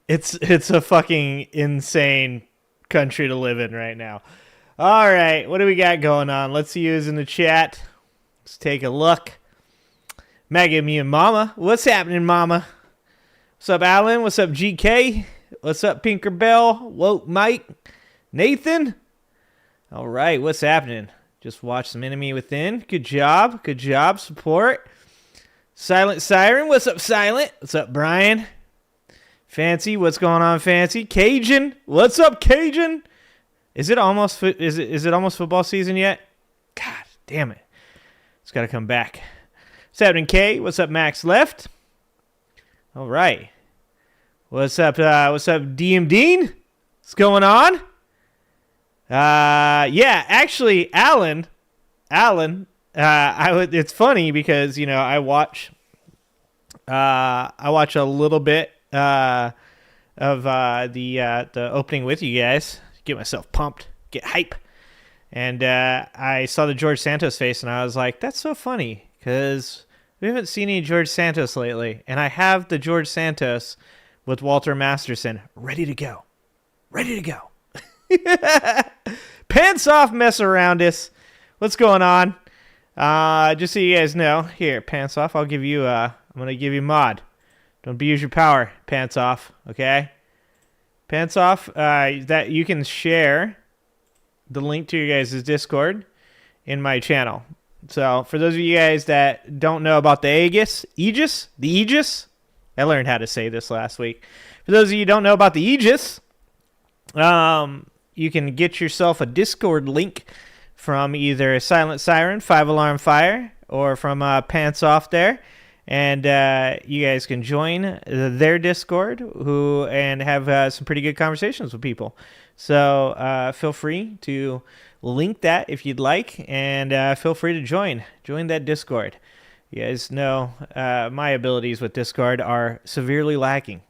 It's a fucking insane country to live in right now. All right, what do we got going on? Let's see who's in the chat. Let's take a look. Maggie, me and Mama. What's happening, Mama? What's up, Alan? What's up, GK? What's up, Pinkerbell? Whoa, Mike? Nathan? All right, what's happening? Just watch some Enemy Within. Good job. Good job. Support. Silent Siren. What's up, Silent? What's up, Brian? Fancy. What's going on, Fancy? Cajun. What's up, Cajun? Is it almost football season yet? God damn it. It's got to come back. What's happening, Kay? What's up, Max Left? All right. What's up, DM Dean? What's going on? Yeah, actually, Alan, it's funny because, you know, I watch a little bit, of, the opening with you guys, get myself pumped, get hype. And, I saw the George Santos face and I was like, that's so funny because we haven't seen any George Santos lately. And I have the George Santos with Walter Masterson ready to go. Ready to go. Pants off, mess around us. What's going on? Just so you guys know, here, pants off. I'm gonna give you mod. Don't abuse your power, pants off. Okay, pants off. That you can share the link to your guys' Discord in my channel. So for those of you guys that don't know about the Aegis, I learned how to say this last week. For those of you who don't know about the Aegis, you can get yourself a Discord link from either Silent Siren, 5 Alarm Fire, or from Pants Off there. And you guys can join their Discord and have some pretty good conversations with people. So feel free to link that if you'd like, and feel free to join that Discord. You guys know my abilities with Discord are severely lacking.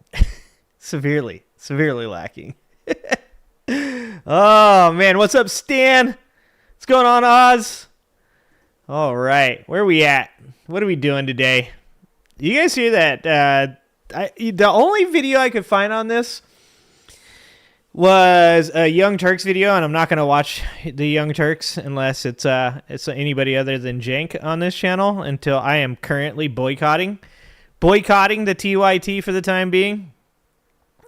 severely lacking. Oh, man. What's up, Stan? What's going on, Oz? All right. Where are we at? What are we doing today? You guys hear that? The only video I could find on this was a Young Turks video, and I'm not going to watch the Young Turks unless it's anybody other than Jank on this channel until I am currently boycotting the TYT for the time being.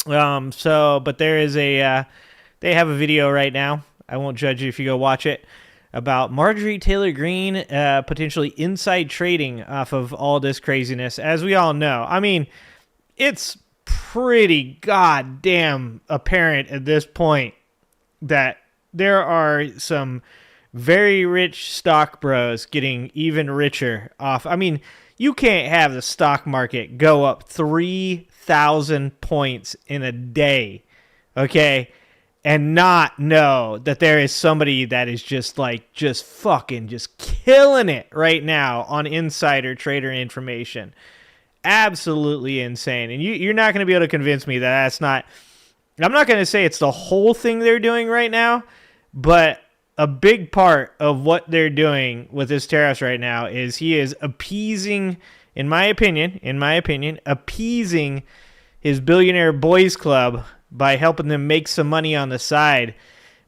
But there is they have a video right now. I won't judge you if you go watch it, about Marjorie Taylor Greene potentially inside trading off of all this craziness. As we all know, I mean, it's pretty goddamn apparent at this point that there are some very rich stock bros getting even richer off. I mean, you can't have the stock market go up 3,000 points in a day, okay, and not know that there is somebody that is just killing it right now on insider trader information. Absolutely insane. And you're not going to be able to convince me that that's not... I'm not going to say it's the whole thing they're doing right now, but a big part of what they're doing with this tariffs right now is he is appeasing, in my opinion, appeasing his billionaire boys club by helping them make some money on the side,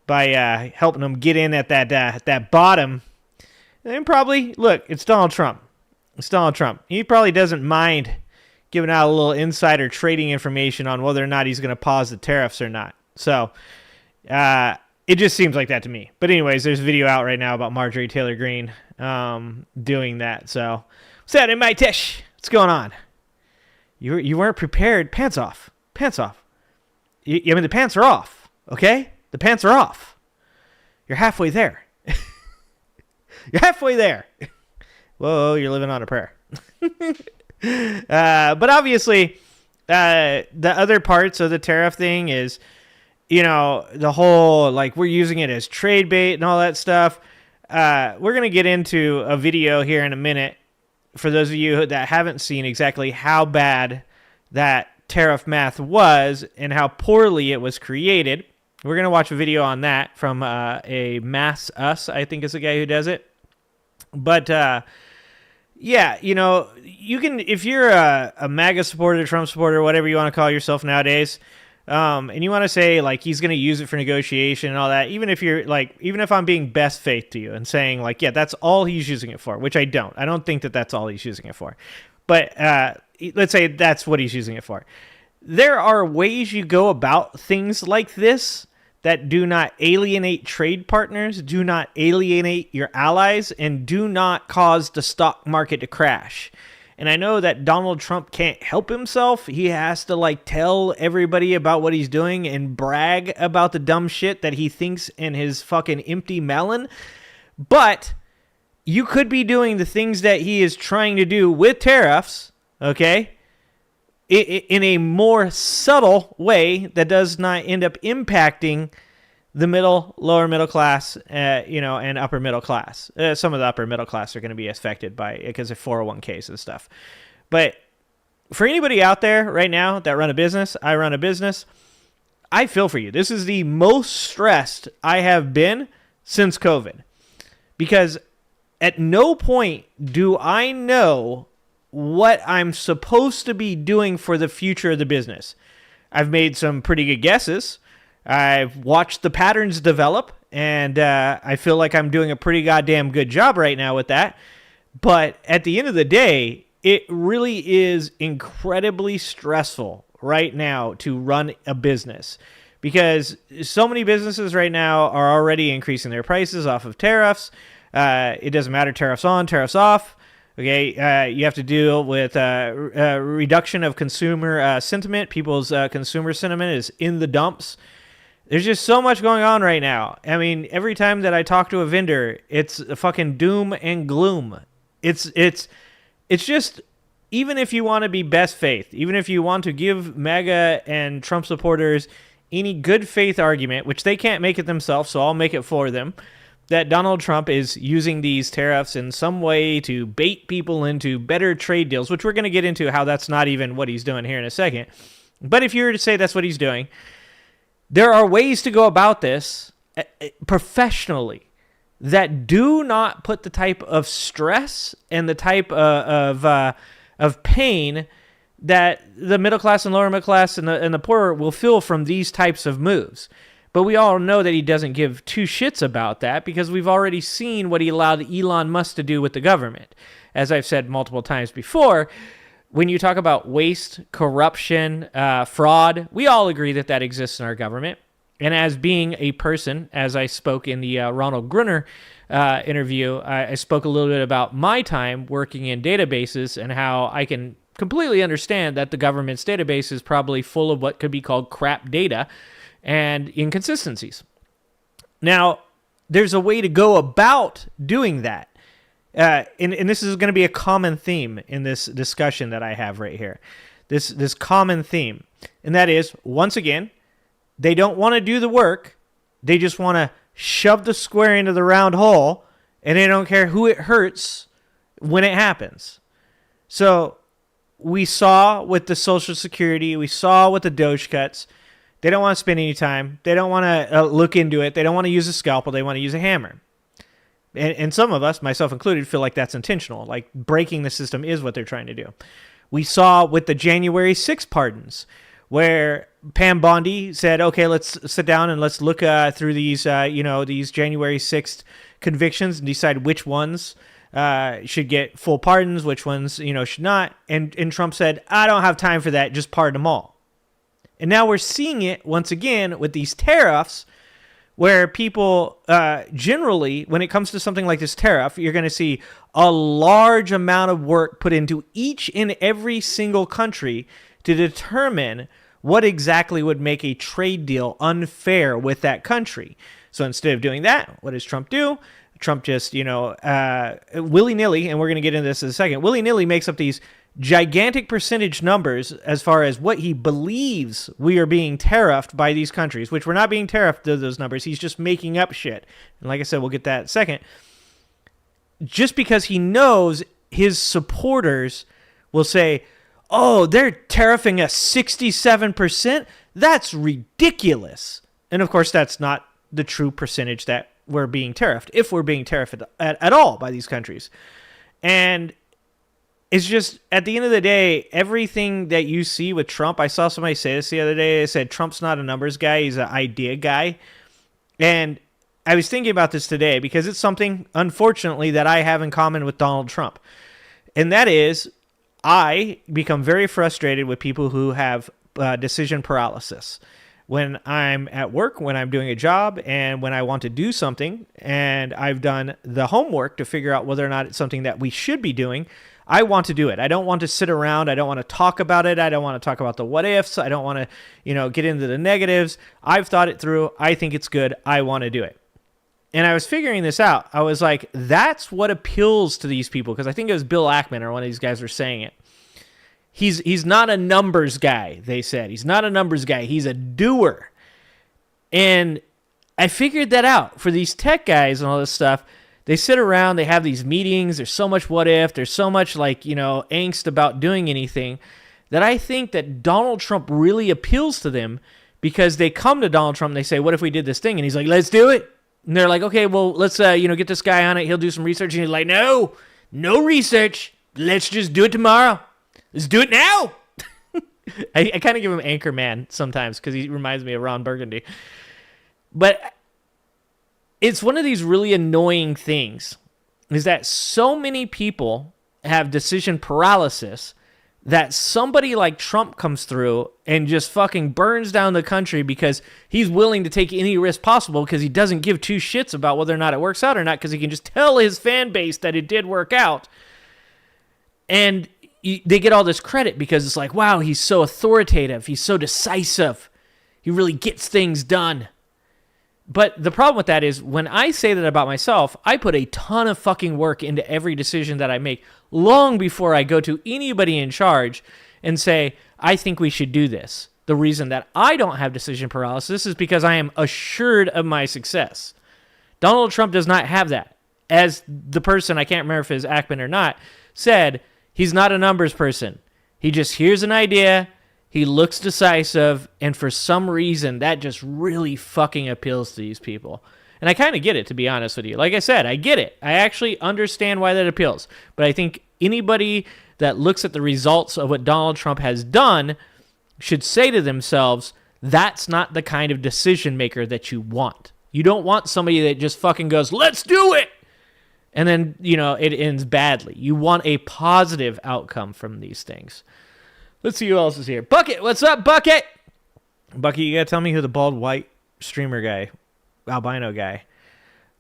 by helping them get in at that bottom. And probably, look, it's Donald Trump. He probably doesn't mind giving out a little insider trading information on whether or not he's going to pause the tariffs or not. So it just seems like that to me. But anyways, there's a video out right now about Marjorie Taylor Greene doing that. So what's that in my Tish? What's going on? You weren't prepared. Pants off. I mean, the pants are off, okay? The pants are off. You're halfway there. Whoa, you're living on a prayer. But obviously, the other parts of the tariff thing is, you know, the whole, like, we're using it as trade bait and all that stuff. We're going to get into a video here in a minute for those of you that haven't seen exactly how bad that tariff math was and how poorly it was created. We're going to watch a video on that from a Mass Us, I think is the guy who does it. But Yeah, you can, if you're a MAGA supporter, Trump supporter, whatever you want to call yourself nowadays, and you want to say like he's going to use it for negotiation and all that, even if I'm being best faith to you and saying like, yeah, that's all he's using it for, which I don't think that that's all he's using it for, but let's say that's what he's using it for. There are ways you go about things like this that do not alienate trade partners, do not alienate your allies, and do not cause the stock market to crash. And I know that Donald Trump can't help himself. He has to like tell everybody about what he's doing and brag about the dumb shit that he thinks in his fucking empty melon. But you could be doing the things that he is trying to do with tariffs, okay, in a more subtle way that does not end up impacting the lower middle class, and upper middle class. Some of the upper middle class are going to be affected by it because of 401ks and stuff. But for anybody out there right now that run a business, I run a business, I feel for you. This is the most stressed I have been since COVID, because at no point do I know what I'm supposed to be doing for the future of the business. I've made some pretty good guesses. I've watched the patterns develop, and I feel like I'm doing a pretty goddamn good job right now with that. But at the end of the day, it really is incredibly stressful right now to run a business, because so many businesses right now are already increasing their prices off of tariffs. It doesn't matter, tariffs on, tariffs off. Okay, you have to deal with reduction of consumer sentiment. People's consumer sentiment is in the dumps. There's just so much going on right now. I mean, every time that I talk to a vendor, it's a fucking doom and gloom. It's just, even if you want to be best faith, even if you want to give MAGA and Trump supporters any good faith argument, which they can't make it themselves, so I'll make it for them, that Donald Trump is using these tariffs in some way to bait people into better trade deals, which we're going to get into how that's not even what he's doing here in a second. But if you were to say that's what he's doing, there are ways to go about this professionally that do not put the type of stress and the type of pain that the middle class and lower middle class and the poor will feel from these types of moves. But we all know that he doesn't give two shits about that, because we've already seen what he allowed Elon Musk to do with the government. As I've said multiple times before, when you talk about waste, corruption, fraud, we all agree that that exists in our government. And as being a person, as I spoke in the Ronald Gruner interview, I spoke a little bit about my time working in databases and how I can completely understand that the government's database is probably full of what could be called crap data and inconsistencies. Now, there's a way to go about doing that. And this is going to be a common theme in this discussion that I have right here. This common theme. And that is, once again, they don't want to do the work. They just want to shove the square into the round hole, and they don't care who it hurts when it happens. So we saw with the Social Security, we saw with the Doge cuts, they don't want to spend any time. They don't want to look into it. They don't want to use a scalpel. They want to use a hammer. And some of us, myself included, feel like that's intentional. Like breaking the system is what they're trying to do. We saw with the January 6th pardons, where Pam Bondi said, okay, let's sit down and let's look through these, these January 6th convictions and decide which ones should get full pardons, which ones, should not. And Trump said, I don't have time for that. Just pardon them all. And now we're seeing it once again with these tariffs, where people generally, when it comes to something like this tariff, you're going to see a large amount of work put into each and every single country to determine what exactly would make a trade deal unfair with that country. So instead of doing that, what does Trump do? Trump just, willy-nilly, and we're going to get into this in a second, willy-nilly makes up these gigantic percentage numbers as far as what he believes we are being tariffed by these countries, which we're not being tariffed to those numbers. He's just making up shit. And like I said, we'll get that in a second. Just because he knows his supporters will say, oh, they're tariffing us 67%? That's ridiculous. And of course, that's not the true percentage that we're being tariffed, if we're being tariffed at all by these countries. And it's just, at the end of the day, everything that you see with Trump, I saw somebody say this the other day. They said Trump's not a numbers guy, he's an idea guy. And I was thinking about this today because it's something, unfortunately, that I have in common with Donald Trump. And that is, I become very frustrated with people who have decision paralysis. When I'm at work, when I'm doing a job, and when I want to do something, and I've done the homework to figure out whether or not it's something that we should be doing, I want to do it. I don't want to sit around. I don't want to talk about it. I don't want to talk about the what ifs. I don't want to, get into the negatives. I've thought it through. I think it's good. I want to do it. And I was figuring this out. I was like, that's what appeals to these people. Because I think it was Bill Ackman or one of these guys were saying it. He's not a numbers guy, they said. He's not a numbers guy. He's a doer. And I figured that out. For these tech guys and all this stuff, they sit around, they have these meetings, there's so much what if, there's so much angst about doing anything, that I think that Donald Trump really appeals to them, because they come to Donald Trump and they say, what if we did this thing? And he's like, let's do it. And they're like, okay, well, let's get this guy on it. He'll do some research. And he's like, no research. Let's just do it tomorrow. Let's do it now. I kind of give him Anchorman sometimes because he reminds me of Ron Burgundy. But it's one of these really annoying things, is that so many people have decision paralysis that somebody like Trump comes through and just fucking burns down the country because he's willing to take any risk possible, because he doesn't give two shits about whether or not it works out or not, because he can just tell his fan base that it did work out. And they get all this credit because it's like, wow, he's so authoritative. He's so decisive. He really gets things done. But the problem with that is, when I say that about myself, I put a ton of fucking work into every decision that I make long before I go to anybody in charge and say, I think we should do this. The reason that I don't have decision paralysis is because I am assured of my success. Donald Trump does not have that. As the person, I can't remember if it's Ackman or not, said, he's not a numbers person. He just hears an idea, he looks decisive, and for some reason, that just really fucking appeals to these people. And I kind of get it, to be honest with you. Like I said, I get it. I actually understand why that appeals. But I think anybody that looks at the results of what Donald Trump has done should say to themselves, that's not the kind of decision maker that you want. You don't want somebody that just fucking goes, let's do it! And then, it ends badly. You want a positive outcome from these things. Let's see who else is here. Bucket, what's up, Bucket? Bucket, you gotta tell me who the bald white streamer guy, albino guy.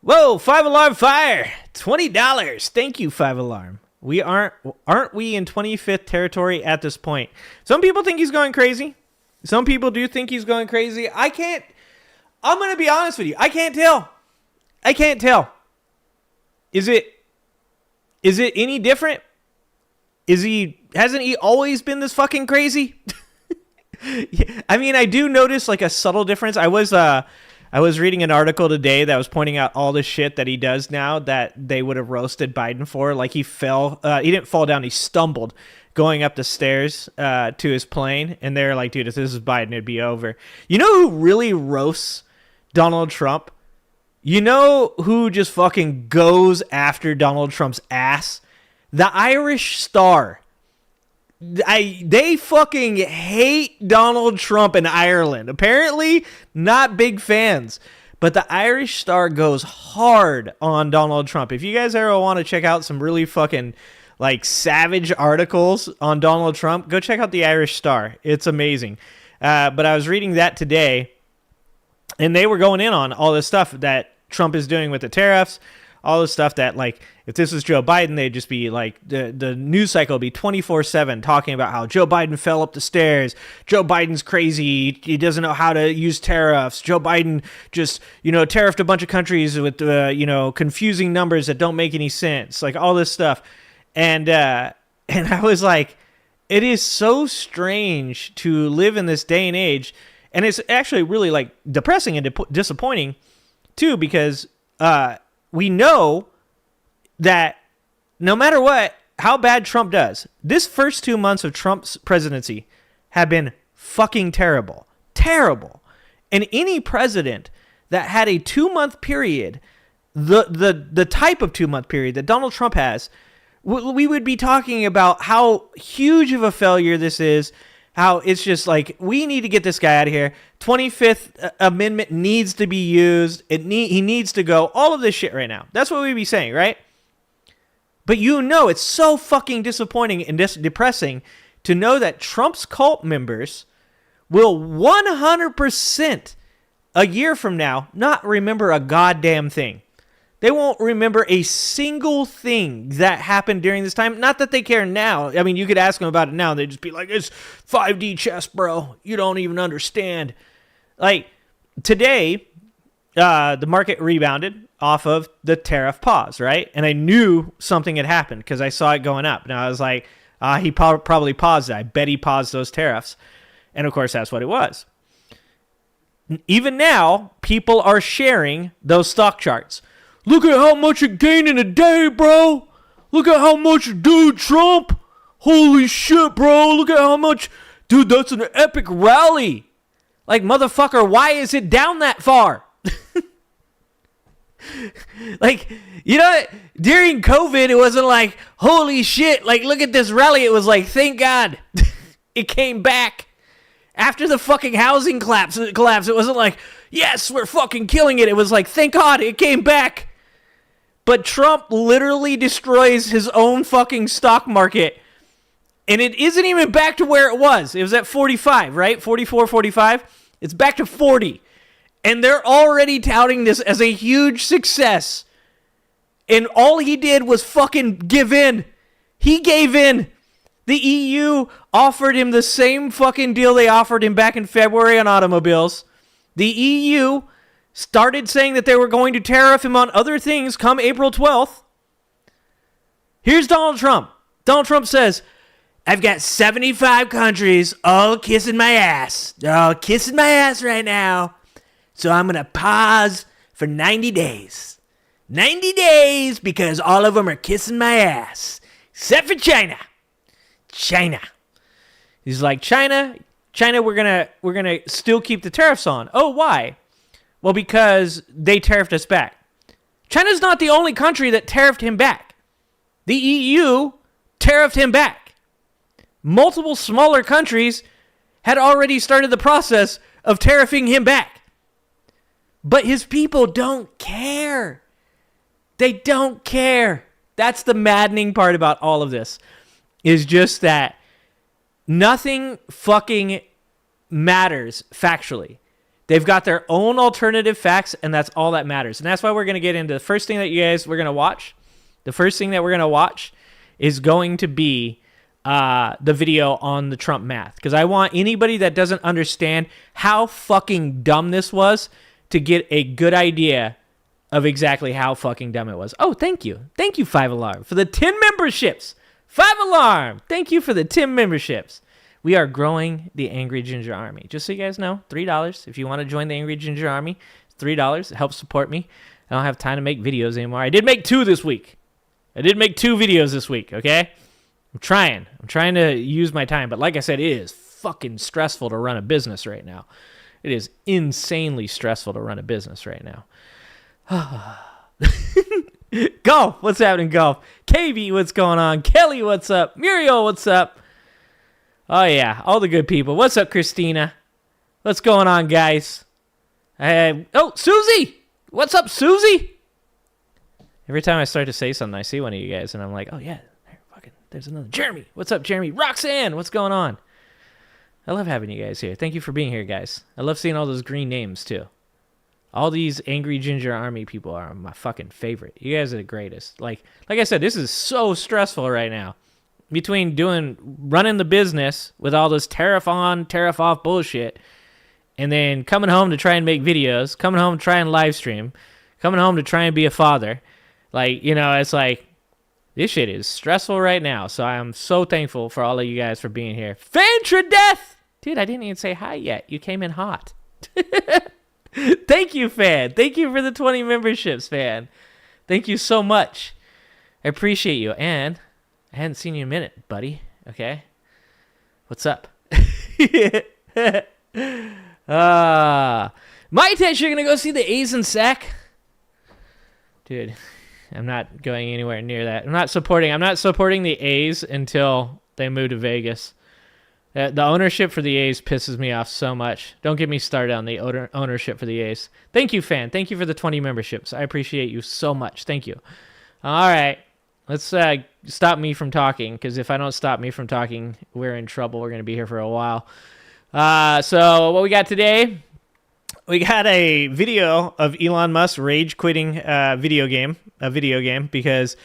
Whoa, 5 Alarm Fire, $20. Thank you, 5 Alarm. Aren't we in 25th territory at this point? Some people think he's going crazy. Some people do think he's going crazy. I'm gonna be honest with you. I can't tell. Is it any different? Hasn't he always been this fucking crazy? I mean, I do notice like a subtle difference. I was reading an article today that was pointing out all the shit that he does now that they would have roasted Biden for. Like he didn't fall down, he stumbled going up the stairs to his plane. And they're like, dude, if this is Biden, it'd be over. You know who really roasts Donald Trump? You know who just fucking goes after Donald Trump's ass? The Irish Star. They fucking hate Donald Trump in Ireland. Apparently, not big fans. But the Irish Star goes hard on Donald Trump. If you guys ever want to check out some really fucking savage articles on Donald Trump, go check out the Irish Star. It's amazing. But I was reading that today, and they were going in on all this stuff that Trump is doing with the tariffs, all this stuff that, if this was Joe Biden, they'd just be the news cycle would be 24/7 talking about how Joe Biden fell up the stairs. Joe Biden's crazy. He doesn't know how to use tariffs. Joe Biden just, tariffed a bunch of countries with, confusing numbers that don't make any sense. All this stuff. And I was like, it is so strange to live in this day and age. And it's actually really depressing and disappointing too, because we know that no matter how bad Trump does, this first 2 months of Trump's presidency have been fucking terrible. Terrible. And any president that had a 2-month period, the type of 2-month period that Donald Trump has, we would be talking about how huge of a failure this is, how it's just like, we need to get this guy out of here. 25th Amendment needs to be used. He needs to go. All of this shit right now. That's what we'd be saying, right? But it's so fucking disappointing and depressing to know that Trump's cult members will 100% a year from now not remember a goddamn thing. They won't remember a single thing that happened during this time. Not that they care now. I mean, you could ask them about it now. They'd just be like, it's 5D chess, bro. You don't even understand. Like, today, the market rebounded off of the tariff pause, right? And I knew something had happened because I saw it going up. And I was like, he probably paused it. I bet he paused those tariffs. And, of course, that's what it was. Even now, people are sharing those stock charts. Look at how much it gained in a day, bro. Look at how much, dude, Trump. Holy shit, bro. Look at how much. Dude, that's an epic rally. Like, motherfucker, why is it down that far? Like, during COVID, it wasn't like, holy shit, like, look at this rally. It was like, thank God it came back. After the fucking housing collapse, it wasn't like, yes, we're fucking killing it. It was like, thank God it came back. But Trump literally destroys his own fucking stock market. And it isn't even back to where it was. It was at 45, right? 44, 45. It's back to 40. And they're already touting this as a huge success. And all he did was fucking give in. He gave in. The EU offered him the same fucking deal they offered him back in February on automobiles. The EU started saying that they were going to tariff him on other things come April 12th. Here's Donald Trump. Donald Trump says, I've got 75 countries all kissing my ass. They're all kissing my ass right now. So I'm going to pause for 90 days. 90 days because all of them are kissing my ass. Except for China. China. He's like, China, we're gonna still keep the tariffs on. Oh, why? Well, because they tariffed us back. China's not the only country that tariffed him back. The EU tariffed him back. Multiple smaller countries had already started the process of tariffing him back. But his people don't care. They don't care. That's the maddening part about all of this, is just that nothing fucking matters factually. They've got their own alternative facts, and that's all that matters. And that's why we're going to get into the first thing that we're going to watch. The first thing that we're going to watch is going to be the video on the Trump math. Because I want anybody that doesn't understand how fucking dumb this was to get a good idea of exactly how fucking dumb it was. Oh, thank you. Thank you, 5 Alarm, for the 10 memberships. 5 Alarm, thank you for the 10 memberships. We are growing the Angry Ginger Army. Just so you guys know, $3. If you want to join the Angry Ginger Army, it's $3. It helps support me. I don't have time to make videos anymore. I did make 2 this week. I did make 2 videos this week, okay? I'm trying to use my time. But like I said, it is fucking stressful to run a business right now. It is insanely stressful to run a business right now. Golf, what's happening, Golf? KB, what's going on? Kelly, what's up? Muriel, what's up? Oh, yeah, all the good people. What's up, Christina? What's going on, guys? Susie! What's up, Susie? Every time I start to say something, I see one of you guys, and I'm like, oh, yeah, there's another. Jeremy, what's up, Jeremy? Roxanne, what's going on? I love having you guys here. Thank you for being here, guys. I love seeing all those green names, too. All these Angry Ginger Army people are my fucking favorite. You guys are the greatest. Like I said, this is so stressful right now. Between running the business with all this tariff on, tariff off bullshit, and then coming home to try and make videos, coming home to try and live stream, coming home to try and be a father. It's like, this shit is stressful right now. So I'm so thankful for all of you guys for being here. Fantra Death! Dude, I didn't even say hi yet. You came in hot. Thank you, fan. Thank you for the 20 memberships, fan. Thank you so much. I appreciate you. And I hadn't seen you in a minute, buddy. Okay? What's up? My Tesh, you're going to go see the A's and Sack? Dude, I'm not going anywhere near that. I'm not supporting the A's until they move to Vegas. The ownership for the A's pisses me off so much. Don't get me started on the ownership for the A's. Thank you, fan. Thank you for the 20 memberships. I appreciate you so much. Thank you. All right. Let's stop me from talking, because if I don't stop me from talking, we're in trouble. We're going to be here for a while. So what we got today, we got a video of Elon Musk rage quitting a video game, because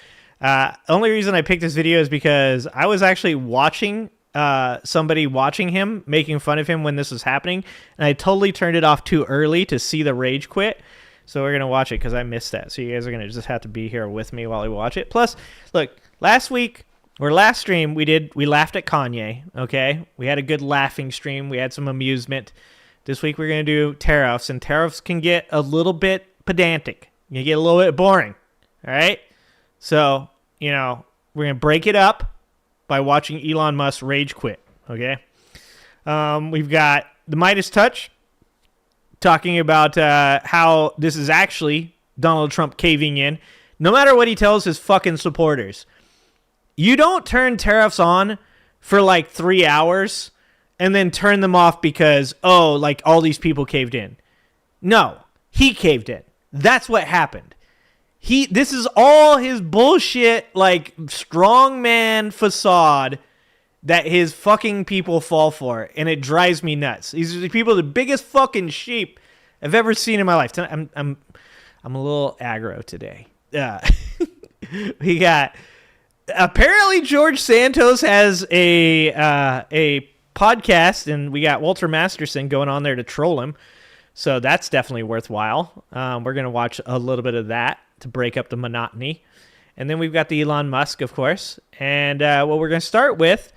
only reason I picked this video is because I was actually watching somebody watching him, making fun of him when this was happening, and I totally turned it off too early to see the rage quit. So we're going to watch it because I missed that. So you guys are going to just have to be here with me while we watch it. Plus, look, last stream, we laughed at Kanye, okay? We had a good laughing stream. We had some amusement. This week we're going to do tariffs, and tariffs can get a little bit pedantic. You get a little bit boring, all right? So, we're going to break it up by watching Elon Musk rage quit, okay? We've got the Meidas touch, talking about how this is actually Donald Trump caving in, no matter what he tells his fucking supporters. You don't turn tariffs on for like 3 hours and then turn them off because, like all these people caved in. No, he caved in. That's what happened. This is all his bullshit, like, strongman facade that his fucking people fall for, and it drives me nuts. These are the people, the biggest fucking sheep I've ever seen in my life. I'm a little aggro today. We got, apparently George Santos has a podcast, and we got Walter Masterson going on there to troll him. So that's definitely worthwhile. We're going to watch a little bit of that to break up the monotony. And then we've got the Elon Musk, of course. And what we're going to start with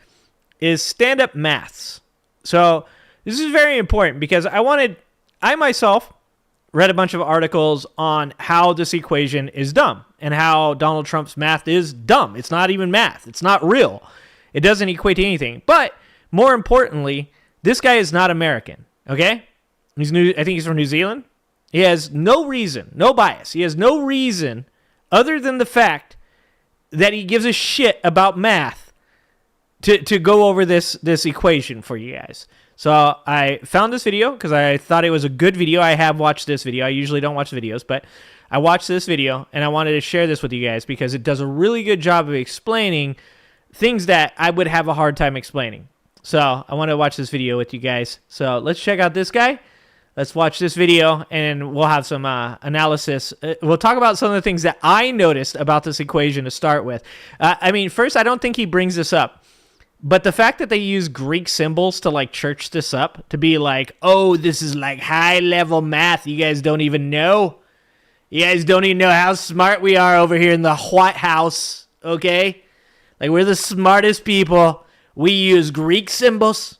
is stand-up maths. So this is very important because I myself read a bunch of articles on how this equation is dumb and how Donald Trump's math is dumb. It's not even math. It's not real. It doesn't equate to anything. But more importantly, this guy is not American, okay? I think he's from New Zealand. He has no reason, no bias. He has no reason other than the fact that he gives a shit about math to go over this equation for you guys. So I found this video because I thought it was a good video. I have watched this video. I usually don't watch videos, but I watched this video, and I wanted to share this with you guys because it does a really good job of explaining things that I would have a hard time explaining. So I want to watch this video with you guys. So let's check out this guy. Let's watch this video, and we'll have some analysis. We'll talk about some of the things that I noticed about this equation to start with. First, I don't think he brings this up. But the fact that they use Greek symbols to, like, church this up, to be like, oh, this is, like, high-level math. You guys don't even know. You guys don't even know how smart we are over here in the White House, okay? Like, we're the smartest people. We use Greek symbols.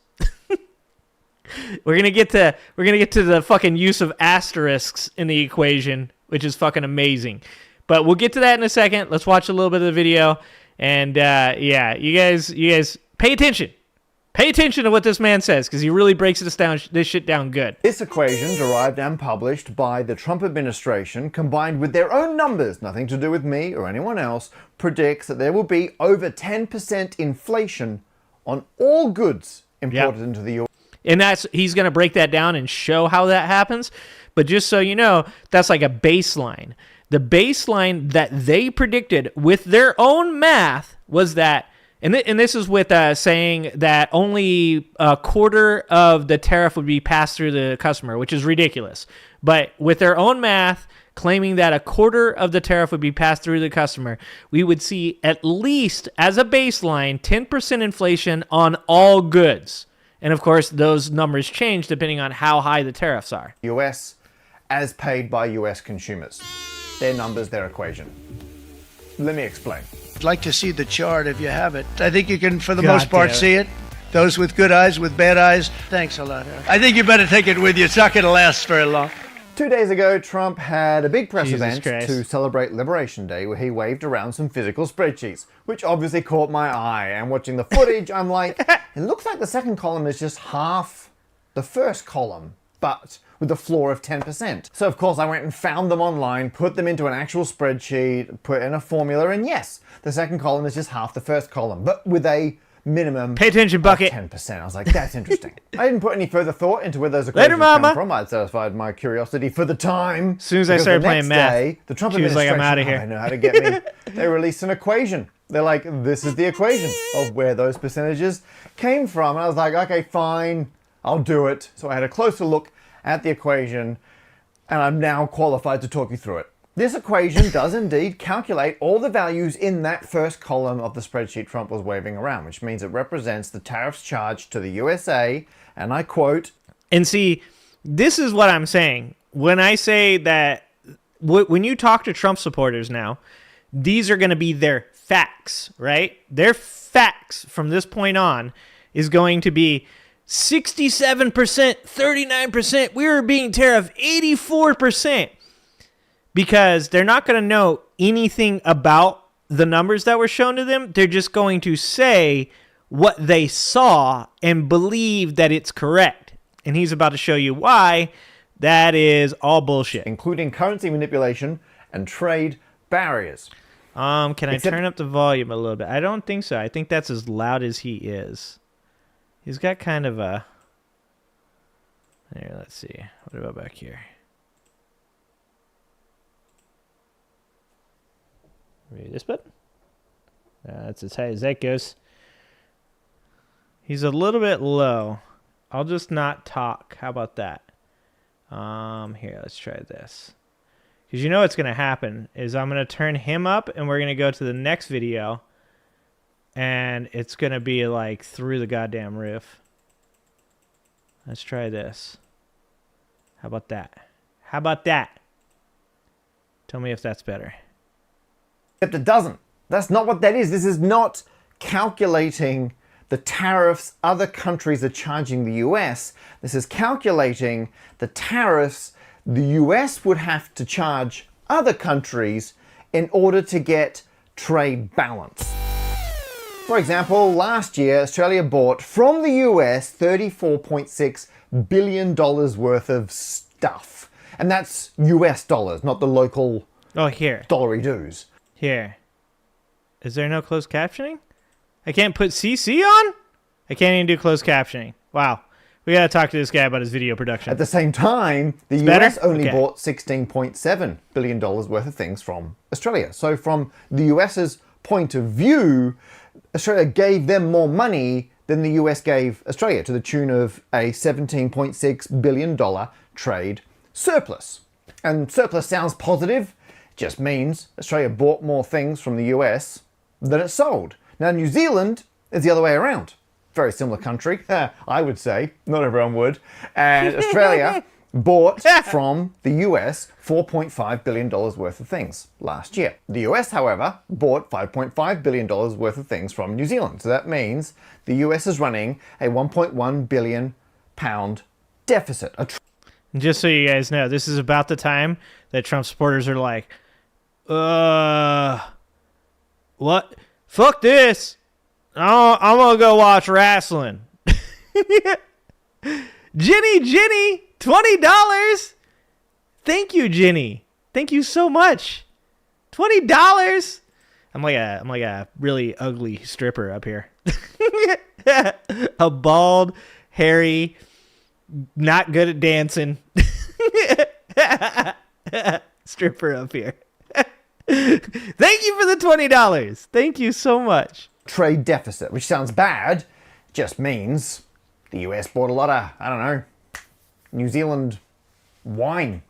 We're gonna get to the fucking use of asterisks in the equation, which is fucking amazing. But we'll get to that in a second. Let's watch a little bit of the video, and you guys pay attention. Pay attention to what this man says, because he really breaks this shit down good. This equation, derived and published by the Trump administration, combined with their own numbers, nothing to do with me or anyone else, predicts that there will be over 10% inflation on all goods imported into the U.S. And he's going to break that down and show how that happens. But just so you know, that's like a baseline. The baseline that they predicted with their own math was that, and this is with saying that only a quarter of the tariff would be passed through the customer, which is ridiculous. But with their own math, claiming that a quarter of the tariff would be passed through the customer, we would see at least, as a baseline, 10% inflation on all goods. And of course, those numbers change depending on how high the tariffs are. US as paid by US consumers. Their numbers, their equation. Let me explain. I'd like to see the chart if you have it. I think you can, for the most part, see it. Those with good eyes, with bad eyes. Thanks a lot, Eric. I think you better take it with you. It's not going to last very long. 2 days ago, Trump had a big press event to celebrate Liberation Day where he waved around some physical spreadsheets, which obviously caught my eye. And watching the footage, I'm like, it looks like the second column is just half the first column. but with a floor of 10%. So of course I went and found them online, put them into an actual spreadsheet, put in a formula, and yes, the second column is just half the first column, but with a minimum Pay attention, bucket. 10%. I was like, that's interesting. I didn't put any further thought into where those equations come from. I'd satisfied my curiosity for the time. As soon as I started playing math, the Trump she was like, I'm out of administration, here. they know how to get me. They released an equation. They're like, this is the equation of where those percentages came from. And I was like, okay, fine, I'll do it. So I had a closer look at the equation, and I'm now qualified to talk you through it. This equation does indeed calculate all the values in that first column of the spreadsheet Trump was waving around, which means it represents the tariffs charged to the USA, and I quote... And see, this is what I'm saying. When I say that, when you talk to Trump supporters now, these are going to be their facts, right? Their facts from this point on is going to be 67%, 39%. We were being tariffed 84%. Because they're not going to know anything about the numbers that were shown to them. They're just going to say what they saw and believe that it's correct. And he's about to show you why that is all bullshit. Including currency manipulation and trade barriers. Can I turn up the volume a little bit? I don't think so. I think that's as loud as he is. He's got kind of a... Here, let's see. What about back here? Maybe this button? That's as high as that goes. He's a little bit low. I'll just not talk. How about that? Here, let's try this. Because you know what's going to happen is I'm going to turn him up and we're going to go to the next video. And it's going to be like through the goddamn roof. Let's try this. How about that? How about that? Tell me if that's better. Except it doesn't. That's not what that is. This is not calculating the tariffs other countries are charging the US. This is calculating the tariffs the US would have to charge other countries in order to get trade balance. For example, last year, Australia bought from the US $34.6 billion worth of stuff. And that's US dollars, not the local dollary dues. Here. Is there no closed captioning? I can't put CC on? I can't even do closed captioning. Wow. We got to talk to this guy about his video production. At the same time, the US only bought $16.7 billion worth of things from Australia. So from the US's point of view, Australia gave them more money than the US gave Australia, to the tune of a $17.6 billion trade surplus. And surplus sounds positive. Just means Australia bought more things from the US than it sold. Now New Zealand is the other way around. Very similar country, I would say. Not everyone would. And Australia bought from the US $4.5 billion worth of things last year. The US, however, bought $5.5 billion worth of things from New Zealand. So that means the US is running a £1.1 billion deficit. Just so you guys know, this is about the time that Trump supporters are like, what? Fuck this. I'm going to go watch wrestling. Jenny, $20. Thank you, Jenny. Thank you so much. $20. I'm like a really ugly stripper up here. A bald, hairy, not good at dancing stripper up here. Thank you for the $20. Thank you so much. Trade deficit, which sounds bad, just means the US bought a lot of, I don't know, New Zealand wine.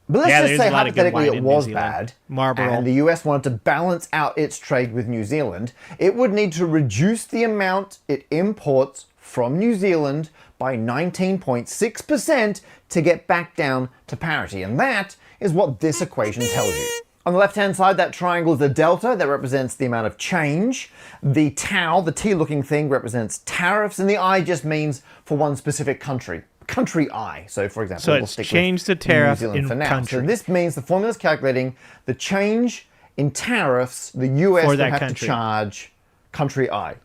But let's just say hypothetically it was bad, and the US wanted to balance out its trade with New Zealand, it would need to reduce the amount it imports from New Zealand by 19.6% to get back down to parity. And that is what this equation tells you. On the left-hand side, that triangle is the delta that represents the amount of change. The tau, the T-looking thing, represents tariffs, and the I just means for one specific country. Country I. So, for example, we'll stick with the tariff New Zealand in for now. country. So this means the formula is calculating the change in tariffs the US would have to charge country I,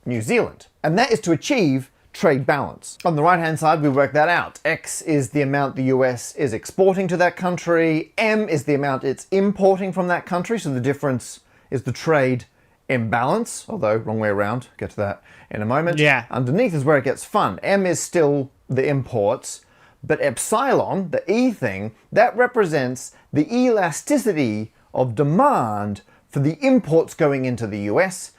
New Zealand. And that is to achieve trade balance. On the right-hand side, we work that out. X is the amount the US is exporting to that country. M is the amount it's importing from that country. So the difference is the trade imbalance, although wrong way around. Get to that in a moment. Yeah. Underneath is where it gets fun. M is still the imports, but epsilon, the E thing, that represents the elasticity of demand for the imports going into the US.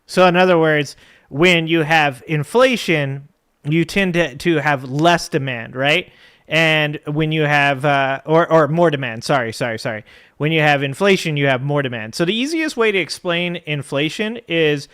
So in other words, when you have inflation, you tend to have less demand, right? And when you have, or more demand, sorry. When you have inflation, you have more demand. So the easiest way to explain inflation is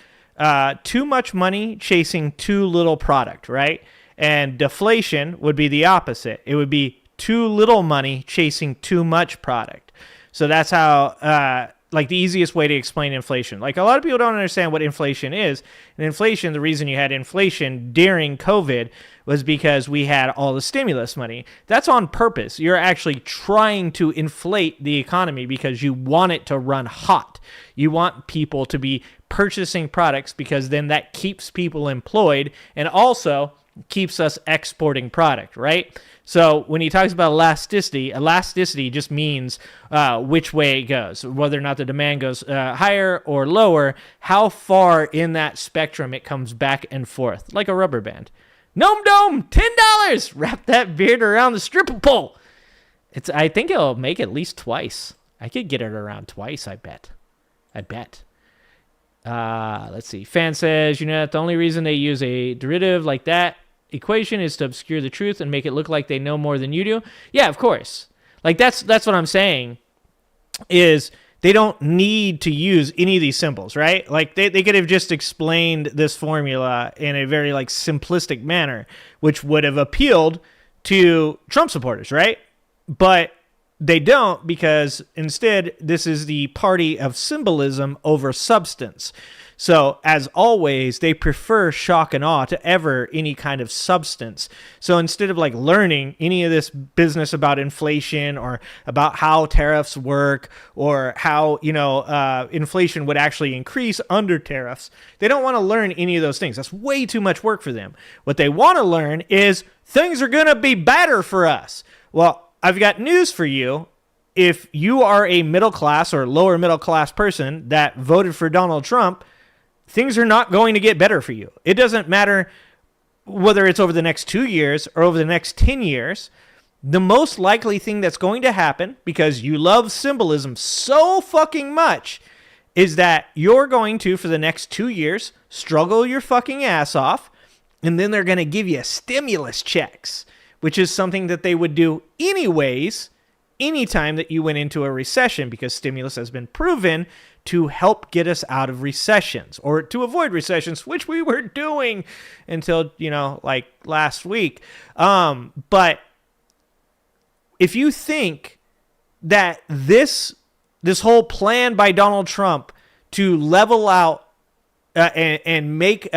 too much money chasing too little product, right? And deflation would be the opposite. It would be too little money chasing too much product. So that's how, like the easiest way to explain inflation. Like a lot of people don't understand what inflation is. And inflation, the reason you had inflation during COVID was because we had all the stimulus money. That's on purpose. You're actually trying to inflate the economy because you want it to run hot. You want people to be purchasing products because then that keeps people employed and also keeps us exporting product, right? So when he talks about elasticity just means which way it goes, whether or not the demand goes higher or lower, how far in that spectrum it comes back and forth, like a rubber band. Gnome Dome, $10. Wrap that beard around the stripper pole. I think it'll make at least twice. I could get it around twice, I bet. Let's see. Fan says, the only reason they use a derivative like that equation is to obscure the truth and make it look like they know more than you do. Yeah, of course. Like that's what I'm saying is they don't need to use any of these symbols, right? Like they could have just explained this formula in a very like simplistic manner, which would have appealed to Trump supporters, right? But they don't, because instead this is the party of symbolism over substance. So, as always, they prefer shock and awe to ever any kind of substance. So instead of like learning any of this business about inflation or about how tariffs work or how, inflation would actually increase under tariffs, they don't want to learn any of those things. That's way too much work for them. What they want to learn is things are going to be better for us. Well, I've got news for you. If you are a middle class or lower middle class person that voted for Donald Trump, things are not going to get better for you. It doesn't matter whether it's over the next 2 years or over the next 10 years. The most likely thing that's going to happen, because you love symbolism so fucking much, is that you're going to, for the next 2 years, struggle your fucking ass off, and then they're going to give you stimulus checks, which is something that they would do anyways, anytime that you went into a recession, because stimulus has been proven to help get us out of recessions or to avoid recessions, which we were doing until, like last week. But if you think that this whole plan by Donald Trump to level out and make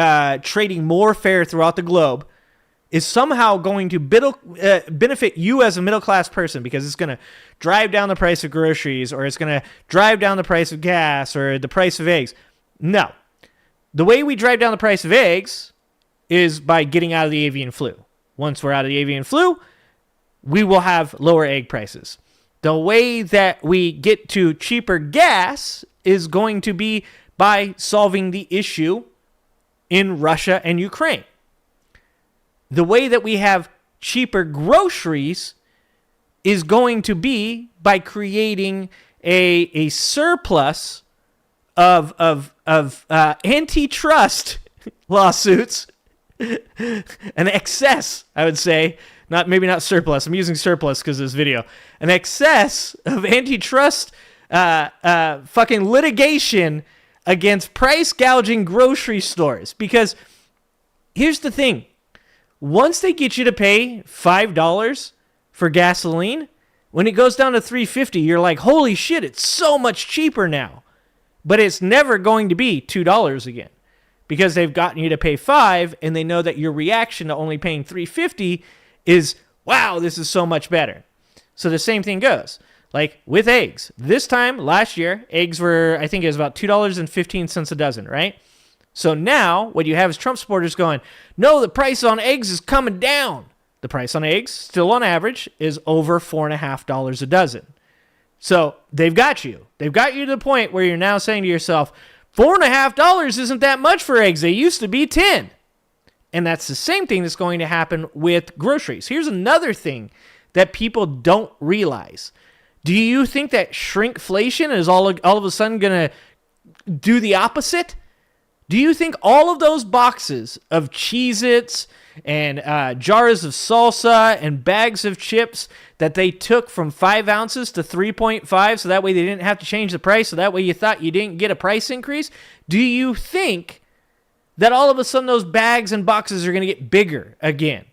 trading more fair throughout the globe is somehow going to benefit you as a middle-class person because it's going to drive down the price of groceries or it's going to drive down the price of gas or the price of eggs. No. The way we drive down the price of eggs is by getting out of the avian flu. Once we're out of the avian flu, we will have lower egg prices. The way that we get to cheaper gas is going to be by solving the issue in Russia and Ukraine. The way that we have cheaper groceries is going to be by creating a surplus of antitrust lawsuits, an excess, I would say, maybe not surplus. I'm using surplus because of this video. An excess of antitrust fucking litigation against price gouging grocery stores. Because here's the thing. Once they get you to pay $5 for gasoline, when it goes down to $3.50, you're like, holy shit, it's so much cheaper now. But it's never going to be $2 again because they've gotten you to pay $5 and they know that your reaction to only paying $3.50 is, wow, this is so much better. So the same thing goes. Like with eggs. This time last year, eggs were, I think it was about $2.15 a dozen, right? So now what you have is Trump supporters going, no, the price on eggs is coming down. The price on eggs, still on average, is over $4.50 a dozen. So they've got you. They've got you to the point where you're now saying to yourself, $4.50 isn't that much for eggs. They used to be 10. And that's the same thing that's going to happen with groceries. Here's another thing that people don't realize. Do you think that shrinkflation is all of a sudden going to do the opposite? Do you think all of those boxes of Cheez-Its and jars of salsa and bags of chips that they took from 5 ounces to 3.5 so that way they didn't have to change the price, so that way you thought you didn't get a price increase? Do you think that all of a sudden those bags and boxes are going to get bigger again?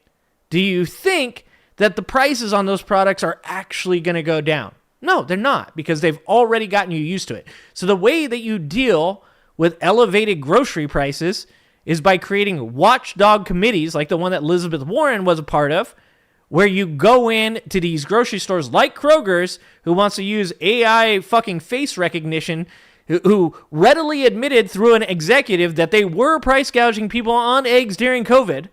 Do you think that the prices on those products are actually going to go down? No, they're not, because they've already gotten you used to it. So the way that you deal with elevated grocery prices is by creating watchdog committees like the one that Elizabeth Warren was a part of, where you go in to these grocery stores like Kroger's, who wants to use AI fucking face recognition, who readily admitted through an executive that they were price gouging people on eggs during COVID.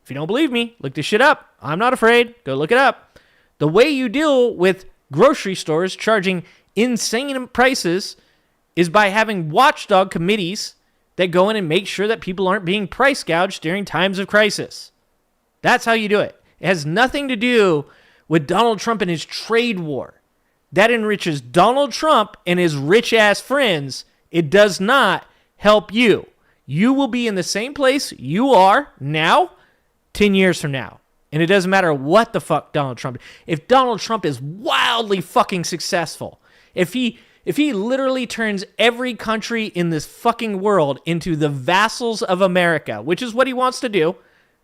If you don't believe me, look this shit up. I'm not afraid. Go look it up. The way you deal with grocery stores charging insane prices is by having watchdog committees that go in and make sure that people aren't being price gouged during times of crisis. That's how you do it. It has nothing to do with Donald Trump and his trade war. That enriches Donald Trump and his rich-ass friends. It does not help you. You will be in the same place you are now 10 years from now. And it doesn't matter what the fuck Donald Trump... If Donald Trump is wildly fucking successful, if he literally turns every country in this fucking world into the vassals of America, which is what he wants to do.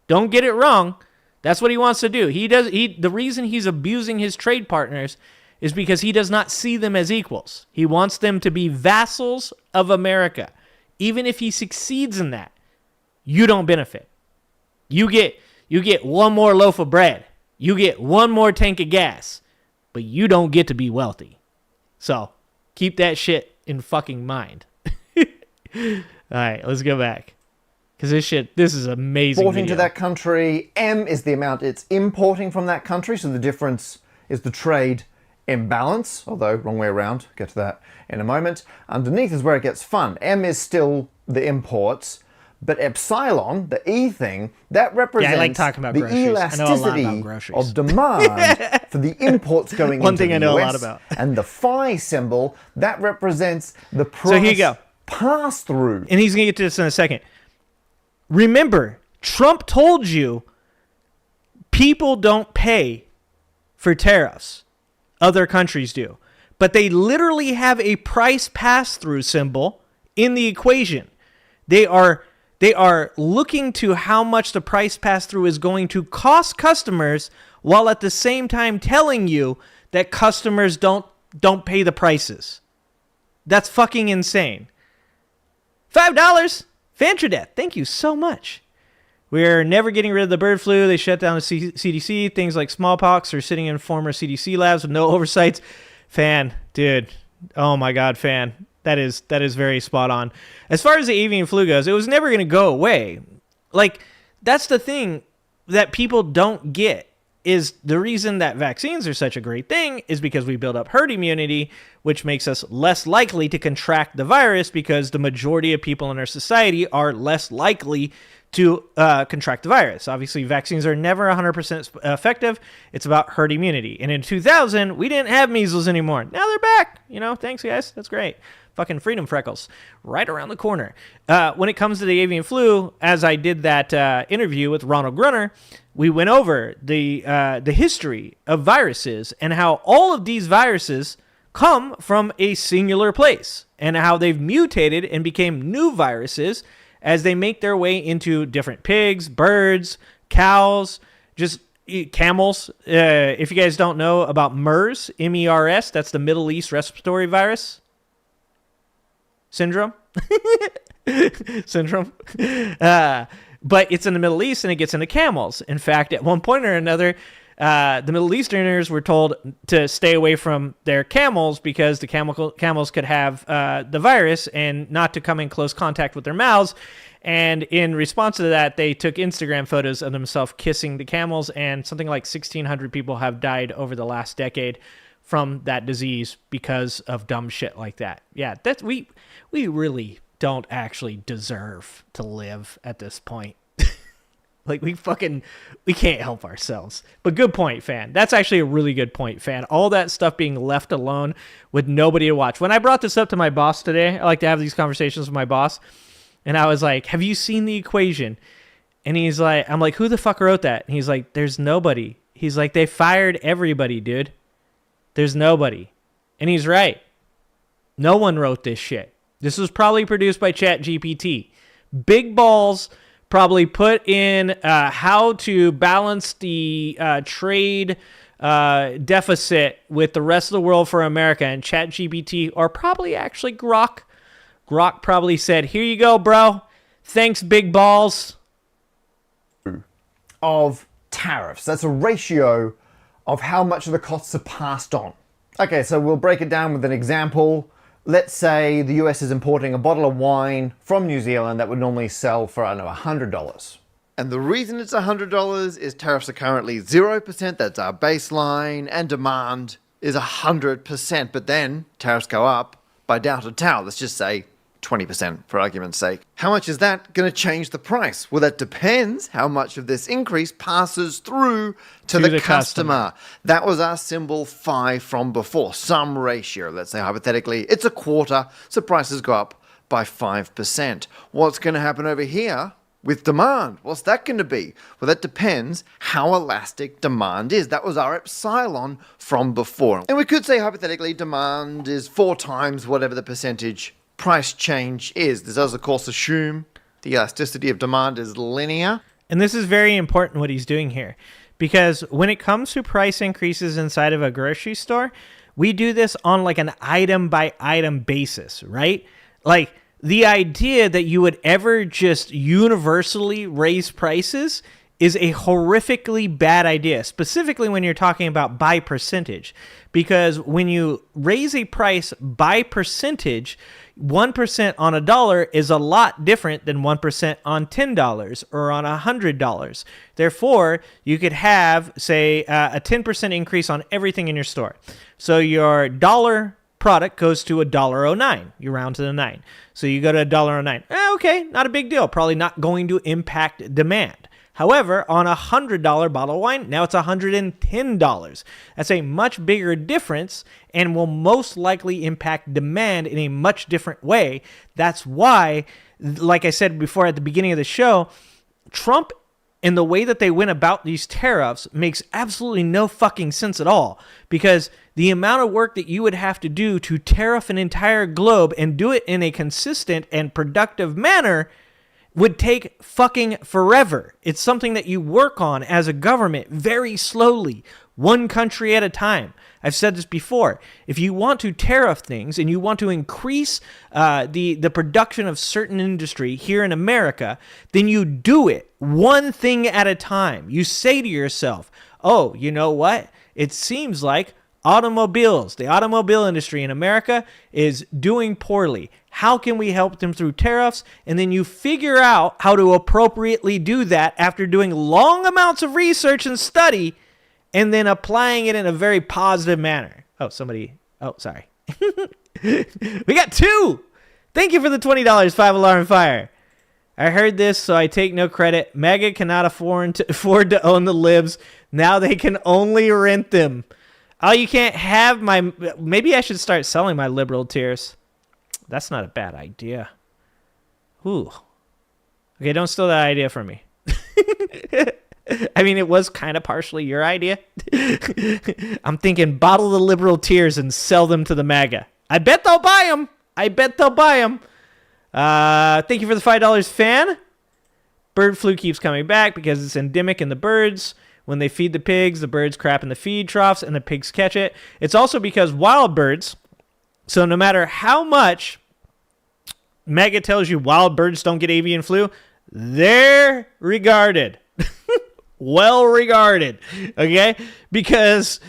Don't get it wrong. That's what he wants to do. The reason he's abusing his trade partners is because he does not see them as equals. He wants them to be vassals of America. Even if he succeeds in that, you don't benefit. You get one more loaf of bread. You get one more tank of gas, but you don't get to be wealthy. So keep that shit in fucking mind. All right, let's go back. Because this is amazing. Importing to that country. M is the amount it's importing from that country. So the difference is the trade imbalance, although wrong way around. Get to that in a moment. Underneath is where it gets fun. M is still the imports. But epsilon, the E thing, that represents I like talking about the groceries. elasticity I know a lot about groceries. of demand for the imports going One into thing the I know US. a lot about. And the phi symbol, that represents the price So here you go. pass-through. And he's going to get to this in a second. Remember, Trump told you people don't pay for tariffs. Other countries do. But they literally have a price pass-through symbol in the equation. They are looking to how much the price pass-through is going to cost customers, while at the same time telling you that customers don't pay the prices. That's fucking insane. $5. Fantradet, thank you so much. We're never getting rid of the bird flu. They shut down the CDC. Things like smallpox are sitting in former CDC labs with no oversights. Fan, dude. Oh my God, fan. That is very spot on. As far as the avian flu goes, it was never going to go away. Like, that's the thing that people don't get, is the reason that vaccines are such a great thing is because we build up herd immunity, which makes us less likely to contract the virus because the majority of people in our society are less likely to contract the virus. Obviously, vaccines are never 100% effective. It's about herd immunity. And in 2000, we didn't have measles anymore. Now they're back. Thanks, guys. That's great. Fucking freedom freckles right around the corner. When it comes to the avian flu, as I did that interview with Ronald Grunner, we went over the history of viruses and how all of these viruses come from a singular place and how they've mutated and became new viruses as they make their way into different pigs, birds, cows, just camels. If you guys don't know about MERS, M-E-R-S, that's the Middle East Respiratory Virus Syndrome. But it's in the Middle East and it gets into camels. In fact, at one point or another, the Middle Easterners were told to stay away from their camels because the camels could have the virus and not to come in close contact with their mouths. And in response to that, they took Instagram photos of themselves kissing the camels, and something like 1,600 people have died over the last decade from that disease because of dumb shit like that. Yeah, we really don't actually deserve to live at this point. Like, we can't help ourselves. But good point, fan. That's actually a really good point, fan. All that stuff being left alone with nobody to watch. When I brought this up to my boss today, I like to have these conversations with my boss, and I was like, have you seen the equation? And he's like, I'm like, who the fuck wrote that? And he's like, there's nobody. He's like, they fired everybody, dude. There's nobody. And he's right. No one wrote this shit. This was probably produced by ChatGPT. Big balls probably put in how to balance the trade deficit with the rest of the world for America, and ChatGPT, or probably actually Grok. Grok probably said, here you go, bro. Thanks, big balls. Of tariffs. That's a ratio of how much of the costs are passed on. Okay, so we'll break it down with an example. Let's say the US is importing a bottle of wine from New Zealand that would normally sell for, I don't know, $100. And the reason it's $100 is tariffs are currently 0%, that's our baseline, and demand is 100%. But then tariffs go up by doubted tau, let's just say 20% for argument's sake. How much is that going to change the price? Well, that depends how much of this increase passes through to the customer. That was our symbol 5 from before. Some ratio, let's say hypothetically, it's a quarter, so prices go up by 5%. What's going to happen over here with demand? What's that going to be? Well, that depends how elastic demand is. That was our epsilon from before. And we could say hypothetically demand is 4 times whatever the percentage price change is. This does, of course, assume the elasticity of demand is linear. And this is very important what he's doing here, because when it comes to price increases inside of a grocery store, we do this on like an item by item basis, right? Like, the idea that you would ever just universally raise prices is a horrifically bad idea, specifically when you're talking about by percentage. Because when you raise a price by percentage, 1% on $1 is a lot different than 1% on $10 or on $100. Therefore, you could have, say, a 10% increase on everything in your store. So your dollar product goes to $1.09. You round to the 9. So you go to $1.09. Okay, not a big deal. Probably not going to impact demand. However, on a $100 bottle of wine, now it's $110. That's a much bigger difference and will most likely impact demand in a much different way. That's why, like I said before at the beginning of the show, Trump and the way that they went about these tariffs makes absolutely no fucking sense at all, because the amount of work that you would have to do to tariff an entire globe and do it in a consistent and productive manner would take fucking forever. It's something that you work on as a government very slowly, one country at a time. I've said this before. If you want to tariff things and you want to increase the production of certain industry here in America, then you do it one thing at a time. You say to yourself, oh, you know what? It seems like the automobile industry in America is doing poorly. How can we help them through tariffs? And then you figure out how to appropriately do that after doing long amounts of research and study and then applying it in a very positive manner. Sorry. We got 2. Thank you for the $20, 5 Alarm Fire. I heard this, so I take no credit. Mega cannot afford to own the libs. Now they can only rent them. Oh, you can't have my... Maybe I should start selling my liberal tiers. That's not a bad idea. Ooh. Okay, don't steal that idea from me. I mean, it was kind of partially your idea. I'm thinking bottle the liberal tiers and sell them to the MAGA. I bet they'll buy them. Thank you for the $5, fan. Bird flu keeps coming back because it's endemic in the birds. When they feed the pigs, the birds crap in the feed troughs and the pigs catch it. It's also because wild birds, so no matter how much Mega tells you wild birds don't get avian flu, they're regarded. well regarded, okay? Because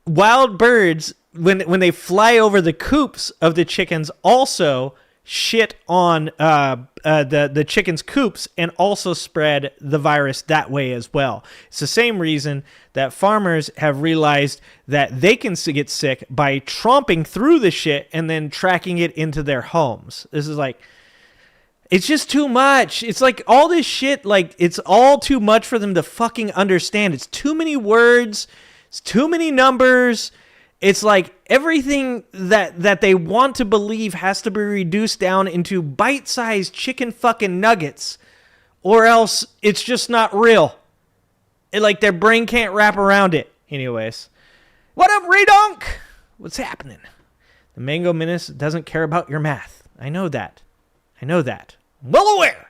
wild birds, when they fly over the coops of the chickens, also shit on the chickens' coops and also spread the virus that way as well. It's the same reason that farmers have realized that they can get sick by tromping through the shit and then tracking it into their homes. This is like, it's just too much. It's like all this shit, like it's all too much for them to fucking understand. It's too many words. It's too many numbers. It's like everything that they want to believe has to be reduced down into bite-sized chicken fucking nuggets, or else it's just not real. Like their brain can't wrap around it. Anyways, what up, Redonk? What's happening? The Mango Menace doesn't care about your math. I know that. I'm well aware.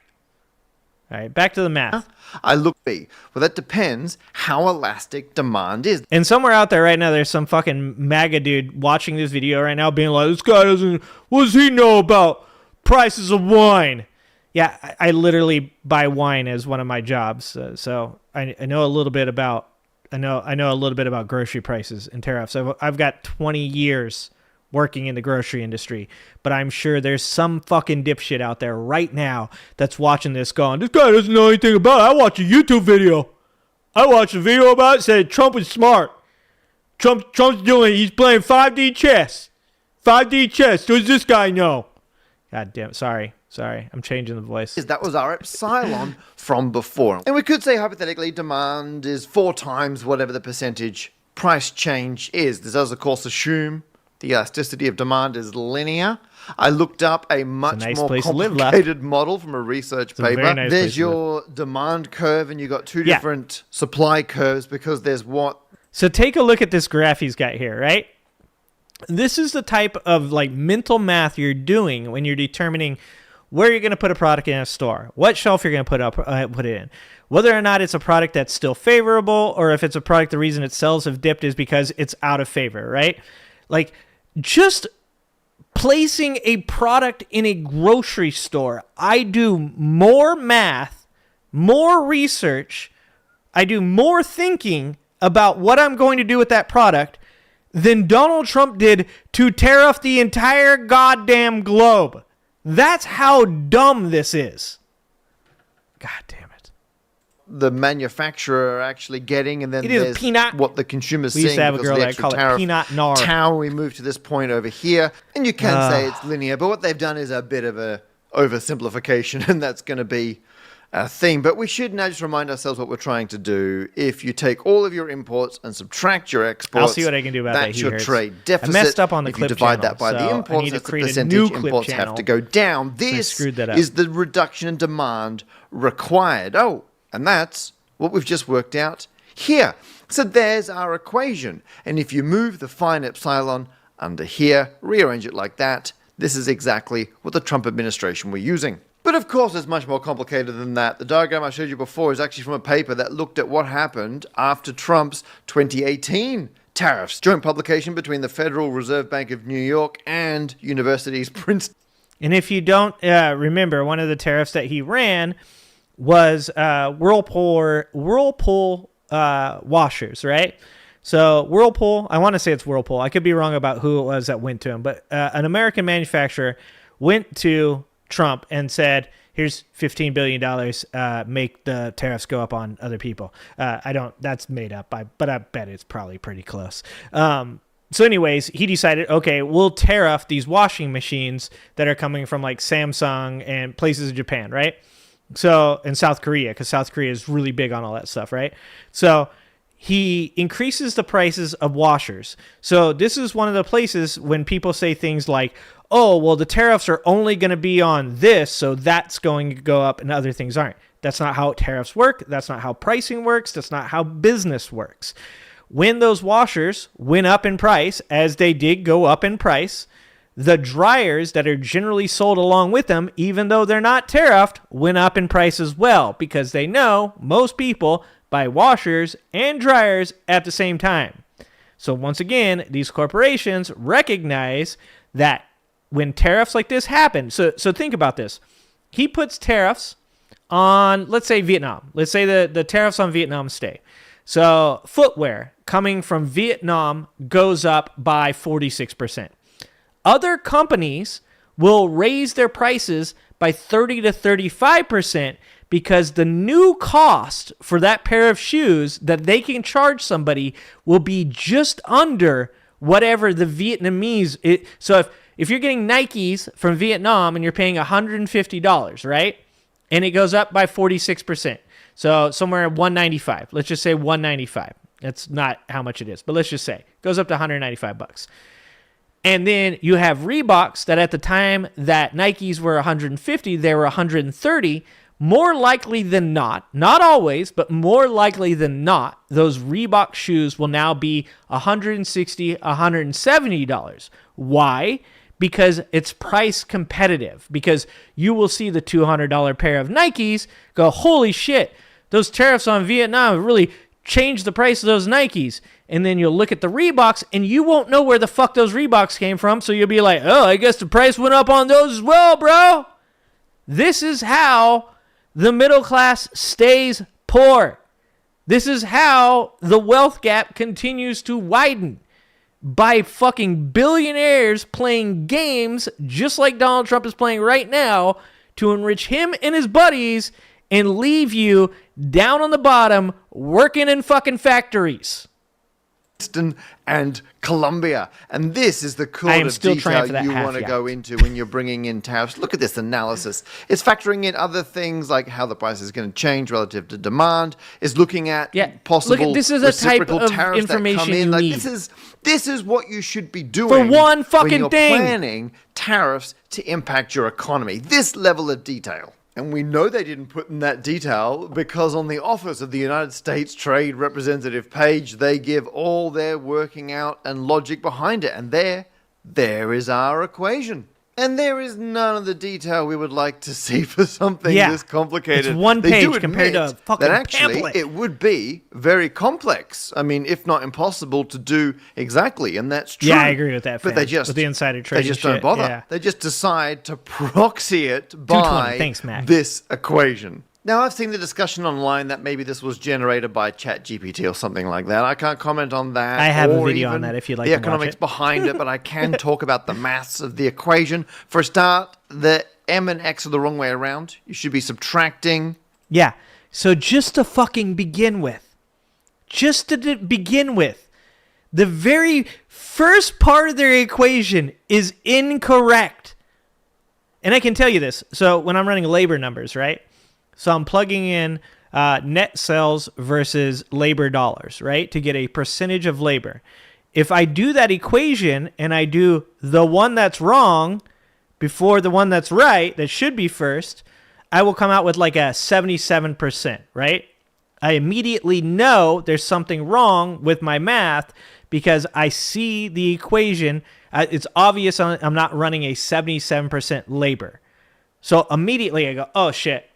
All right, back to the math. I look B. Well, that depends how elastic demand is. And somewhere out there right now, there's some fucking MAGA dude watching this video right now being like, this guy doesn't, what does he know about prices of wine? Yeah, I literally buy wine as one of my jobs. So I know a little bit about, I know a little bit about grocery prices and tariffs. I've got 20 years working in the grocery industry, but I'm sure there's some fucking dipshit out there right now that's watching this going, this guy doesn't know anything about it. I watched a YouTube video. I watched a video about it, said Trump was smart. Trump's doing, he's playing 5D chess. 5D chess. Does this guy know? God damn it. Sorry. I'm changing the voice. That was our epsilon from before. And we could say hypothetically demand is 4 times whatever the percentage price change is. This does of course assume the elasticity of demand is linear. I looked up a much more complicated model from a research paper. There's your demand curve, and you got 2 different supply curves because there's what. So take a look at this graph he's got here, right? This is the type of like mental math you're doing when you're determining where you're going to put a product in a store, what shelf you're going to put it in, whether or not it's a product that's still favorable, or if it's a product the reason its sales have dipped is because it's out of favor, right? Like, just placing a product in a grocery store, I do more math, more research, I do more thinking about what I'm going to do with that product than Donald Trump did to tariff the entire goddamn globe. That's how dumb this is. God damn it. The manufacturer actually getting, and then there's peanut. What the consumer's seeing. We used to have a girl that called it peanut nar. Tau, we move to this point over here, and you can say it's linear, but what they've done is a bit of a oversimplification, and that's going to be a theme. But we should now just remind ourselves what we're trying to do. If you take all of your imports and subtract your exports, I'll see what I can do about that. That's your trade deficit. I messed up on the clip channel. If you divide channel, that by the imports, I need to that's the create a percentage new clip imports channel. have to go down. This is the reduction in demand required. Oh, and that's what we've just worked out here. So there's our equation. And if you move the fine epsilon under here, rearrange it like that, this is exactly what the Trump administration were using. But of course, it's much more complicated than that. The diagram I showed you before is actually from a paper that looked at what happened after Trump's 2018 tariffs. Joint publication between the Federal Reserve Bank of New York and University's Princeton. And if you don't remember, one of the tariffs that he ran was Whirlpool washers, right? So Whirlpool, I want to say it's Whirlpool. I could be wrong about who it was that went to him, but an American manufacturer went to Trump and said, here's $15 billion, make the tariffs go up on other people. That's made up, but I bet it's probably pretty close. So anyways, he decided, okay, we'll tariff these washing machines that are coming from like Samsung and places in Japan, right? So, in South Korea, because South Korea is really big on all that stuff, right? So he increases the prices of washers. So this is one of the places when people say things like, oh, well, the tariffs are only going to be on this, so that's going to go up and other things aren't. That's not how tariffs work. That's not how pricing works. That's not how business works. When those washers went up in price, as they did go up in price, the dryers that are generally sold along with them, even though they're not tariffed, went up in price as well because they know most people buy washers and dryers at the same time. So once again, these corporations recognize that when tariffs like this happen, so think about this. He puts tariffs on, let's say, Vietnam. Let's say the tariffs on Vietnam stay. So footwear coming from Vietnam goes up by 46%. Other companies will raise their prices by 30 to 35% because the new cost for that pair of shoes that they can charge somebody will be just under whatever the Vietnamese... So if you're getting Nikes from Vietnam and you're paying $150, right? And it goes up by 46%. So somewhere $195. Let's just say $195. That's not how much it is, but let's just say it goes up to $195. And then you have Reeboks that at the time that Nikes were $150, they were $130. More likely than not always, but more likely than not, those Reebok shoes will now be $160, $170. Why? Because it's price competitive. Because you will see the $200 pair of Nikes go, holy shit, those tariffs on Vietnam have really changed the price of those Nikes. And then you'll look at the Reeboks and you won't know where the fuck those Reeboks came from. So you'll be like, oh, I guess the price went up on those as well, bro. This is how the middle class stays poor. This is how the wealth gap continues to widen. By fucking billionaires playing games just like Donald Trump is playing right now to enrich him and his buddies and leave you down on the bottom working in fucking factories. And Colombia. And this is the kind of detail you want to go into when you're bringing in tariffs. Look at this analysis. It's factoring in other things like how the price is going to change relative to demand. It's looking at possible this is a type of information you need. This is what you should be doing for one fucking when you're thing. Planning tariffs to impact your economy. This level of detail. And we know they didn't put in that detail because on the office of the United States Trade Representative page, they give all their working out and logic behind it. And there is our equation. And there is none of the detail we would like to see for something this complicated. It's one page compared to a fucking that actually pamphlet. It would be very complex. I mean, if not impossible to do exactly, and that's true. Yeah, I agree with that. But with the insider trading, they just don't bother. Yeah. They just decide to proxy it by this equation. Now, I've seen the discussion online that maybe this was generated by ChatGPT or something like that. I can't comment on that. I have a video on that if you'd like to watch it. The economics behind it, but I can talk about the maths of the equation. For a start, the M and X are the wrong way around. You should be subtracting. Yeah. So just to fucking begin with, the very first part of their equation is incorrect. And I can tell you this. So when I'm running labor numbers, right? So I'm plugging in net sales versus labor dollars, right, to get a percentage of labor. If I do that equation and I do the one that's wrong before the one that's right, that should be first, I will come out with like a 77%, right? I immediately know there's something wrong with my math because I see the equation. It's obvious I'm not running a 77% labor. So immediately I go, oh, shit.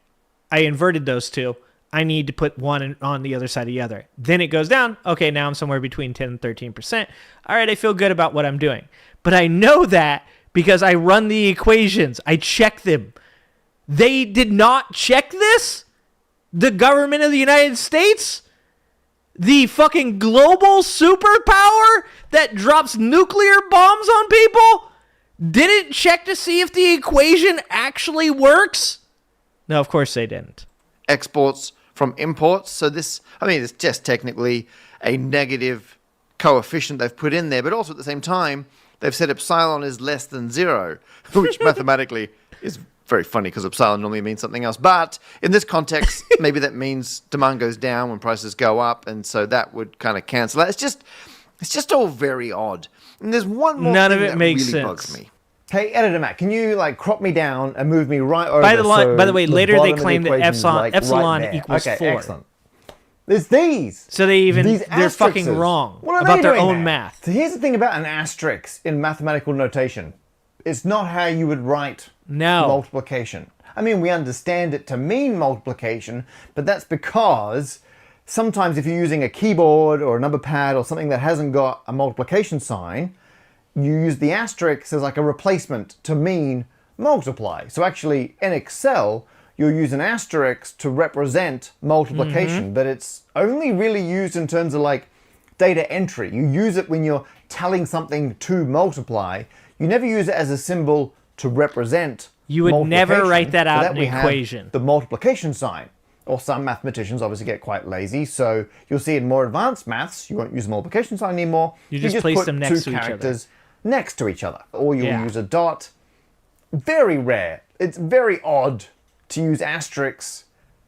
I inverted those two. I need to put one on the other side of the other. Then it goes down. Okay, now I'm somewhere between 10 and 13%. All right, I feel good about what I'm doing. But I know that because I run the equations. I check them. They did not check this? The government of the United States? The fucking global superpower that drops nuclear bombs on people? Didn't check to see if the equation actually works? No, of course they didn't. Exports from imports. So this, it's just technically a negative coefficient they've put in there, but also at the same time, they've said epsilon is less than 0, which mathematically is very funny because epsilon normally means something else. But in this context, maybe that means demand goes down when prices go up, and so that would kind of cancel that. It's just all very odd. And there's one more None thing of it that makes really sense. bugs me. Hey, Editor Matt, can you crop me down and move me right over? By the way, later they claim that epsilon equals 4. Excellent. There's these. So they're fucking wrong about their own math. So here's the thing about an asterisk in mathematical notation. It's not how you would write multiplication. We understand it to mean multiplication, but that's because sometimes if you're using a keyboard or a number pad or something that hasn't got a multiplication sign, you use the asterisk as like a replacement to mean multiply. So actually in Excel, you'll use an asterisk to represent multiplication, but it's only really used in terms of like data entry. You use it when you're telling something to multiply. You never use it as a symbol to represent You would never write that out in we an have equation. the multiplication sign. Or some mathematicians obviously get quite lazy, so you'll see in more advanced maths, you won't use the multiplication sign anymore. You just place put them next two to each other. characters next to each other. Or you'll use a dot. Very rare. It's very odd to use asterisks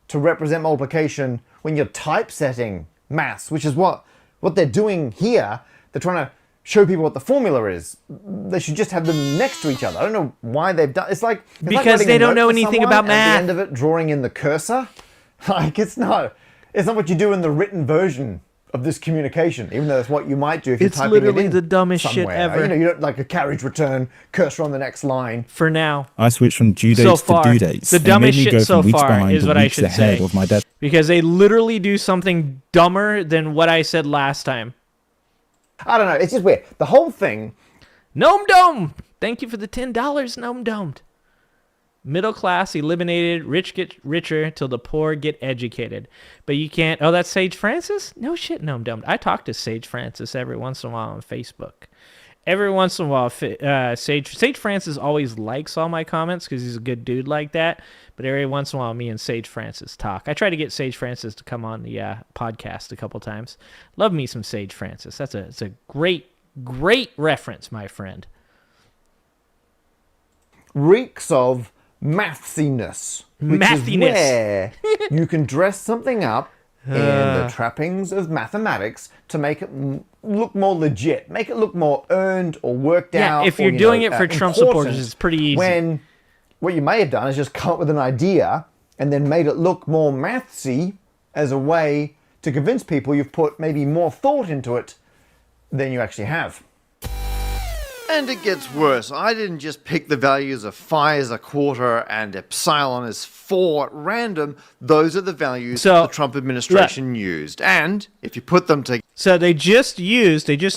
to represent multiplication when you're typesetting maths, which is what they're doing here. They're trying to show people what the formula is. They should just have them next to each other. I don't know why they've done. It's like because they don't know anything about math. At the end of it, drawing in the cursor. Like it's not what you do in the written version of this communication, even though that's what you might do if you're typing it in. It's literally the dumbest shit ever. You know, you don't like a carriage return, cursor on the next line. For now. I switched from due dates to due dates. The dumbest shit so far behind is to what I weeks should ahead say. of my deadline. Because they literally do something dumber than what I said last time. I don't know. It's just weird. The whole thing. Gnome Dome! Thank you for the $10, Gnome Domed. Middle class eliminated, rich get richer till the poor get educated. But you can't... Oh, that's Sage Francis? No shit, Gnome Domed. I talk to Sage Francis every once in a while on Facebook. Every once in a while, Sage Francis always likes all my comments because he's a good dude like that. But every once in a while, me and Sage Francis talk. I try to get Sage Francis to come on the podcast a couple times. Love me some Sage Francis. It's a great, great reference, my friend. Reeks of mathsiness. Which is where you can dress something up in the trappings of mathematics to make it look more legit, make it look more earned or worked out. Yeah, if you're doing it for Trump supporters, it's pretty easy. When what you may have done is just come up with an idea and then made it look more mathsy as a way to convince people you've put maybe more thought into it than you actually have. And it gets worse. I didn't just pick the values of phi as a quarter and epsilon as 4 at random. Those are the values the Trump administration used. And if you put them together... So they just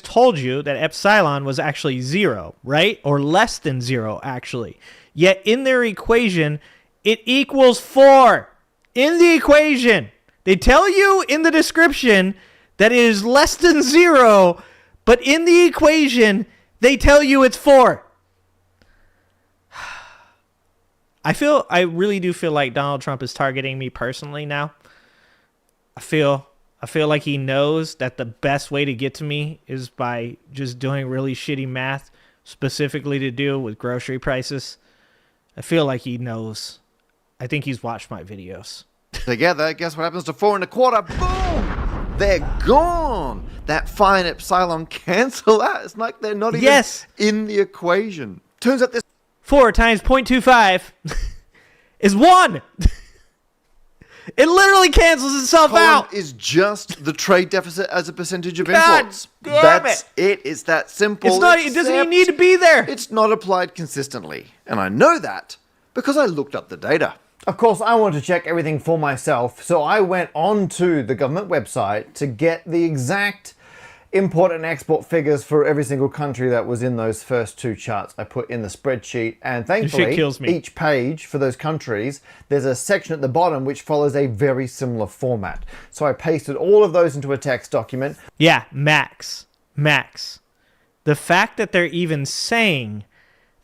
told you that epsilon was actually 0, right? Or less than 0, actually. Yet in their equation, it equals 4. In the equation. They tell you in the description that it is less than 0, but in the equation... they tell you it's 4. I really do feel like Donald Trump is targeting me personally now. I feel like he knows that the best way to get to me is by just doing really shitty math, specifically to do with grocery prices. I feel like he knows. I think he's watched my videos. Together, guess what happens to 4 1/4? Boom! They're gone. That phi and epsilon cancel out. It's like they're not even in the equation. Turns out this 4 times 0.25 is 1. It literally cancels itself out. Is just the trade deficit as a percentage of imports. That's it. It's that simple. It's not. It doesn't even need to be there. It's not applied consistently, and I know that because I looked up the data. Of course, I wanted to check everything for myself, so I went onto the government website to get the exact import and export figures for every single country that was in those first 2 charts I put in the spreadsheet. And thankfully, each page for those countries, there's a section at the bottom which follows a very similar format. So I pasted all of those into a text document. Yeah, Max. The fact that they're even saying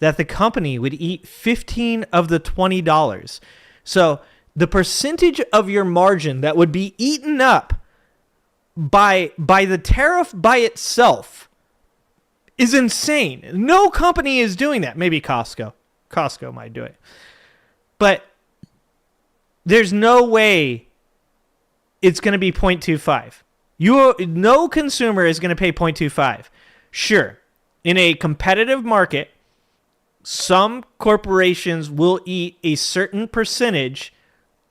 that the company would eat 15 of the $20. So the percentage of your margin that would be eaten up by the tariff by itself is insane. No company is doing that. Maybe Costco. Costco might do it. But there's no way it's going to be 0.25. No consumer is going to pay 0.25. Sure, in a competitive market, some corporations will eat a certain percentage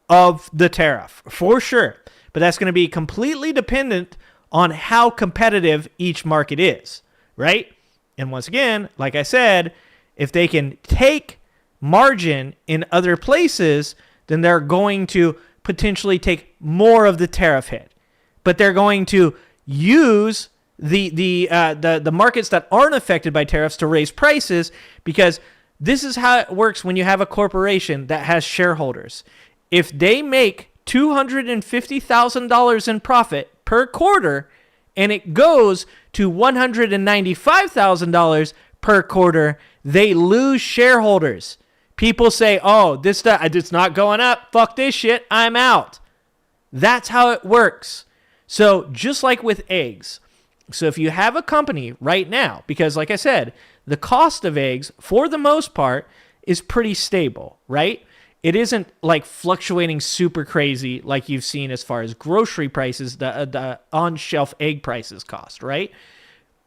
of the tariff, for sure. But that's going to be completely dependent on how competitive each market is, right? And once again, like I said, if they can take margin in other places, then they're going to potentially take more of the tariff hit. But they're going to use the markets that aren't affected by tariffs to raise prices, because this is how it works when you have a corporation that has shareholders. if they make $250,000 in profit per quarter and it goes to $195,000 per quarter, they lose shareholders. People say, oh, it's not going up. Fuck this shit. I'm out. That's how it works. So just like with eggs. So if you have a company right now, because like I said, the cost of eggs, for the most part, is pretty stable, right? It isn't like fluctuating super crazy like you've seen as far as grocery prices, the on-shelf egg prices cost, right?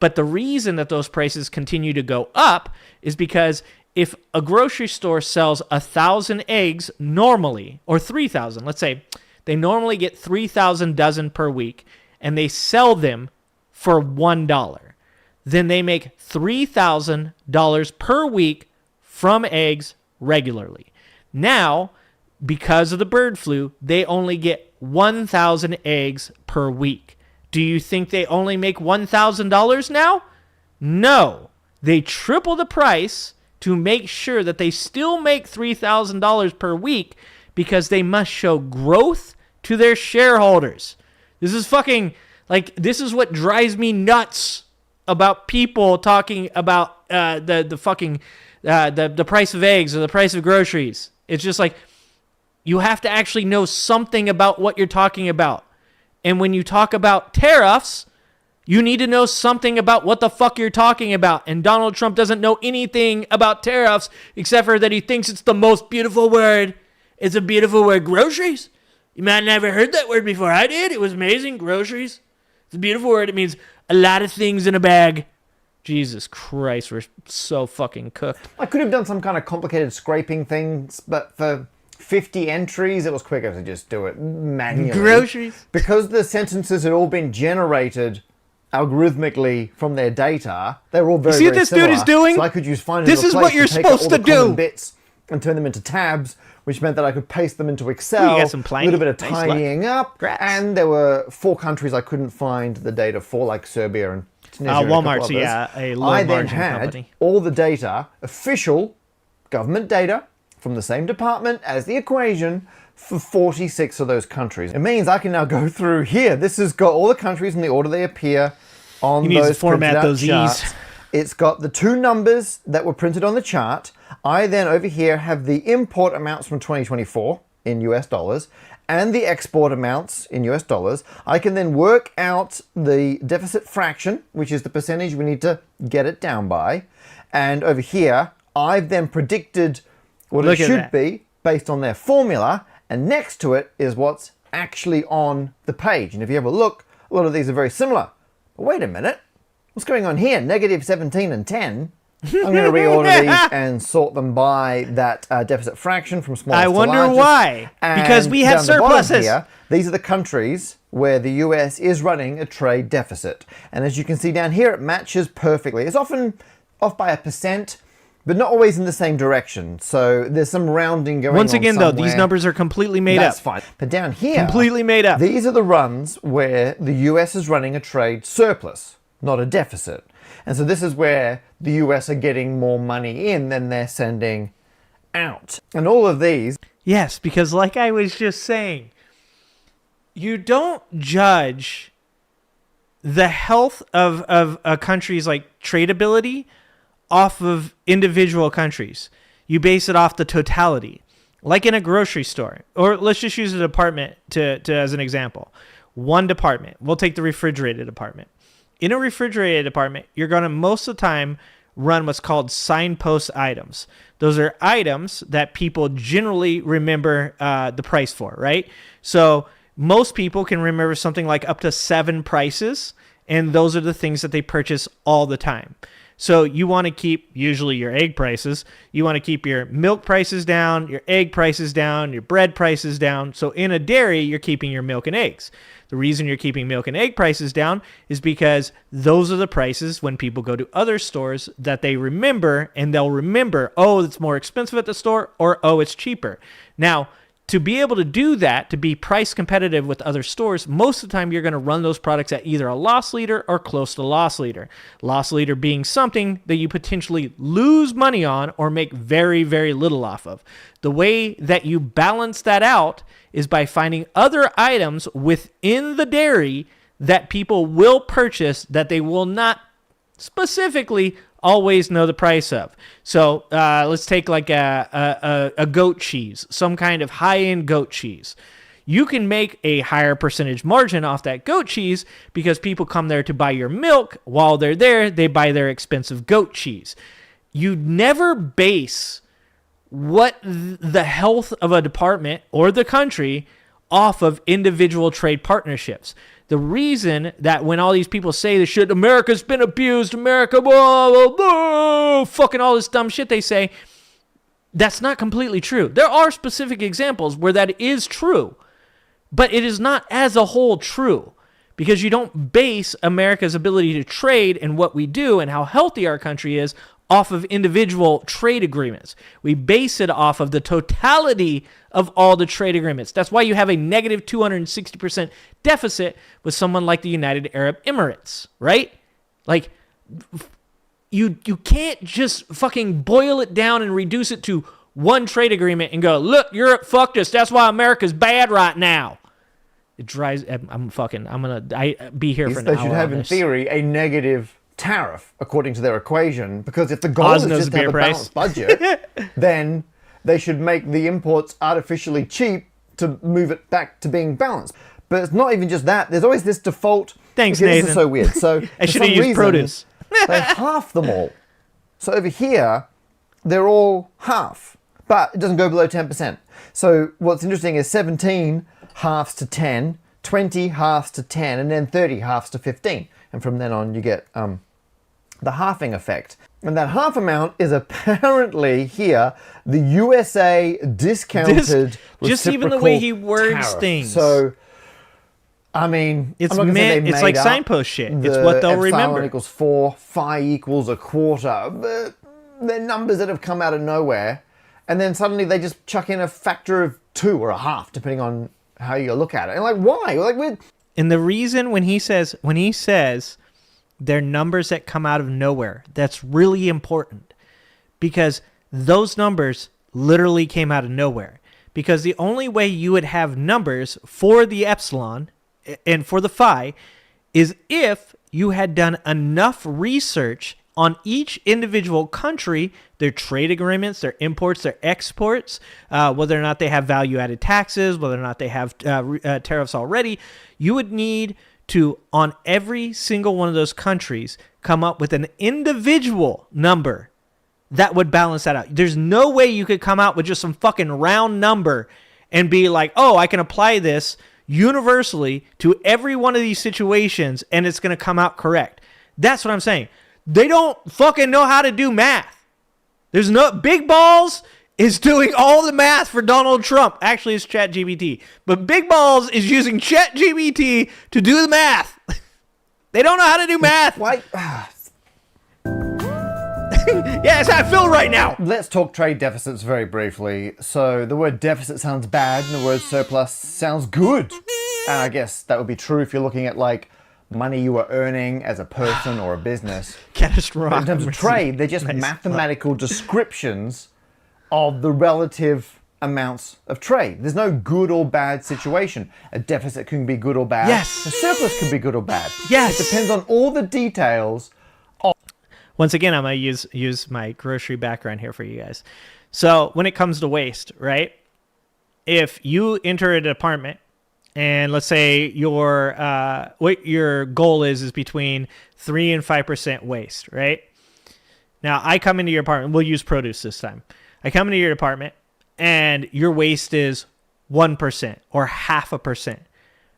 But the reason that those prices continue to go up is because if a grocery store sells 1,000 eggs normally, or 3,000, let's say they normally get 3,000 dozen per week, and they sell them for $1, then they make $3,000 per week from eggs regularly. Now, because of the bird flu, they only get 1,000 eggs per week. Do you think they only make $1,000 now? No. They triple the price to make sure that they still make $3,000 per week because they must show growth to their shareholders. This is fucking, like, this is what drives me nuts about people talking about the price of eggs or the price of groceries. It's just like, you have to actually know something about what you're talking about. And when you talk about tariffs, you need to know something about what the fuck you're talking about. And Donald Trump doesn't know anything about tariffs except for that he thinks it's the most beautiful word. It's a beautiful word. Groceries? You might have never heard that word before. I did. It was amazing. Groceries. It's a beautiful word. It means a lot of things in a bag. Jesus Christ, we're so fucking cooked. I could have done some kind of complicated scraping things, but for 50 entries, it was quicker to just do it manually. Groceries. Because the sentences had all been generated algorithmically from their data, they were all very, see what very this similar. dude is doing? So I could use find This is what you're supposed to do. Bits and turn them into tabs, which meant that I could paste them into Excel. You got some a little bit of nice tidying up. Congrats. And there were 4 countries I couldn't find the data for, like Serbia and Tunisia. And Walmart's, a low I then margin had company. all the data, official government data, from the same department as the equation for 46 of those countries. It means I can now go through here. This has got all the countries in the order they appear on You need to those format printed out those charts. E's. It's got the 2 numbers that were printed on the chart. I then over here have the import amounts from 2024 in US dollars and the export amounts in US dollars. I can then work out the deficit fraction, which is the percentage we need to get it down by. And over here, I've then predicted what it should be based on their formula. And next to it is what's actually on the page. And if you have a look, a lot of these are very similar. But wait a minute. What's going on here? Negative 17 and 10. I'm going to reorder these and sort them by that deficit fraction from smallest to largest. I wonder why. Because we have surpluses. Here, these are the countries where the US is running a trade deficit. And as you can see down here, it matches perfectly. It's often off by 1%, but not always in the same direction. So there's some rounding going on. Once again, though, somewhere. these numbers are completely made That's up. fine. But down here, Completely made up. these are the runs where the US is running a trade surplus, not a deficit. And so this is where the US are getting more money in than they're sending out. And all of these... Yes, because like I was just saying, you don't judge the health of a country's like tradability off of individual countries. You base it off the totality. Like in a grocery store, or let's just use a department to as an example. One department. We'll take the refrigerated department. In a refrigerated department, you're going to most of the time run what's called signpost items. Those are items that people generally remember the price for, right? So most people can remember something like up to 7 prices, and those are the things that they purchase all the time. So you want to keep usually your egg prices. You want to keep your milk prices down, your egg prices down, your bread prices down. So in a dairy, you're keeping your milk and eggs. The reason you're keeping milk and egg prices down is because those are the prices when people go to other stores that they remember, and they'll remember, oh, it's more expensive at the store, or oh, it's cheaper. Now, to be able to do that, to be price competitive with other stores, most of the time you're going to run those products at either a loss leader or close to loss leader. Loss leader being something that you potentially lose money on or make very, very little off of. The way that you balance that out is by finding other items within the dairy that people will purchase that they will not specifically always know the price of. So let's take like a goat cheese, some kind of high-end goat cheese. You can make a higher percentage margin off that goat cheese because people come there to buy your milk. While they're there, they buy their expensive goat cheese. You never base what the health of a department or the country off of individual trade partnerships. The reason that when all these people say this shit, America's been abused, America, blah, blah, blah, fucking all this dumb shit they say, that's not completely true. There are specific examples where that is true, but it is not as a whole true because you don't base America's ability to trade and what we do and how healthy our country is off of individual trade agreements. We base it off of the totality of all the trade agreements. That's why you have a negative 260% deficit with someone like the United Arab Emirates, right? Like, you can't just fucking boil it down and reduce it to one trade agreement and go, look, Europe fucked us. That's why America's bad right now. It drives, I'm gonna be here for an hour. They should have, in theory, a negative tariff according to their equation, because if the goal is just to have a balanced budget, then they should make the imports artificially cheap to move it back to being balanced. But it's not even just that. There's always this default. Thanks, Nathan. This is so weird. So I should have used produce. They half them all. So over here, they're all half, but it doesn't go below 10%. So what's interesting is 17 halves to 10, 20 halves to 10, and then 30 halves to 15. And from then on, you get the halving effect. And that half amount is apparently here the USA discounted just even the way he words tariff. things. So, I mean, it's like signpost shit. It's what they'll remember. Equals 4, phi equals a quarter. But they're numbers that have come out of nowhere. And then suddenly they just chuck in a factor of 2 or a half, depending on how you look at it. And like, why? Like, and the reason when he says they're numbers that come out of nowhere, that's really important, because those numbers literally came out of nowhere. Because the only way you would have numbers for the epsilon and for the phi is if you had done enough research on each individual country, their trade agreements, their imports, their exports, whether or not they have value-added taxes, whether or not they have tariffs already. You would need to, on every single one of those countries, come up with an individual number that would balance that out. There's no way you could come out with just some fucking round number and be like, oh, I can apply this universally to every one of these situations and it's going to come out correct. That's what I'm saying. They don't fucking know how to do math. There's no Big Balls is doing all the math for Donald Trump. Actually, it's ChatGPT. But Big Balls is using ChatGPT to do the math. They don't know how to do math. Why? Yeah, that's how I feel right now. Let's talk trade deficits very briefly. So the word deficit sounds bad and the word surplus sounds good. And I guess that would be true if you're looking at like money you are earning as a person or a business. Catastrophic. In terms of trade, they're just mathematical descriptions of the relative amounts of trade. There's no good or bad situation. A deficit can be good or bad. Yes. A surplus can be good or bad. Yes. It depends on all the details. Once again, I'm going to use my grocery background here for you guys. So when it comes to waste, right? If you enter a department and let's say your what your goal is between 3 and 5% waste, right? Now I come into your apartment. We'll use produce this time. I come into your department and your waste is 1% or 0.5%.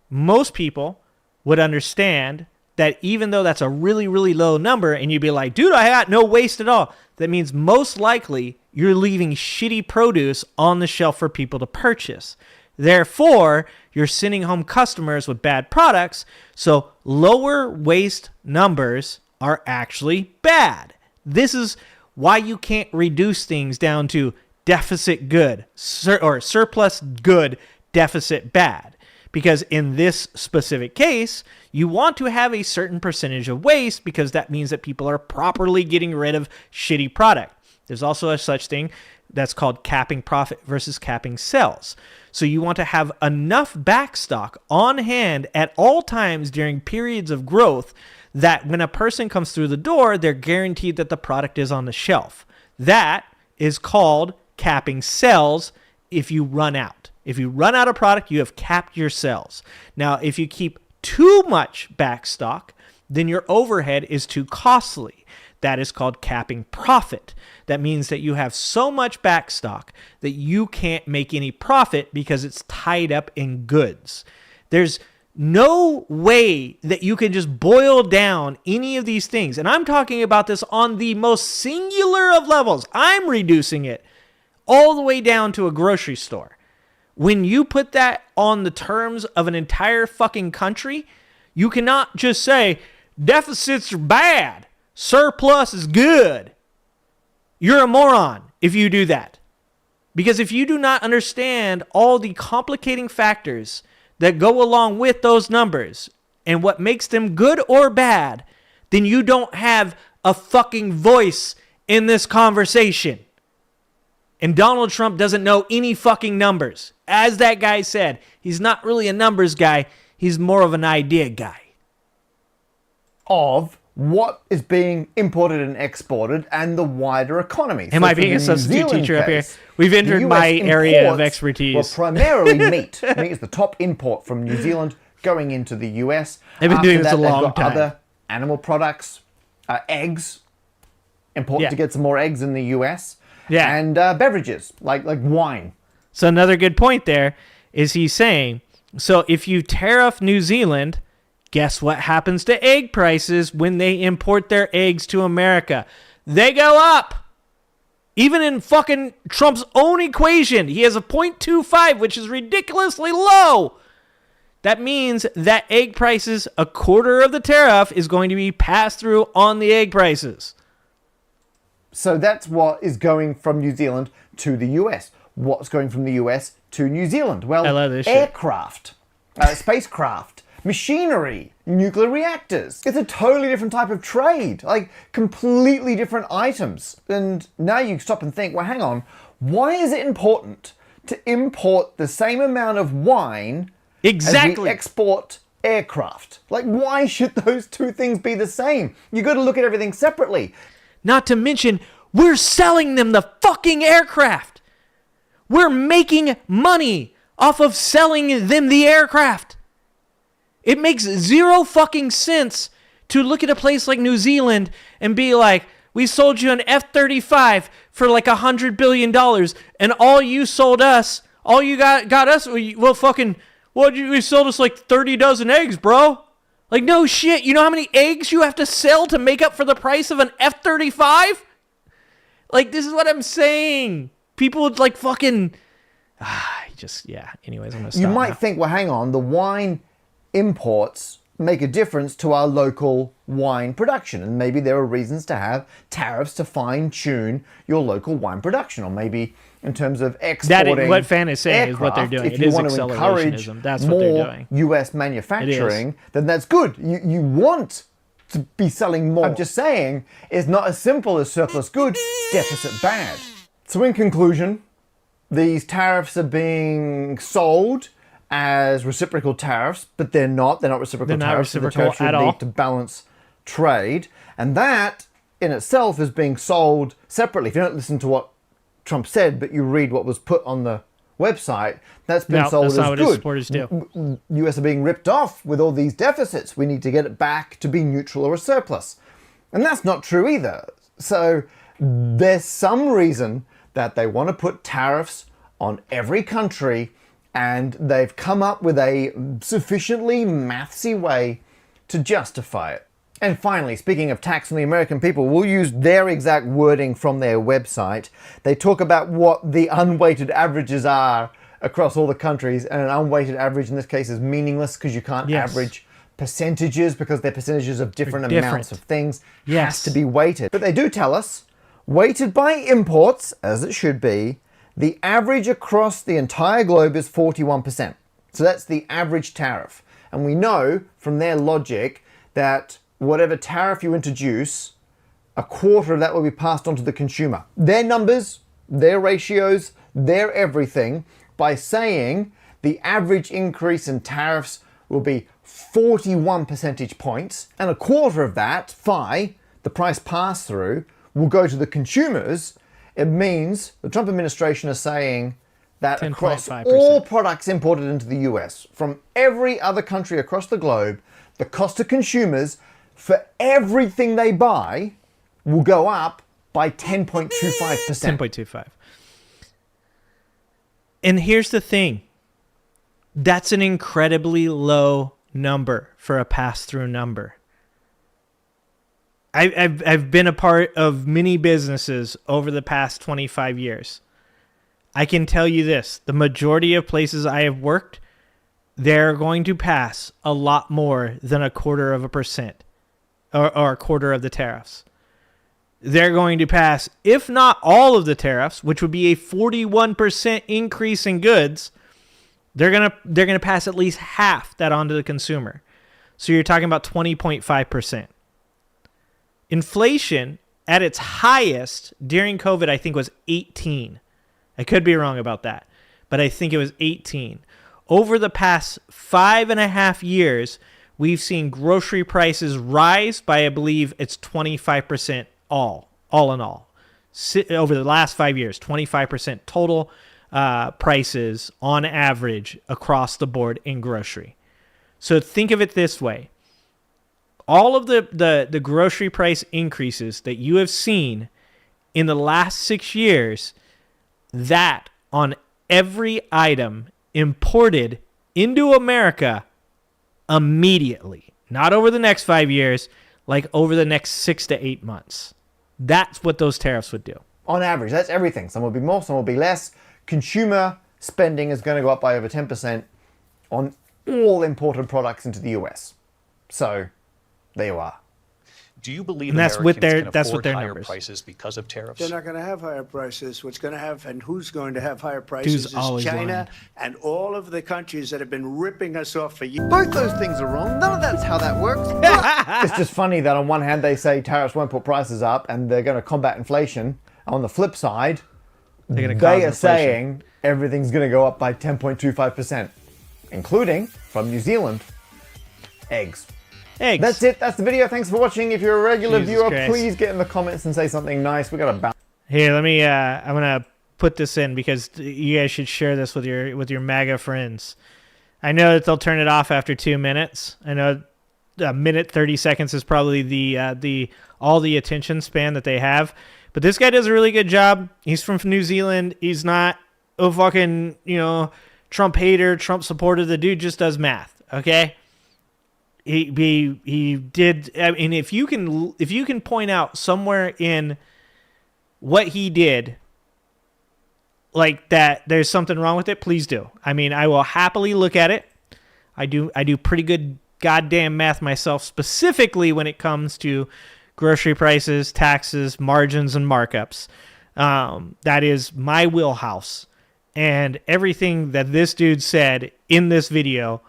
Most people would understand that even though that's a really, really low number and you'd be like, dude, I got no waste at all. That means most likely you're leaving shitty produce on the shelf for people to purchase. Therefore, you're sending home customers with bad products. So lower waste numbers are actually bad. This is why you can't reduce things down to deficit good, or surplus good, deficit bad. Because in this specific case, you want to have a certain percentage of waste because that means that people are properly getting rid of shitty product. There's also a such thing that's called capping profit versus capping sales. So you want to have enough backstock on hand at all times during periods of growth that when a person comes through the door, they're guaranteed that the product is on the shelf. That is called capping sales if you run out. If you run out of product, you have capped your sales. Now, if you keep too much backstock, then your overhead is too costly. That is called capping profit. That means that you have so much backstock that you can't make any profit because it's tied up in goods. There's no way that you can just boil down any of these things. And I'm talking about this on the most singular of levels. I'm reducing it all the way down to a grocery store. When you put that on the terms of an entire fucking country, you cannot just say deficits are bad, surplus is good. You're a moron if you do that. Because if you do not understand all the complicating factors that go along with those numbers and what makes them good or bad, then you don't have a fucking voice in this conversation. And Donald Trump doesn't know any fucking numbers. As that guy said, he's not really a numbers guy. He's more of an idea guy. Of what is being imported and exported and the wider economy. Am I being a substitute teacher up here? We've entered my area of expertise. Well, primarily meat. Meat is the top import from New Zealand going into the US. They've been doing this a long time. Other animal products, eggs. Important to get some more eggs in the US. Yeah. And beverages, like wine. So another good point there is he's saying, so if you tariff New Zealand, guess what happens to egg prices when they import their eggs to America? They go up. Even in fucking Trump's own equation, he has a 0.25, which is ridiculously low. That means that egg prices, a quarter of the tariff is going to be passed through on the egg prices. So that's what is going from New Zealand to the US. What's going from the US to New Zealand? Well, I love this aircraft, spacecraft, machinery, nuclear reactors. It's a totally different type of trade, like completely different items. And now you stop and think, well, hang on, why is it important to import the same amount of wine as we export aircraft? Like, why should those two things be the same? You got to look at everything separately. Not to mention, we're selling them the fucking aircraft. We're making money off of selling them the aircraft. It makes zero fucking sense to look at a place like New Zealand and be like, we sold you an F-35 for like $100 billion, and all you sold us, all you got us, well, fucking, we sold us like 30 dozen eggs, bro. Like, no shit. You know how many eggs you have to sell to make up for the price of an F-35? Like, this is what I'm saying. People would like fucking... Anyways, I'm going to stop You might now. think, well, hang on, the wine imports make a difference to our local wine production. And maybe there are reasons to have tariffs to fine-tune your local wine production. Or maybe in terms of exporting that is what Fan is saying aircraft, is what they're doing. If It you is want to encourage accelerationism. That's what they're doing. US manufacturing, then that's good. You want to be selling more. I'm just saying, it's not as simple as surplus good, deficit bad. So in conclusion, these tariffs are being sold as reciprocal tariffs, but they're not. They're not reciprocal They're not tariffs. reciprocal the at all. need to balance trade. And that in itself is being sold separately. If you don't listen to what Trump said, but you read what was put on the website, that's been sold as good. That's not what his supporters do. US are being ripped off with all these deficits. We need to get it back to be neutral or a surplus. And that's not true either. So there's some reason that they want to put tariffs on every country, and they've come up with a sufficiently mathsy way to justify it. And finally, speaking of tax on the American people, we'll use their exact wording from their website. They talk about what the unweighted averages are across all the countries, and an unweighted average in this case is meaningless because you can't average percentages because they're percentages of different amounts of things. Has to be weighted. But they do tell us, weighted by imports, as it should be, The average across the entire globe is 41%. So that's the average tariff. And we know from their logic that whatever tariff you introduce, a quarter of that will be passed on to the consumer. Their numbers, their ratios, their everything, by saying the average increase in tariffs will be 41 percentage points, and a quarter of that, phi, the price pass-through, will go to the consumers. It means the Trump administration is saying that across all products imported into the US from every other country across the globe, the cost to consumers for everything they buy will go up by 10.25%. 10.25. And here's the thing. That's an incredibly low number for a pass-through number. I've been a part of many businesses over the past 25 years. I can tell you this. The majority of places I have worked, they're going to pass a lot more than 0.25% or a quarter of the tariffs. They're going to pass, if not all of the tariffs, which would be a 41% increase in goods, they're gonna pass at least half that on to the consumer. So you're talking about 20.5%. Inflation at its highest during COVID, I think, was 18. I could be wrong about that, but I think it was 18. Over the past 5.5 years, we've seen grocery prices rise by, I believe it's 25% all in all. Over the last 5 years, 25% total prices on average across the board in grocery. So think of it this way. All of the grocery price increases that you have seen in the last 6 years, that on every item imported into America immediately, not over the next 5 years, like over the next 6 to 8 months. That's what those tariffs would do. On average, that's everything. Some will be more, some will be less. Consumer spending is going to go up by over 10% on all imported products into the US. So, there you are. Do you believe and that's Americans that's can what afford their higher numbers. prices because of tariffs? They're not going to have higher prices. What's going to have, and who's going to have higher prices Dude's always is China lying. and all of the countries that have been ripping us off for years. Both those things are wrong. None of that's how that works. It's just funny that on one hand they say tariffs won't put prices up and they're going to combat inflation. On the flip side, they are saying everything's going to go up by 10.25%, including, from New Zealand, eggs. That's it. That's the video. Thanks for watching. If you're a regular viewer, please get in the comments and say something nice. We got a bounce. Here, let me. I'm gonna put this in because you guys should share this with your MAGA friends. I know that they'll turn it off after 2 minutes. I know a minute 30 seconds is probably the all the attention span that they have. But this guy does a really good job. He's from New Zealand. He's not a fucking Trump hater, Trump supporter. The dude just does math. Okay. He did. I mean, if you can point out somewhere in what he did, like that, there's something wrong with it, please do. I mean, I will happily look at it. I do pretty good goddamn math myself, specifically when it comes to grocery prices, taxes, margins, and markups. That is my wheelhouse, and everything that this dude said in this video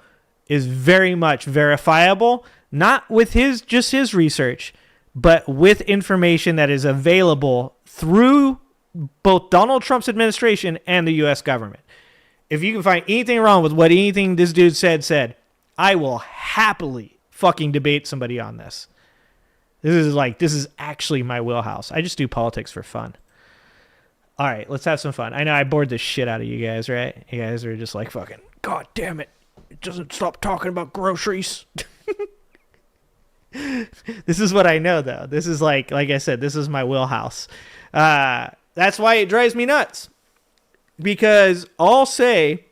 is very much verifiable, not with just his research, but with information that is available through both Donald Trump's administration and the U.S. government. If you can find anything wrong with what anything this dude said, I will happily fucking debate somebody on this. This is actually my wheelhouse. I just do politics for fun. All right, let's have some fun. I know I bored the shit out of you guys, right? You guys are just like, fucking, God damn it. It doesn't stop talking about groceries. This is what I know, though. This is like I said, this is my wheelhouse. That's why it drives me nuts. Because I'll say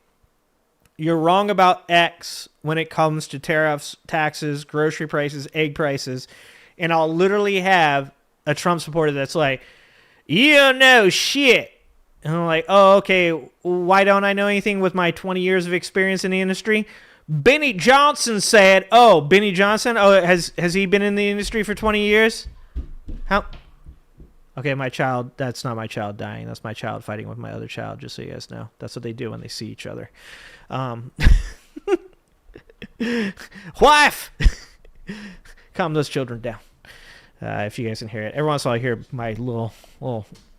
you're wrong about X when it comes to tariffs, taxes, grocery prices, egg prices. And I'll literally have a Trump supporter that's like, you don't know shit. And I'm like, oh, okay, why don't I know anything with my 20 years of experience in the industry? Benny Johnson said, oh, Benny Johnson? Oh, has he been in the industry for 20 years? Okay, my child, that's not my child dying. That's my child fighting with my other child, just so you guys know. That's what they do when they see each other. Wife! Calm those children down. If you guys can hear it. Every once in a while I hear my little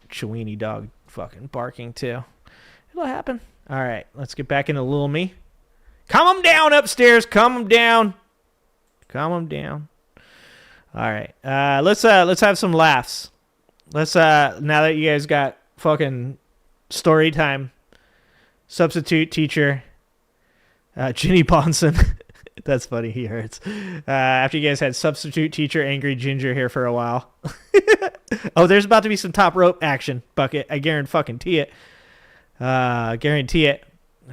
Chiweenie dog fucking barking too. It'll happen. All right, let's get back into little me. Calm them down upstairs. Calm them down. Calm them down. All right, let's have some laughs. Let's now that you guys got fucking story time. Substitute teacher, Ginny Bonson. That's funny. He hurts. After you guys had substitute teacher, Angry Ginger here for a while. Oh, there's about to be some top rope action, Bucket. I guarantee it. Guarantee it.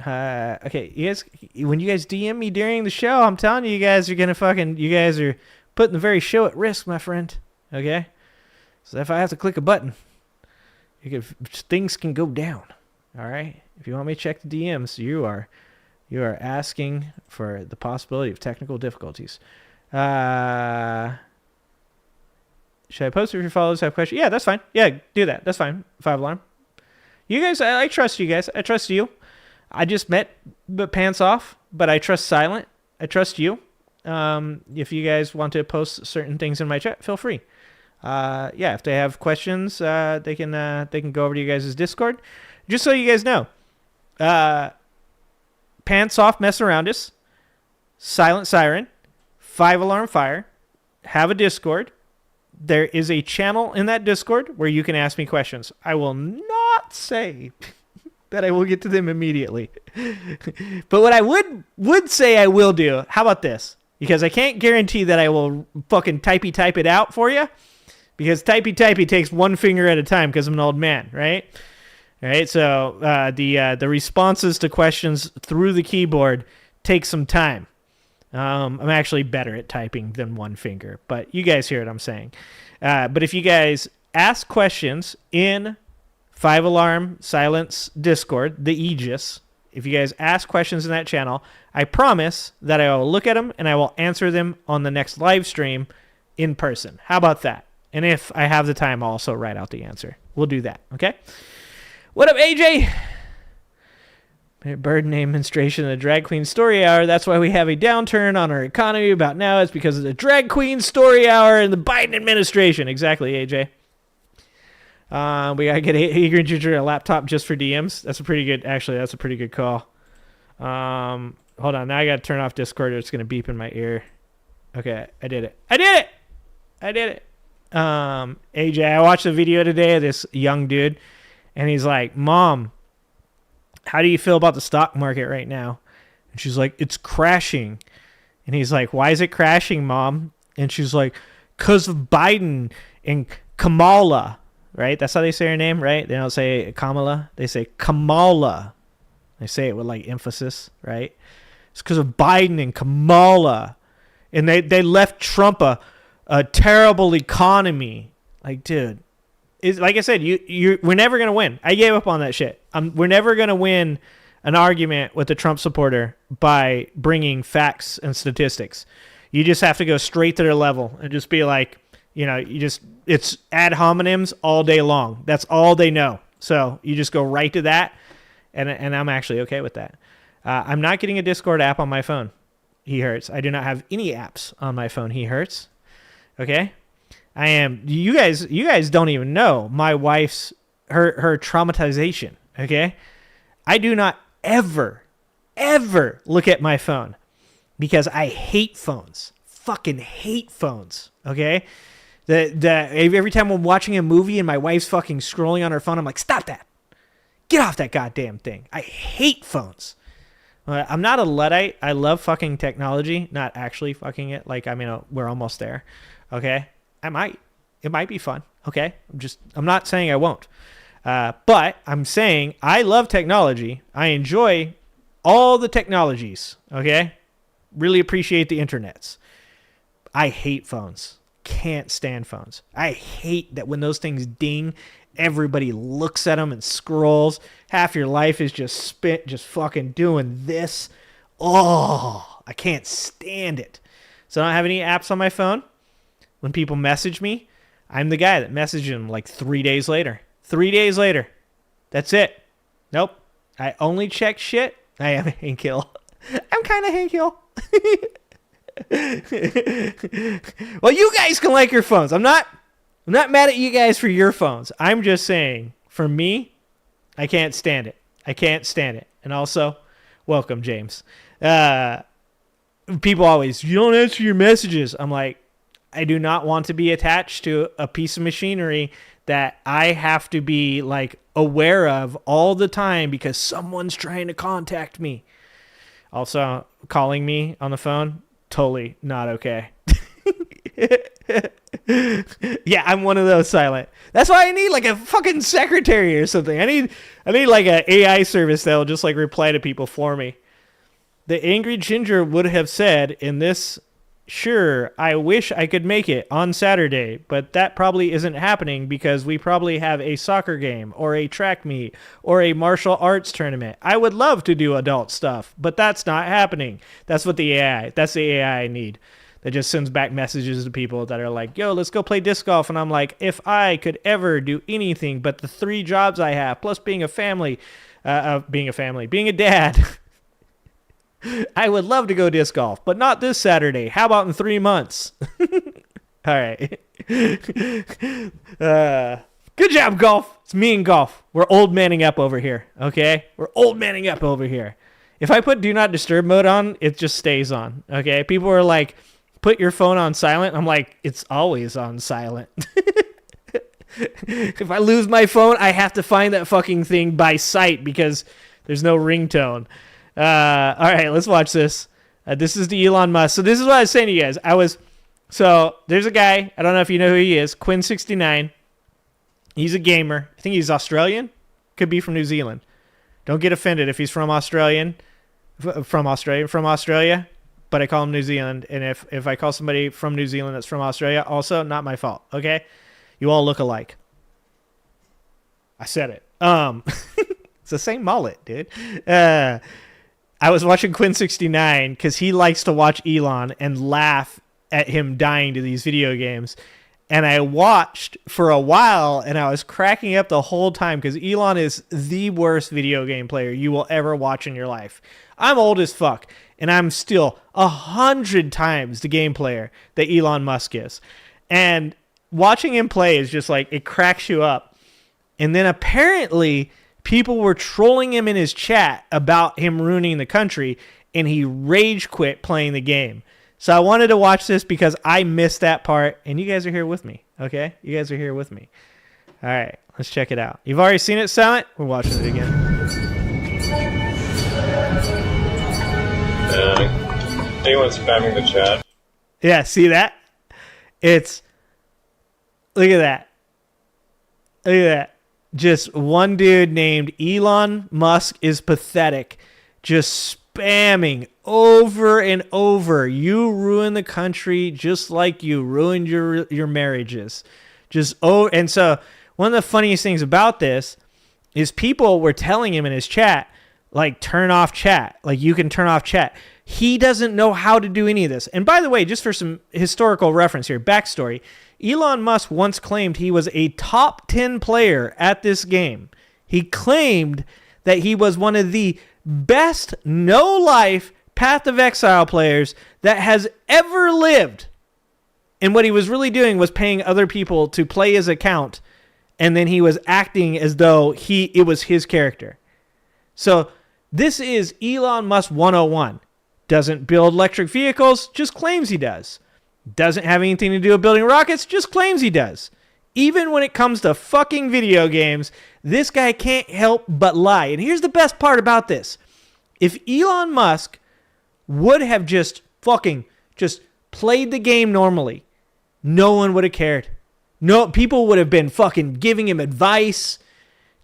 Okay, you guys, when you guys DM me during the show, I'm telling you, you guys are you guys are putting the very show at risk, my friend. Okay? So if I have to click a button, things can go down. All right? If you want me to check the DMs, you are asking for the possibility of technical difficulties. Should I post if your followers have questions? Yeah, that's fine. Yeah, do that. That's fine. 5 alarm. You guys, I trust you guys. I trust you. I just met pants off, but I trust silent. I trust you. If you guys want to post certain things in my chat, feel free. Yeah, if they have questions, they can go over to you guys' Discord. Just so you guys know, pants off, mess around us, silent siren, 5 alarm fire, have a Discord. There is a channel in that Discord where you can ask me questions. I will not say that I will get to them immediately. But what I would say I will do, how about this? Because I can't guarantee that I will fucking type it out for you. Because typey takes one finger at a time because I'm an old man, right? All right, so the responses to questions through the keyboard take some time. I'm actually better at typing than one finger, but you guys hear what I'm saying. But if you guys ask questions in 5 Alarm Silence Discord, the Aegis, if you guys ask questions in that channel, I promise that I will look at them and I will answer them on the next live stream in person. How about that? And if I have the time, I'll also write out the answer. We'll do that, okay? What up, AJ? Bird name menstruation and the drag queen story hour. That's why we have a downturn on our economy about now. It's because of the drag queen story hour and the Biden administration. Exactly, AJ. We gotta get Eager Ginger a laptop just for DMs. That's a pretty good call. Hold on, now I gotta turn off Discord or it's gonna beep in my ear. Okay, I did it. AJ, I watched a video today of this young dude, and he's like, Mom, how do you feel about the stock market right now? And she's like, it's crashing. And he's like, why is it crashing, Mom? And she's like, because of Biden and Kamala, right? That's how they say her name, right? They don't say Kamala. They say Kamala. They say it with like emphasis, right? It's because of Biden and Kamala. And they left Trump a terrible economy. Like, dude. Like I said, we're never going to win. I gave up on that shit. We're never going to win an argument with a Trump supporter by bringing facts and statistics. You just have to go straight to their level and just be like, it's ad hominems all day long. That's all they know. So you just go right to that, and I'm actually okay with that. I'm not getting a Discord app on my phone. He hurts. I do not have any apps on my phone. He hurts. Okay? I am. You guys don't even know my wife's her traumatization. Okay, I do not ever look at my phone because I hate phones. Fucking hate phones. Okay, every time I'm watching a movie and my wife's fucking scrolling on her phone, I'm like, stop that. Get off that goddamn thing. I hate phones. I'm not a Luddite. I love fucking technology, not actually fucking it. Like, I mean, we're almost there. Okay. It might be fun. Okay. I'm not saying I won't. But I'm saying I love technology. I enjoy all the technologies. Okay. Really appreciate the internets. I hate phones. Can't stand phones. I hate that when those things ding, everybody looks at them and scrolls. Half your life is just spent just fucking doing this. Oh, I can't stand it. So I don't have any apps on my phone. When people message me, I'm the guy that messaged him like 3 days later. 3 days later. That's it. Nope. I only check shit. I am Hank Hill. I'm kind of Hank Hill. Well, you guys can like your phones. I'm not mad at you guys for your phones. I'm just saying, for me, I can't stand it. I can't stand it. And also, welcome, James. People always, you don't answer your messages. I'm like, I do not want to be attached to a piece of machinery that I have to be like aware of all the time because someone's trying to contact me. Also, calling me on the phone, totally not okay. Yeah, I'm one of those silent. That's why I need like a fucking secretary or something. I need like an AI service that'll just like reply to people for me. The Angry Ginger would have said in this, sure, I wish I could make it on Saturday, but that probably isn't happening because we probably have a soccer game or a track meet or a martial arts tournament. I would love to do adult stuff, but that's not happening. That's the AI I need. That just sends back messages to people that are like, yo, let's go play disc golf. And I'm like, if I could ever do anything but the 3 jobs I have, plus being a dad, I would love to go disc golf, but not this Saturday. How about in 3 months? All right. Good job, golf. It's me and golf. We're old manning up over here, okay? We're old manning up over here. If I put do not disturb mode on, it just stays on, okay? People are like, put your phone on silent. I'm like, it's always on silent. If I lose my phone, I have to find that fucking thing by sight because there's no ringtone. All right, let's watch this. This is the Elon Musk. So this is what I was saying to you guys. So there's a guy. I don't know if you know who he is. Quinn69. He's a gamer. I think he's Australian. Could be from New Zealand. Don't get offended if he's from Australia. But I call him New Zealand. And if I call somebody from New Zealand that's from Australia, also not my fault. Okay? You all look alike. I said it. It's the same mullet, dude. I was watching Quinn69 because he likes to watch Elon and laugh at him dying to these video games. And I watched for a while, and I was cracking up the whole time because Elon is the worst video game player you will ever watch in your life. I'm old as fuck, and I'm still 100 times the game player that Elon Musk is. And watching him play is just like, it cracks you up. And then apparently people were trolling him in his chat about him ruining the country, and he rage quit playing the game. So I wanted to watch this because I missed that part, and you guys are here with me, okay? You guys are here with me. All right, let's check it out. You've already seen it, Silent? We're watching it again. Anyone spamming the chat? Yeah, see that? Look at that. Look at that. Just one dude named Elon Musk is pathetic. Just spamming over and over. You ruin the country just like you ruined your marriages. And so one of the funniest things about this is people were telling him in his chat, like, turn off chat. Like, you can turn off chat. He doesn't know how to do any of this. And by the way, just for some historical reference here, backstory, Elon Musk once claimed he was a top 10 player at this game. He claimed that he was one of the best no-life Path of Exile players that has ever lived. And what he was really doing was paying other people to play his account, and then he was acting as though it was his character. So this is Elon Musk 101. Doesn't build electric vehicles, just claims he does. Doesn't have anything to do with building rockets, just claims he does. Even when it comes to fucking video games, this guy can't help but lie. And here's the best part about this. If Elon Musk would have just played the game normally, no one would have cared. No, people would have been fucking giving him advice,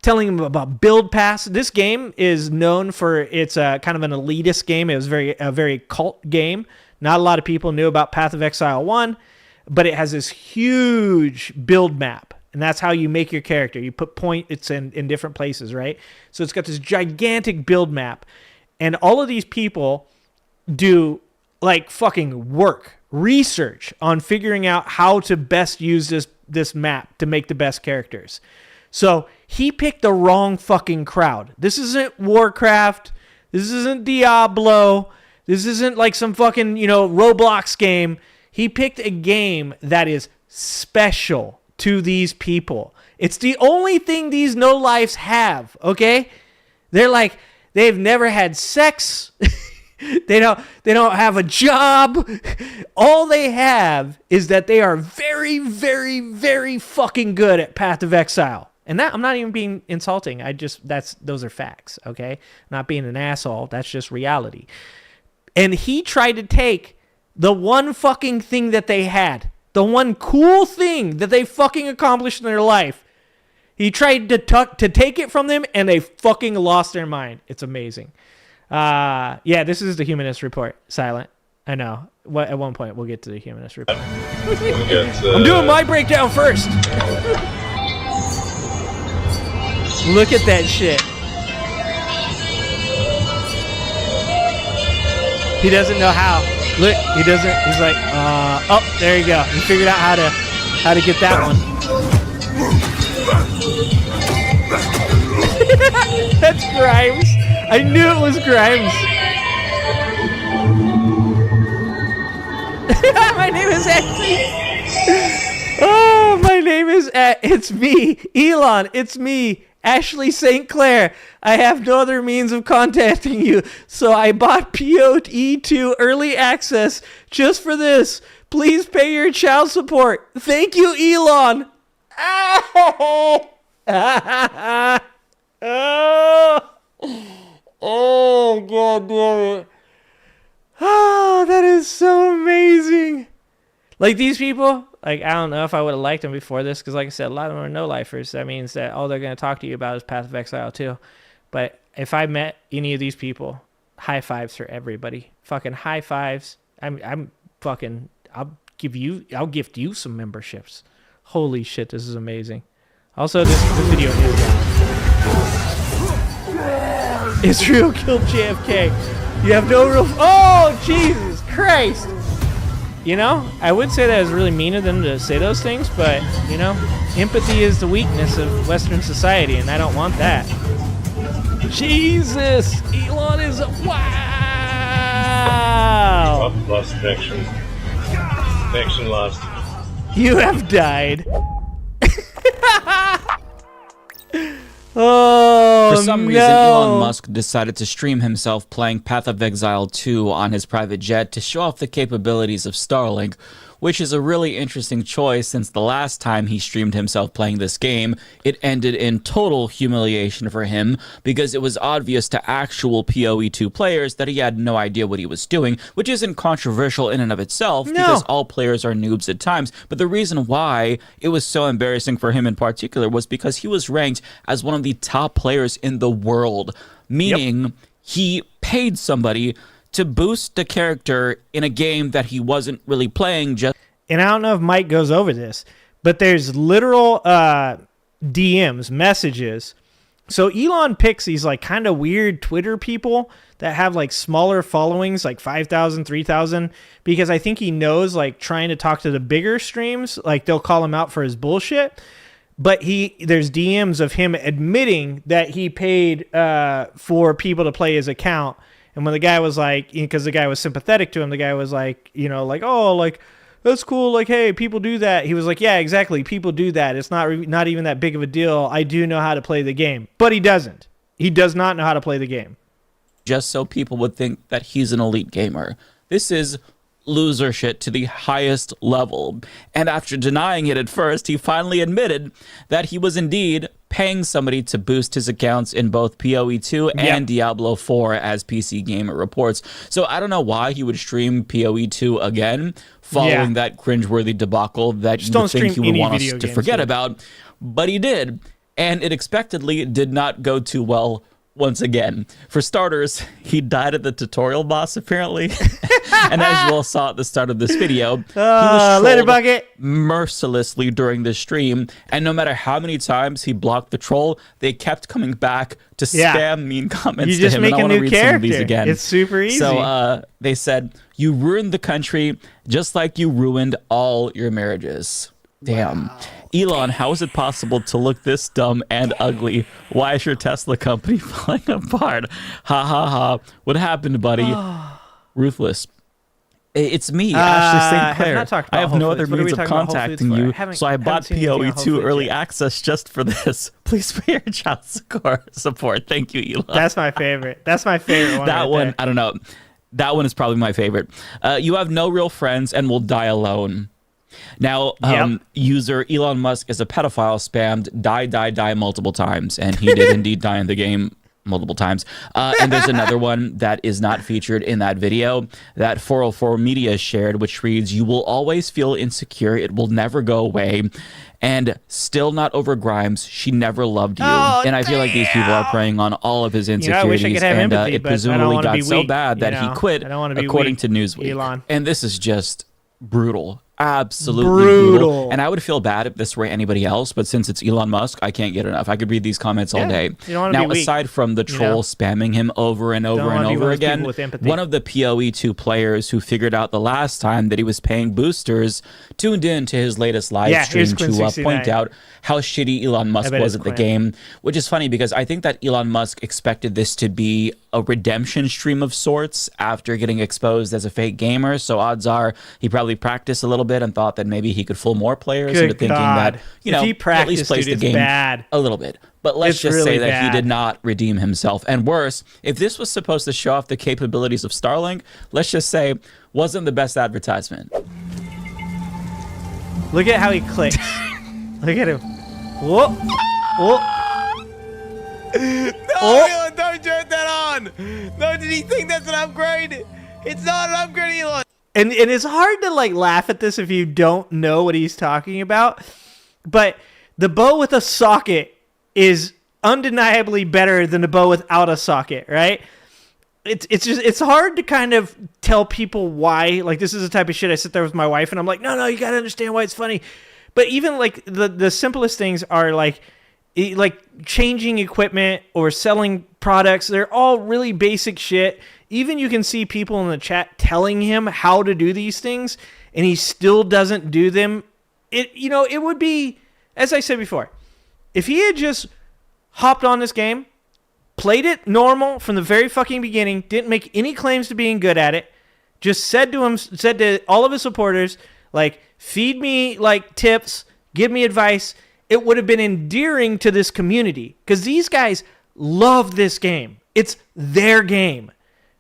telling him about build pass. This game is known for its kind of an elitist game. It was a very cult game. Not a lot of people knew about Path of Exile 1, but it has this huge build map, and that's how you make your character. You put points in different places, right? So it's got this gigantic build map, and all of these people do like fucking work research on figuring out how to best use this map to make the best characters. So he picked the wrong fucking crowd. This isn't Warcraft. This isn't Diablo. This isn't like some fucking, Roblox game. He picked a game that is special to these people. It's the only thing these no-lifes have, okay? They're like, they've never had sex. They don't have a job. All they have is that they are very, very, very fucking good at Path of Exile. And that, I'm not even being insulting. Those are facts, okay? Not being an asshole. That's just reality. And he tried to take the one fucking thing that they had, the one cool thing that they fucking accomplished in their life. He tried to take it from them, and they fucking lost their mind. It's amazing. This is the Humanist report. Silent. I know. At one point, we'll get to the Humanist report. I'm doing my breakdown first. Look at that shit. He doesn't know how. Look, he doesn't. He's like, oh, there you go. He figured out how to get that one. That's Grimes. I knew it was Grimes. My name is Ashley. Oh, my name is it's me, Elon. It's me, Ashley St. Clair. I have no other means of contacting you, so I bought PoE2 early access just for this. Please pay your child support. Thank you, Elon. Oh, God damn it. Oh, that is so amazing. Like, these people, like, I don't know if I would have liked them before this, because like I said, a lot of them are no-lifers. That means that all they're going to talk to you about is Path of Exile too. But if I met any of these people, high fives for everybody. Fucking high fives. I'll gift you some memberships. Holy shit, this is amazing. Also, this video is Israel killed JFK. You have no real... Oh, Jesus Christ. I would say that is really mean of them to say those things, but, empathy is the weakness of Western society, and I don't want that. Jesus! Elon is a... Wow! Lost connection. Connection lost. You have died. Oh, For some reason, Elon Musk decided to stream himself playing Path of Exile 2 on his private jet to show off the capabilities of Starlink, which is a really interesting choice since the last time he streamed himself playing this game, it ended in total humiliation for him because it was obvious to actual PoE2 players that he had no idea what he was doing, which isn't controversial in and of itself because all players are noobs at times. But the reason why it was so embarrassing for him in particular was because he was ranked as one of the top players in the world, meaning he paid somebody to boost the character in a game that he wasn't really playing. And I don't know if Mike goes over this, but there's literal DMs, messages. So Elon picks these like kind of weird Twitter people that have like smaller followings, like 5,000, 3,000, because I think he knows like trying to talk to the bigger streams, like they'll call him out for his bullshit. But there's DMs of him admitting that he paid for people to play his account. And when the guy was like, because the guy was sympathetic to him, the guy was like, like, oh, like, that's cool. Like, hey, people do that. He was like, yeah, exactly. People do that. It's not even that big of a deal. I do know how to play the game. But he doesn't. He does not know how to play the game. Just so people would think that he's an elite gamer. This is loser shit to the highest level. And after denying it at first, he finally admitted that he was indeed paying somebody to boost his accounts in both PoE2 and Diablo 4, as PC Gamer reports. So I don't know why he would stream PoE2 again following that cringeworthy debacle that you would think he would want us to forget about. But he did, and it expectedly did not go too well once again. For starters, he died at the tutorial boss, apparently. And as you all saw at the start of this video, he was trolled mercilessly during the stream. And no matter how many times he blocked the troll, they kept coming back to spam mean comments to him. You just make and I a want to new read character. some of these again. It's super easy. So they said, You ruined the country just like you ruined all your marriages. Damn. Wow. Elon, how is it possible to look this dumb and ugly? Why is your Tesla company falling apart? Ha ha ha. What happened, buddy? Ruthless. It's me, Ashley St. Clair. I have no other means of contacting you, so I bought PoE2 early access just for this. Please pay your child support. Thank you, Elon. That's my favorite. That's my favorite one. That one, I don't know. That one is probably my favorite. You have no real friends and will die alone. Now, user Elon Musk is a pedophile, spammed die multiple times, and he did indeed die in the game multiple times. And there's another one that is not featured in that video that 404 Media shared, which reads, "You will always feel insecure. It will never go away. And still not over Grimes. She never loved you." And I feel like these people are preying on all of his insecurities. I wish I could have empathy, it but presumably I don't got so bad that he quit, according to Newsweek. Elon. And this is just brutal. Absolutely brutal. And I would feel bad if this were anybody else, but since it's Elon Musk, I can't get enough. I could read these comments all day. Now, aside from the troll spamming him over and over and over again, one of the PoE2 players who figured out the last time that he was paying boosters tuned in to his latest live stream to point out how shitty Elon Musk was at the game, which is funny because I think that Elon Musk expected this to be a redemption stream of sorts after getting exposed as a fake gamer. So odds are he probably practiced a little bit and thought that maybe he could fool more players into thinking that, you know, at least plays the game a little bit. But let's just say that he did not redeem himself. And worse, if this was supposed to show off the capabilities of Starlink, let's just say wasn't the best advertisement. Look at how he clicks. Look at him. Whoa. Whoa. No, don't turn that on. No, did he think that's an upgrade? It's not an upgrade, Elon. And it's hard to like laugh at this if you don't know what he's talking about. But the bow with a socket is undeniably better than the bow without a socket, right? It's hard to kind of tell people why. Like, this is the type of shit I sit there with my wife and I'm like, no, you gotta understand why it's funny. But even like the simplest things are like changing equipment or selling products. They're all really basic shit. Even you can see people in the chat telling him how to do these things, and he still doesn't do them. It would be, as I said before, if he had just hopped on this game, played it normal from the very fucking beginning, didn't make any claims to being good at it, just said to all of his supporters, like, feed me like tips, give me advice, it would have been endearing to this community. Because these guys love this game. It's their game.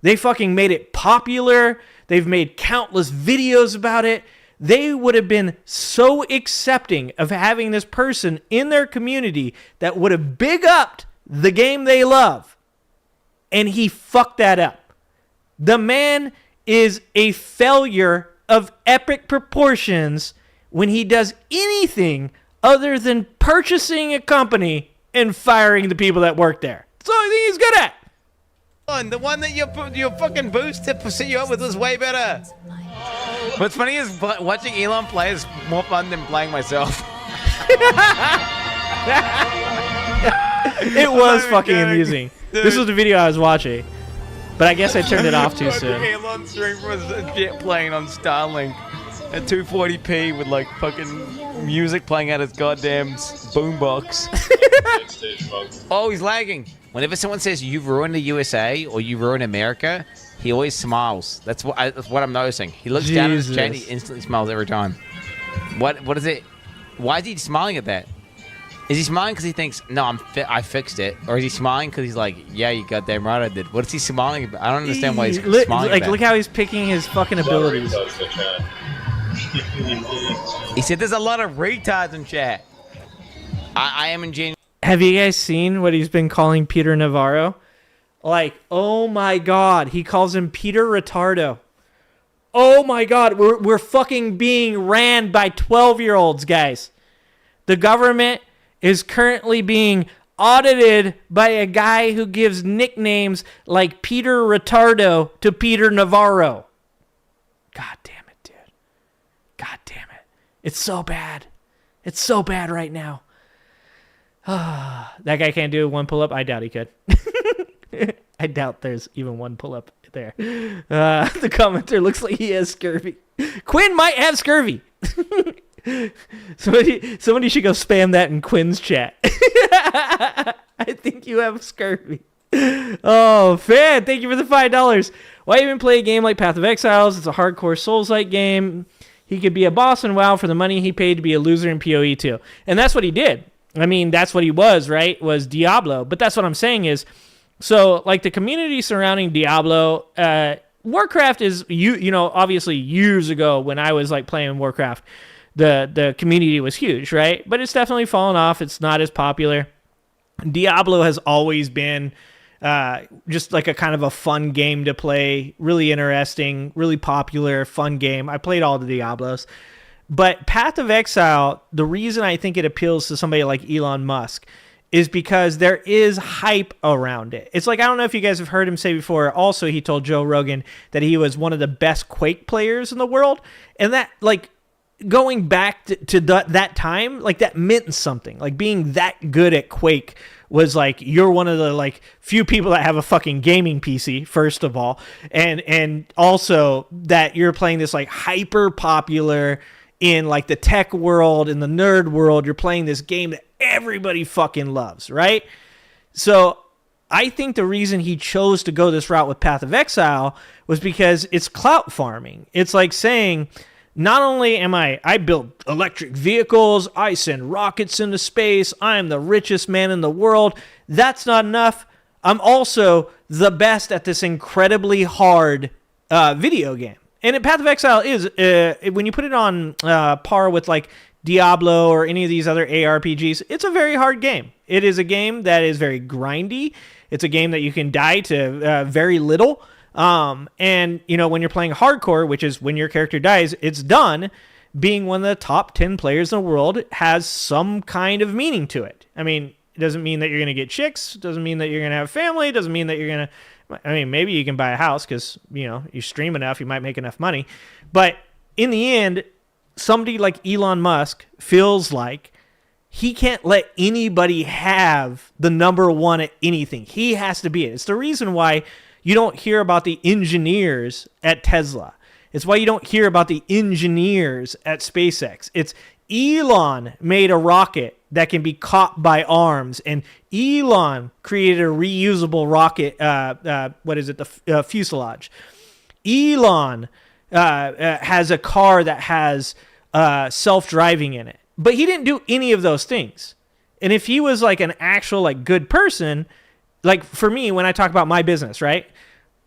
They fucking made it popular. They've made countless videos about it. They would have been so accepting of having this person in their community that would have big upped the game they love. And he fucked that up. The man is a failure of epic proportions when he does anything other than purchasing a company and firing the people that work there. That's the only thing he's good at. The one that your fucking boost to set you up with was way better. What's funny is watching Elon play is more fun than playing myself. It was fucking amusing. Dude. This was the video I was watching, but I guess I turned it off too soon. Elon stream was a jet plane on Starlink at 240p with like fucking music playing out his goddamn boombox. Oh, he's lagging. Whenever someone says you've ruined the USA or you ruined America, he always smiles. That's what I'm noticing. He looks down at his chat and he instantly smiles every time. What is it? Why is he smiling at that? Is he smiling because he thinks, no, I fixed it? Or is he smiling because he's like, yeah, you goddamn right I did? What is he smiling about? I don't understand why he's smiling about. Look how he's picking his fucking abilities. He said there's a lot of retards in chat. I am ingenuous. Have you guys seen what he's been calling Peter Navarro? Like, oh my God, he calls him Peter Retardo. Oh my God, we're fucking being ran by 12-year-olds, guys. The government is currently being audited by a guy who gives nicknames like Peter Retardo to Peter Navarro. God damn it, dude. God damn it. It's so bad. It's so bad right now. That guy can't do one pull-up? I doubt he could. I I doubt there's even one pull-up there. The commenter looks like he has scurvy. Quinn might have scurvy. Somebody should go spam that in Quinn's chat. I think you have scurvy. Oh, fan, thank you for the $5. Why even play a game like Path of Exiles? It's a hardcore Souls-like game. He could be a boss in WoW for the money he paid to be a loser in PoE too. And that's what he did. I mean, that's what he was, right? Was Diablo. But that's what I'm saying is, so like the community surrounding Diablo, Warcraft is, you know, obviously years ago when I was like playing Warcraft, the community was huge, right? But it's definitely fallen off. It's not as popular. Diablo has always been just like a kind of a fun game to play, really interesting, really popular, fun game. I played all the Diablos. But Path of Exile, the reason I think it appeals to somebody like Elon Musk is because there is hype around it. It's like, I don't know if you guys have heard him say before, also he told Joe Rogan that he was one of the best Quake players in the world. And that, like, going back to that time, like, that meant something. Like, being that good at Quake was like, you're one of the like few people that have a fucking gaming PC, first of all, and also that you're playing this like hyper popular in like the tech world, in the nerd world, you're playing this game that everybody fucking loves, right? So I think the reason he chose to go this route with Path of Exile was because it's clout farming. It's like saying, not only am I build electric vehicles, I send rockets into space, I am the richest man in the world. That's not enough. I'm also the best at this incredibly hard video game. And Path of Exile is, when you put it on par with like Diablo or any of these other ARPGs, it's a very hard game. It is a game that is very grindy. It's a game that you can die to very little. And, you know, when you're playing hardcore, which is when your character dies, it's done. Being one of the top 10 players in the world has some kind of meaning to it. I mean, it doesn't mean that you're going to get chicks. It doesn't mean that you're going to have family. It doesn't mean that you're going to... I mean, maybe you can buy a house because, you know, you stream enough, you might make enough money. But in the end, somebody like Elon Musk feels like he can't let anybody have the number one at anything. He has to be it. It's the reason why you don't hear about the engineers at Tesla. It's why you don't hear about the engineers at SpaceX. It's Elon made a rocket that can be caught by arms, and Elon created a reusable rocket, the fuselage. Elon has a car that has self-driving in it. But he didn't do any of those things. And if he was like an actual like good person, like for me, when I talk about my business, right?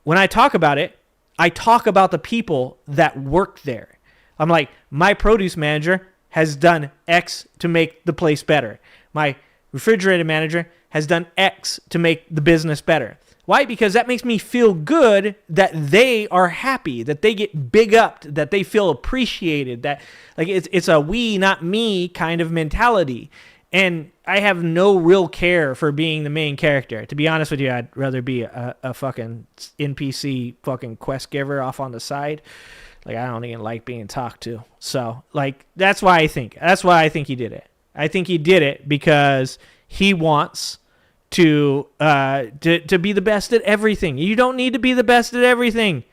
When I talk about it, I talk about the people that work there. I'm like, my produce manager has done X to make the place better. My refrigerator manager has done X to make the business better. Why? Because that makes me feel good that they are happy, that they get big upped, that they feel appreciated, that like it's a we, not me kind of mentality. And I have no real care for being the main character. To be honest with you, I'd rather be a fucking NPC fucking quest giver off on the side. Like, I don't even like being talked to. So, like, that's why I think he did it. I think he did it because he wants to be the best at everything. You don't need to be the best at everything.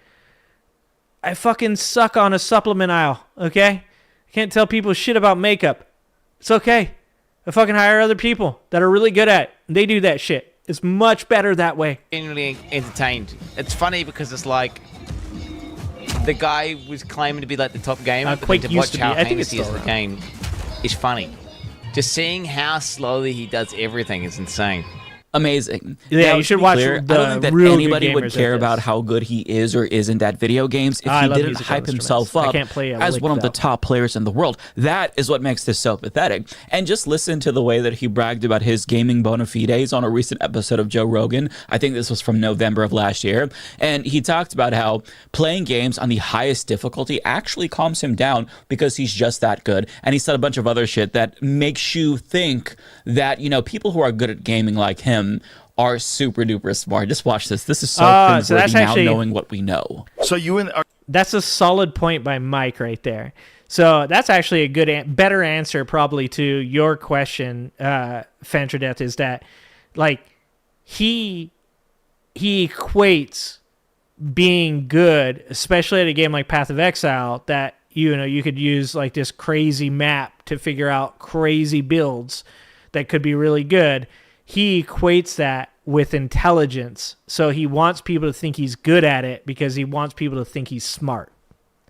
I fucking suck on a supplement aisle, okay? I can't tell people shit about makeup. It's okay. I fucking hire other people that are really good at it. They do that shit. It's much better that way. Genuinely entertained. It's funny because it's like the guy was claiming to be like the top gamer, but then to watch how heinous he is in the game is funny. Just seeing how slowly he does everything is insane. Amazing. Yeah, now, you should watch clear, the I don't think that real anybody would care like about how good he is or isn't at video games if he didn't hype himself up as one of the top players in the world. That is what makes this so pathetic. And just listen to the way that he bragged about his gaming bona fides on a recent episode of Joe Rogan. I think this was from November of last year. And he talked about how playing games on the highest difficulty actually calms him down because he's just that good. And he said a bunch of other shit that makes you think that, you know, people who are good at gaming like him are super duper smart. Just watch this. This is so cringeworthy now, knowing what we know. That's a solid point by Mike right there. So that's actually a good, better answer probably to your question, Fantradeath, is that like he he equates being good, especially at a game like Path of Exile, that you could use like this crazy map to figure out crazy builds that could be really good. He equates that with intelligence. So he wants people to think he's good at it because he wants people to think he's smart.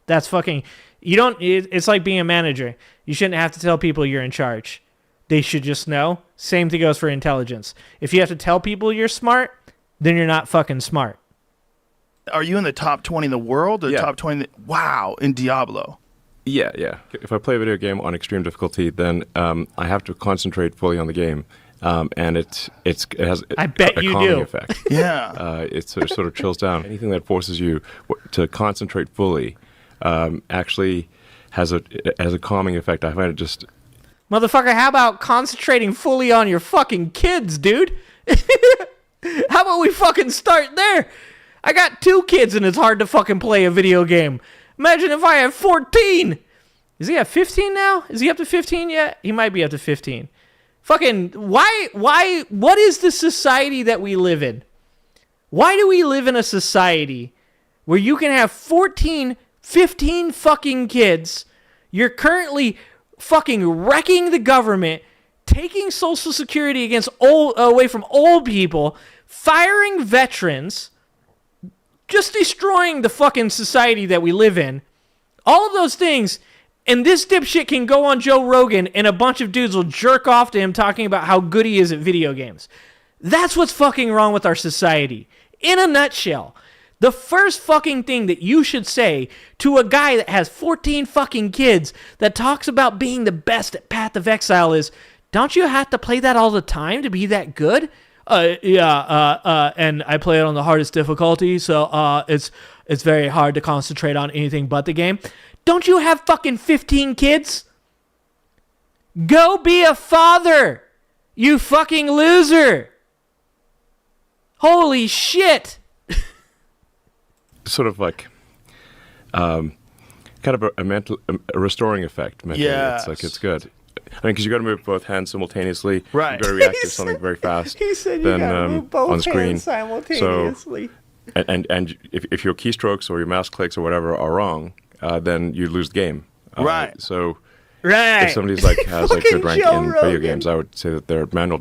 That's fucking... It's like being a manager. You shouldn't have to tell people you're in charge. They should just know. Same thing goes for intelligence. If you have to tell people you're smart, then you're not fucking smart. Are you in the top 20 in the world or top 20? Wow, in Diablo. Yeah. If I play a video game on extreme difficulty, then I have to concentrate fully on the game, and it has I bet a you calming do. effect. Yeah, it sort of chills down. Anything that forces you to concentrate fully actually has a calming effect. I find it just... Motherfucker, how about concentrating fully on your fucking kids, dude? How about we fucking start there? I got 2 kids and it's hard to fucking play a video game. Imagine if I have 14. Is he at 15 now? Is he up to 15 yet? He might be up to 15. Fucking, why, what is the society that we live in? Why do we live in a society where you can have 14, 15 fucking kids? You're currently fucking wrecking the government, taking Social Security away from old people, firing veterans, just destroying the fucking society that we live in. All of those things, and this dipshit can go on Joe Rogan and a bunch of dudes will jerk off to him talking about how good he is at video games. That's what's fucking wrong with our society. In a nutshell, the first fucking thing that you should say to a guy that has 14 fucking kids that talks about being the best at Path of Exile is, don't you have to play that all the time to be that good? And I play it on the hardest difficulty, so it's very hard to concentrate on anything but the game. Don't you have fucking 15 kids? Go be a father, you fucking loser. Holy shit. Sort of like kind of a restoring effect. Yeah, it's like it's good. I mean, because you got to move both hands simultaneously. Right. You got to react to something very fast. He said you got to move both on screen. hands simultaneously. So, and if your keystrokes or your mouse clicks or whatever are wrong, then you lose the game. Right. So Right. if somebody's like has like good rank Joe in Rogan. video games, I would say that their manual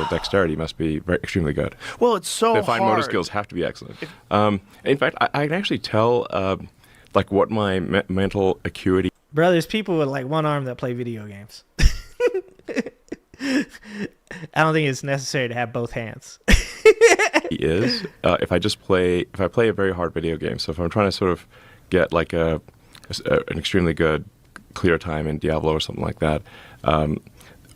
dexterity must be extremely good. Well, it's so Their fine motor hard. skills have to be excellent. In fact, I can actually tell like what my mental acuity. Bro, there's people with like one arm that play video games. I don't think it's necessary to have both hands. Is if I play a very hard video game. So if I'm trying to sort of get like an extremely good clear time in Diablo or something like that,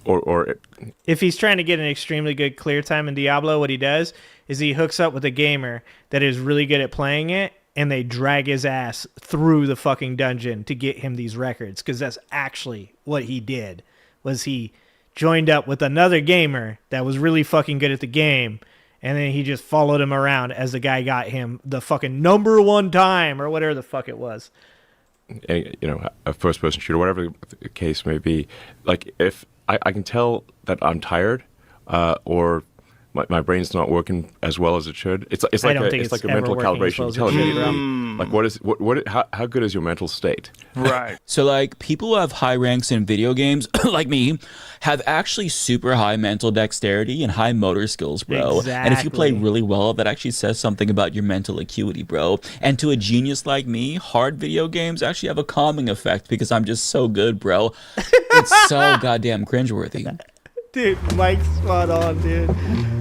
or if he's trying to get an extremely good clear time in Diablo, what he does is he hooks up with a gamer that is really good at playing it, and they drag his ass through the fucking dungeon to get him these records, because that's actually what he did. Was he joined up with another gamer that was really fucking good at the game, and then he just followed him around as the guy got him the fucking #1 time or whatever the fuck it was. A first-person shooter, whatever the case may be. Like if I can tell that I'm tired, or my brain's not working as well as it should. It's like a mental calibration. How good is your mental state? Right. So like people who have high ranks in video games, like me, have actually super high mental dexterity and high motor skills, bro. Exactly. And if you play really well, that actually says something about your mental acuity, bro. And to a genius like me, hard video games actually have a calming effect because I'm just so good, bro. It's so goddamn cringeworthy. Dude, Mike's spot on, dude.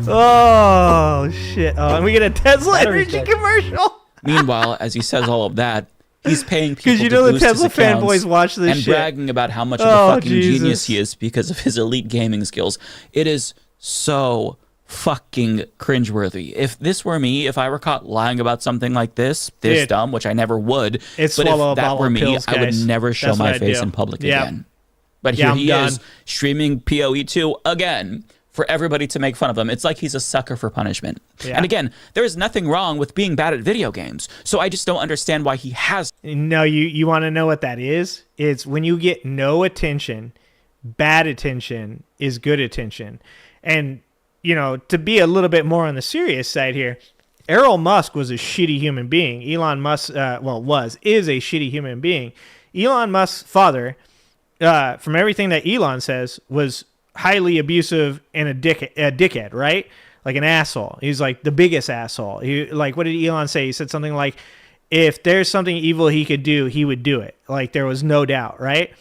Oh, shit. Oh, and we get a Tesla energy commercial. Meanwhile, as he says all of that, he's paying people Because you to know the boost his Tesla accounts fanboys watch this and shit. bragging about how much of a fucking genius he is because of his elite gaming skills. It is so fucking cringeworthy. If this were me, if I were caught lying about something like this Dude, dumb, which I never would, it's but swallow a if that bottle were of me, pills, I would guys. never show That's my what I'd face do. in public Yep. again. But Yeah, here I'm he done. is streaming PoE2 again for everybody to make fun of him. It's like he's a sucker for punishment. Yeah. And again, there is nothing wrong with being bad at video games. So I just don't understand why he has. No, you want to know what that is? It's when you get no attention, bad attention is good attention. And to be a little bit more on the serious side here, Errol Musk was a shitty human being. Elon Musk, is a shitty human being. Elon Musk's father, from everything that Elon says, was highly abusive and a dickhead, right? Like an asshole. He's like the biggest asshole. What did Elon say? He said something like, if there's something evil he could do, he would do it. Like there was no doubt, right?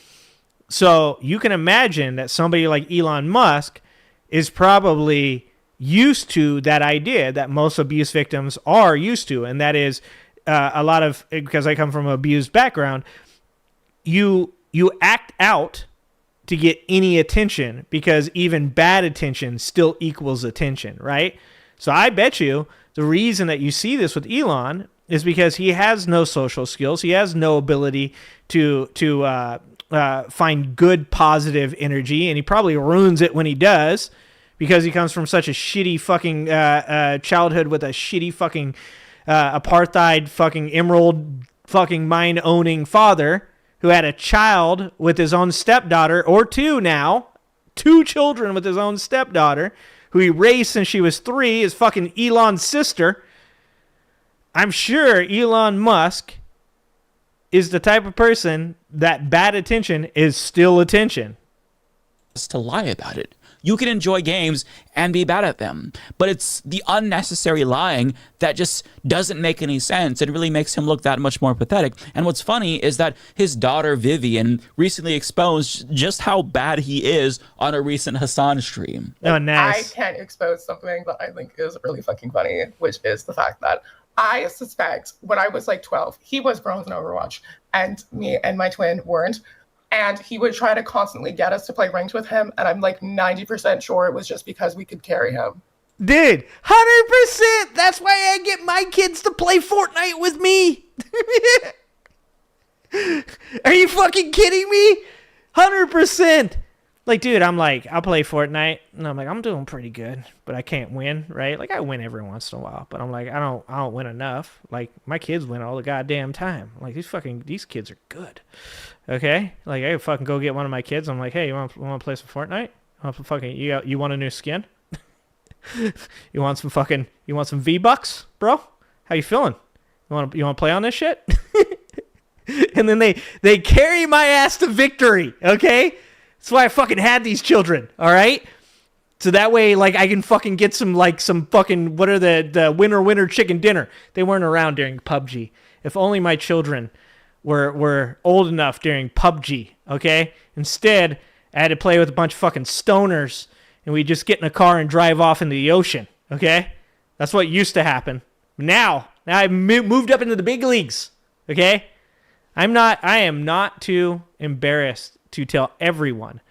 So you can imagine that somebody like Elon Musk is probably used to that idea that most abuse victims are used to, and that is a lot of, because I come from an abused background, you act out to get any attention because even bad attention still equals attention, right? So I bet you the reason that you see this with Elon is because he has no social skills. He has no ability to find good, positive energy, and he probably ruins it when he does because he comes from such a shitty fucking childhood with a shitty fucking apartheid fucking emerald fucking mine-owning father who had a child with his own stepdaughter, or two children with his own stepdaughter, who he raised since she was 3, is fucking Elon's sister. I'm sure Elon Musk is the type of person that bad attention is still attention. To lie about it. You can enjoy games and be bad at them, but it's the unnecessary lying that just doesn't make any sense. It really makes him look that much more pathetic. And what's funny is that his daughter Vivian recently exposed just how bad he is on a recent Hassan stream. Oh, nice. I can't expose something that I think is really fucking funny, which is the fact that I suspect when I was like 12, he was bronze in Overwatch, and me and my twin weren't. And he would try to constantly get us to play ranked with him. And I'm like 90% sure it was just because we could carry him. Dude, 100%. That's why I get my kids to play Fortnite with me. Are you fucking kidding me? 100%. Like, dude, I'm like, I'll play Fortnite. And I'm like, I'm doing pretty good, but I can't win, right? Like, I win every once in a while, but I'm like, I don't win enough. Like, my kids win all the goddamn time. Like, these kids are good. Okay? Like, I fucking go get one of my kids. I'm like, hey, you want to play some Fortnite? You want a new skin? you want some V-Bucks, bro? How you feeling? You want to play on this shit? And then they carry my ass to victory, okay? That's why I fucking had these children, all right? So that way, like, I can fucking get some fucking, what are the winner chicken dinner? They weren't around during PUBG. If only my children were old enough during PUBG, okay? Instead, I had to play with a bunch of fucking stoners, and we just get in a car and drive off into the ocean, okay? That's what used to happen. Now I've moved up into the big leagues, okay? I am not too embarrassed to tell everyone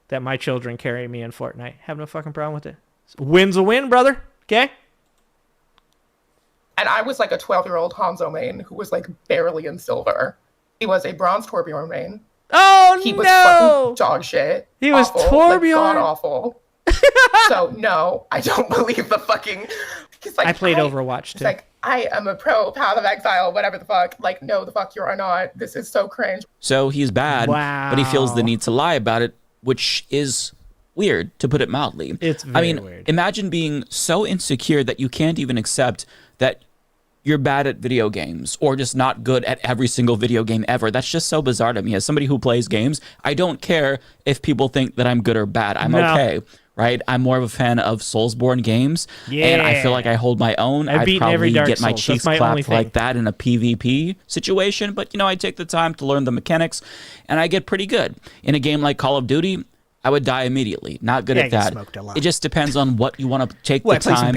that my children carry me in Fortnite. Have no fucking problem with it. Win's a win, brother, okay? And I was like a 12-year-old Hanzo main who was like barely in silver. He was a bronze Torbjorn main. Oh, he was fucking dog shit. He was awful, Torbjorn? like, god awful. So no, I don't believe the fucking... Like, I played Overwatch too. Like, I am a pro Path of Exile, whatever the fuck. Like, no, the fuck you are not. This is so cringe. So he's bad, wow. But he feels the need to lie about it, which is weird, to put it mildly. It's very weird. Imagine being so insecure that you can't even accept that you're bad at video games or just not good at every single video game ever. That's just so bizarre to me. As somebody who plays games, I don't care if people think that I'm good or bad. I'm okay. Right? I'm more of a fan of Soulsborne games, and I feel like I hold my own. I'd probably get my cheeks clapped like that in a PvP situation, but I take the time to learn the mechanics, and I get pretty good. In a game like Call of Duty, I would die immediately. Not good at that. It just depends on what you want to take the time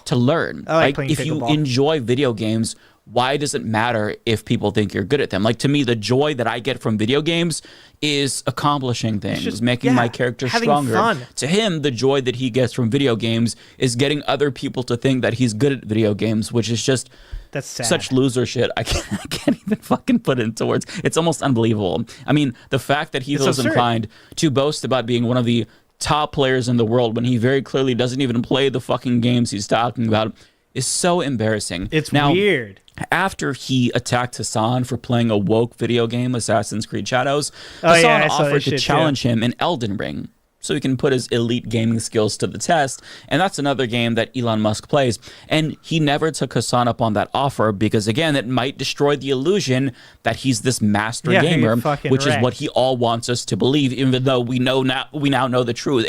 to learn. If you enjoy video games, why does it matter if people think you're good at them? Like, to me, the joy that I get from video games is accomplishing things, making my character stronger. Fun. To him, the joy that he gets from video games is getting other people to think that he's good at video games, which is just That's sad. Such loser shit. I can't even fucking put it into words. It's almost unbelievable. I mean, the fact that he feels inclined to boast about being one of the top players in the world when he very clearly doesn't even play the fucking games he's talking about is so embarrassing. It's weird. After he attacked Hassan for playing a woke video game, Assassin's Creed Shadows, Hassan offered to challenge him in Elden Ring. so he can put his elite gaming skills to the test. And that's another game that Elon Musk plays. And he never took Hassan up on that offer because, again, it might destroy the illusion that he's this master gamer, which is what he all wants us to believe, even though we now know the truth.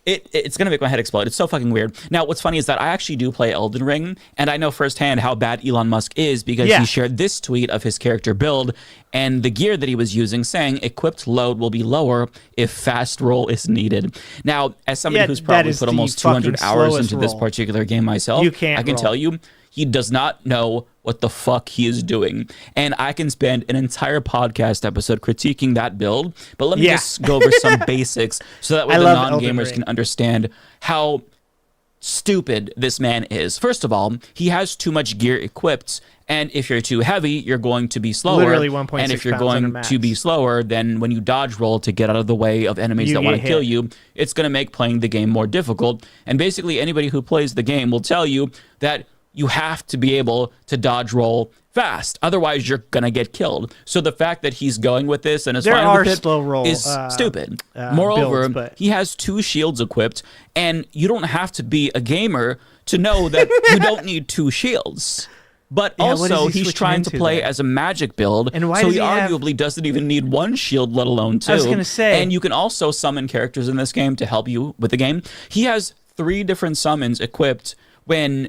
It's going to make my head explode. It's so fucking weird. Now, what's funny is that I actually do play Elden Ring, and I know firsthand how bad Elon Musk is because he shared this tweet of his character build and the gear that he was using, saying equipped load will be lower if fast roll is needed. Now, as somebody who's probably put almost 200 hours into this particular game myself, I can tell you, he does not know what the fuck he is doing. And I can spend an entire podcast episode critiquing that build, but let me just go over some basics so that way the non-gamers can understand how stupid this man is. First of all, he has too much gear equipped, and if you're too heavy, you're going to be slower. Literally 1.6 and if you're going to be slower, then when you dodge roll to get out of the way of enemies that want to kill you, it's going to make playing the game more difficult. And basically anybody who plays the game will tell you that you have to be able to dodge roll fast. Otherwise, you're going to get killed. So the fact that he's going with this and is fine with it is stupid. Moreover, he has 2 shields equipped, and you don't have to be a gamer to know that you don't need 2 shields. But also, he's trying to play as a magic build, and so he arguably doesn't even need 1 shield, let alone 2. I was going to say. And you can also summon characters in this game to help you with the game. He has 3 different summons equipped when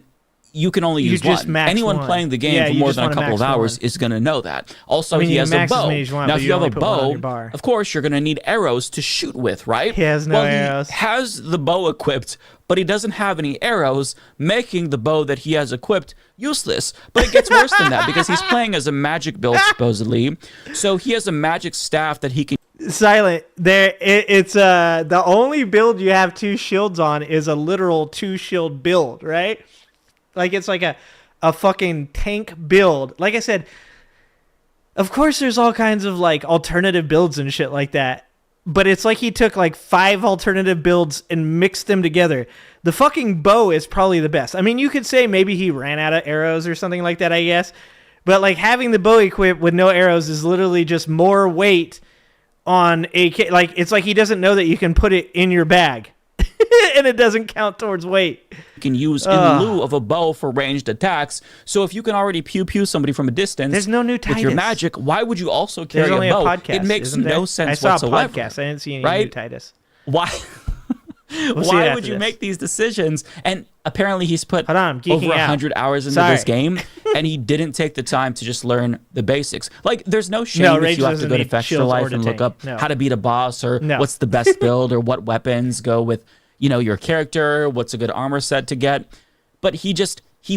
you can only use one. Anyone playing the game for more than a couple of hours is going to know that. Also, he has a bow. Now, if you have a bow, of course, you're going to need arrows to shoot with, right? He has no arrows. He has the bow equipped, but he doesn't have any arrows, making the bow that he has equipped useless. But it gets worse than that because he's playing as a magic build, supposedly. So he has a magic staff that he can... Silent. It's the only build you have 2 shields on is a literal 2 shield build, right? Like, it's like a fucking tank build. Like I said, of course there's all kinds of, like, alternative builds and shit like that. But it's like he took, like, 5 alternative builds and mixed them together. The fucking bow is probably the best. I mean, you could say maybe he ran out of arrows or something like that, I guess. But, like, having the bow equipped with no arrows is literally just more weight on AK. Like, it's like he doesn't know that you can put it in your bag. And it doesn't count towards weight. You can use in lieu of a bow for ranged attacks. So if you can already pew somebody from a distance, there's no new Titus. With your magic, why would you also carry a bow? Podcast, it makes no sense whatsoever. I saw a podcast. I didn't see any new Titus. Why? Why would you make these decisions? And apparently he's put over 100 hours into this game, and he didn't take the time to just learn the basics. Like, there's no shame if you have to go to Extra Life and look up how to beat a boss, or what's the best build, or what weapons go with, you know, your character, what's a good armor set to get. But he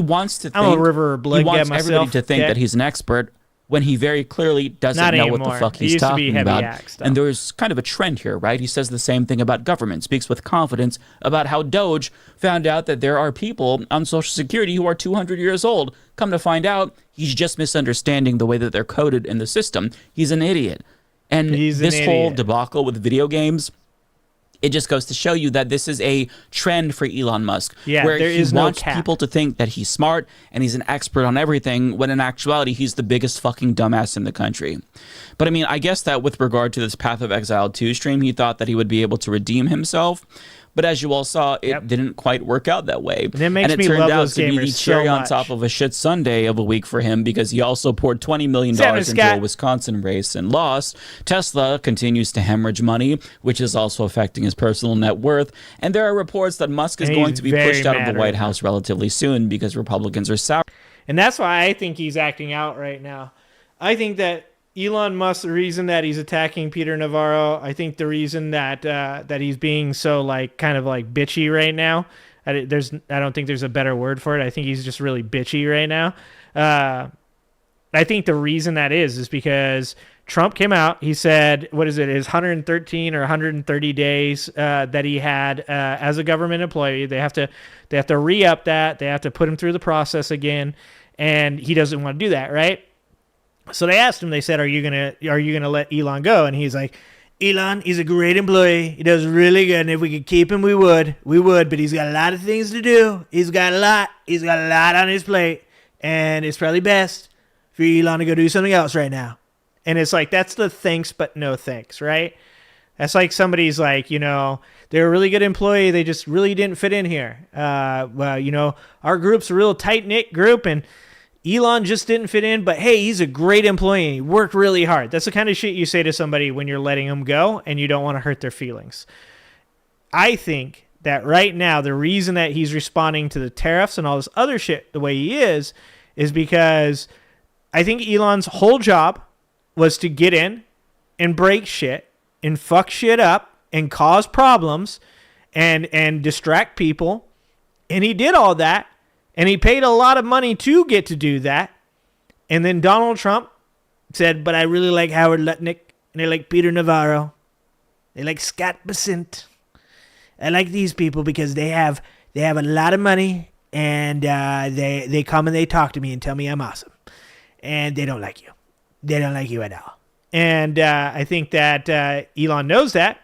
wants to think, I'm a River Blood he wants everybody to think that he's an expert, when he very clearly doesn't know what the fuck he's talking about. And there's kind of a trend here, right? He says the same thing about government, speaks with confidence about how Doge found out that there are people on Social Security who are 200 years old. Come to find out, he's just misunderstanding the way that they're coded in the system. He's an idiot. And this whole debacle with video games, it just goes to show you that this is a trend for Elon Musk, where he wants people to think that he's smart and he's an expert on everything, when in actuality, he's the biggest fucking dumbass in the country. But I mean, I guess that with regard to this Path of Exile 2 stream, he thought that he would be able to redeem himself. But as you all saw, it didn't quite work out that way. And it turned out to be the cherry on top of a shit Sunday of a week for him, because he also poured $20 million into a Wisconsin race and lost. Tesla continues to hemorrhage money, which is also affecting his personal net worth. And there are reports that Musk is going to be pushed out of the White House relatively soon because Republicans are sour. And that's why I think he's acting out right now. I think that Elon Musk, the reason that he's attacking Peter Navarro, I think the reason that that he's being so, like, kind of like bitchy right now, I don't think there's a better word for it. I think he's just really bitchy right now. I think the reason that is because Trump came out. He said, what is it? His 113 or 130 days that he had as a government employee. They have to re-up that. They have to put him through the process again, and he doesn't want to do that, right? So they asked him, they said, are you gonna let Elon go? And he's like, Elon, he's a great employee. He does really good. And if we could keep him, we would. But he's got a lot of things to do. He's got a lot on his plate. And it's probably best for Elon to go do something else right now. And it's like, that's the thanks, but no thanks, right? That's like somebody's like, they're a really good employee. They just really didn't fit in here. Well, our group's a real tight-knit group, and Elon just didn't fit in, but hey, he's a great employee. He worked really hard. That's the kind of shit you say to somebody when you're letting them go and you don't want to hurt their feelings. I think that right now, the reason that he's responding to the tariffs and all this other shit the way he is because I think Elon's whole job was to get in and break shit and fuck shit up and cause problems and distract people. And he did all that. And he paid a lot of money to get to do that. And then Donald Trump said, but I really like Howard Lutnick. And I like Peter Navarro. They like Scott Bessent. I like these people because they have a lot of money. And they come and they talk to me and tell me I'm awesome. And they don't like you. They don't like you at all. And I think that Elon knows that.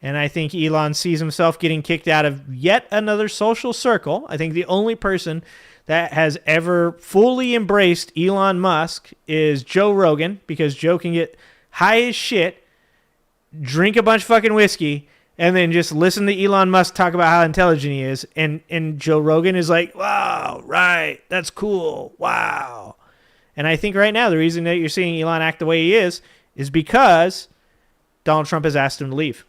And I think Elon sees himself getting kicked out of yet another social circle. I think the only person that has ever fully embraced Elon Musk is Joe Rogan, because Joe can get high as shit, drink a bunch of fucking whiskey, and then just listen to Elon Musk talk about how intelligent he is. And Joe Rogan is like, wow, right, that's cool, wow. And I think right now the reason that you're seeing Elon act the way he is because Donald Trump has asked him to leave.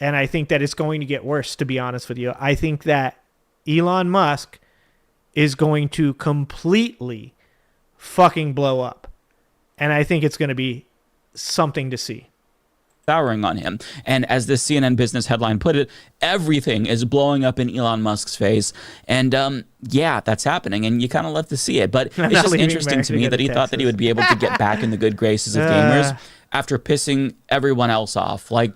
And I think that it's going to get worse, to be honest with you. I think that Elon Musk is going to completely fucking blow up. And I think it's going to be something to see. Souring on him. And as the CNN business headline put it, everything is blowing up in Elon Musk's face. And yeah, that's happening. And you kind of love to see it. But it's just interesting to me that he thought that he would be able to get back in the good graces of gamers after pissing everyone else off. Like,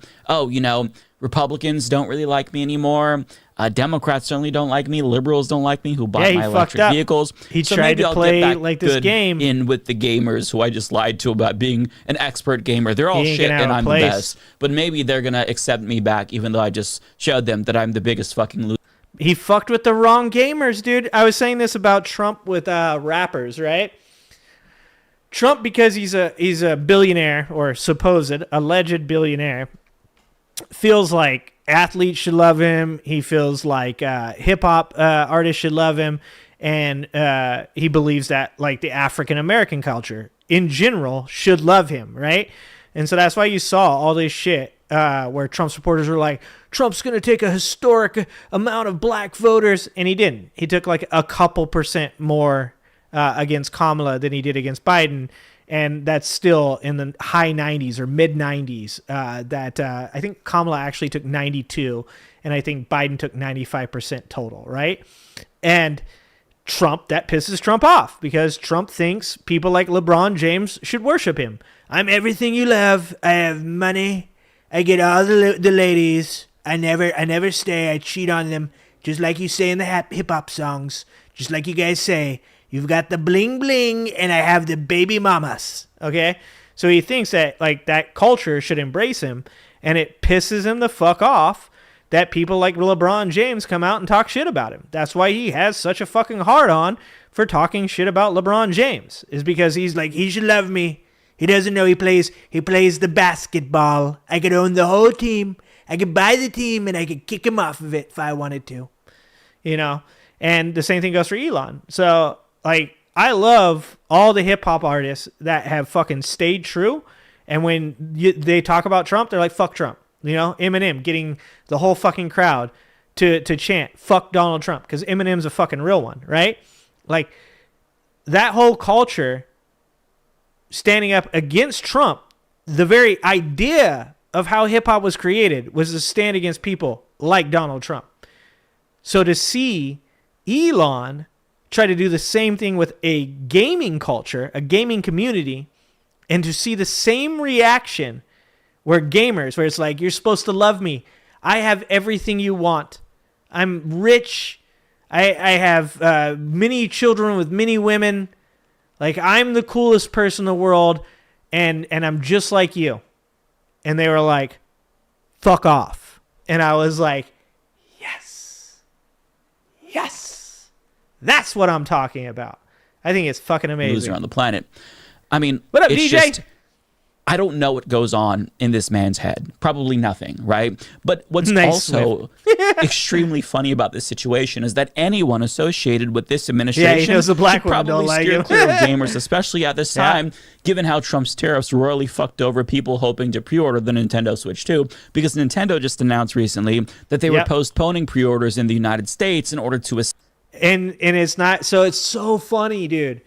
Republicans don't really like me anymore. Democrats certainly don't like me. Liberals don't like me who buy my electric vehicles. He tried to play like this game in with the gamers who I just lied to about being an expert gamer. They're all shit and I'm the best. But maybe they're going to accept me back even though I just showed them that I'm the biggest fucking loser. He fucked with the wrong gamers, dude. I was saying this about Trump with rappers, right? Trump, because he's a billionaire or supposed alleged billionaire, feels like athletes should love him. He feels like hip-hop artists should love him. And he believes that like the African-American culture in general should love him, right? And so that's why you saw all this shit where Trump supporters were like, Trump's going to take a historic amount of black voters. And he didn't. He took like a couple percent more against Kamala than he did against Biden. And that's still in the high 90s or mid 90s I think Kamala actually took 92 and I think Biden took 95% total, right? And Trump, that pisses Trump off because Trump thinks people like LeBron James should worship him. I'm everything you love. I have money. I get all the ladies. I never stay. I cheat on them. Just like you say in the hip hop songs. Just like you guys say. You've got the bling bling and I have the baby mamas. Okay? So he thinks that like that culture should embrace him, and it pisses him the fuck off that people like LeBron James come out and talk shit about him. That's why he has such a fucking hard on for talking shit about LeBron James, is because he's like, he should love me. He doesn't know he plays the basketball. I could own the whole team. I could buy the team and I could kick him off of it if I wanted to. And the same thing goes for Elon. So like, I love all the hip hop artists that have fucking stayed true. And when they talk about Trump, they're like, fuck Trump. Eminem getting the whole fucking crowd to chant, fuck Donald Trump, because Eminem's a fucking real one, right? Like, that whole culture standing up against Trump, the very idea of how hip hop was created was to stand against people like Donald Trump. So to see Elon try to do the same thing with a gaming culture, a gaming community, and to see the same reaction where gamers, where it's like, you're supposed to love me. I have everything you want. I'm rich. I have many children with many women. Like, I'm the coolest person in the world, and I'm just like you. And they were like, fuck off. And I was like, yes. Yes. That's what I'm talking about. I think it's fucking amazing. Loser on the planet. I mean, what up, it's DJ? Just, I don't know what goes on in this man's head. Probably nothing, right? But what's also extremely funny about this situation is that anyone associated with this administration he knows the black should probably steer clear of gamers, especially at this time, given how Trump's tariffs royally fucked over people hoping to pre-order the Nintendo Switch 2, because Nintendo just announced recently that they were postponing pre-orders in the United States in order to... And it's not... So it's so funny, dude.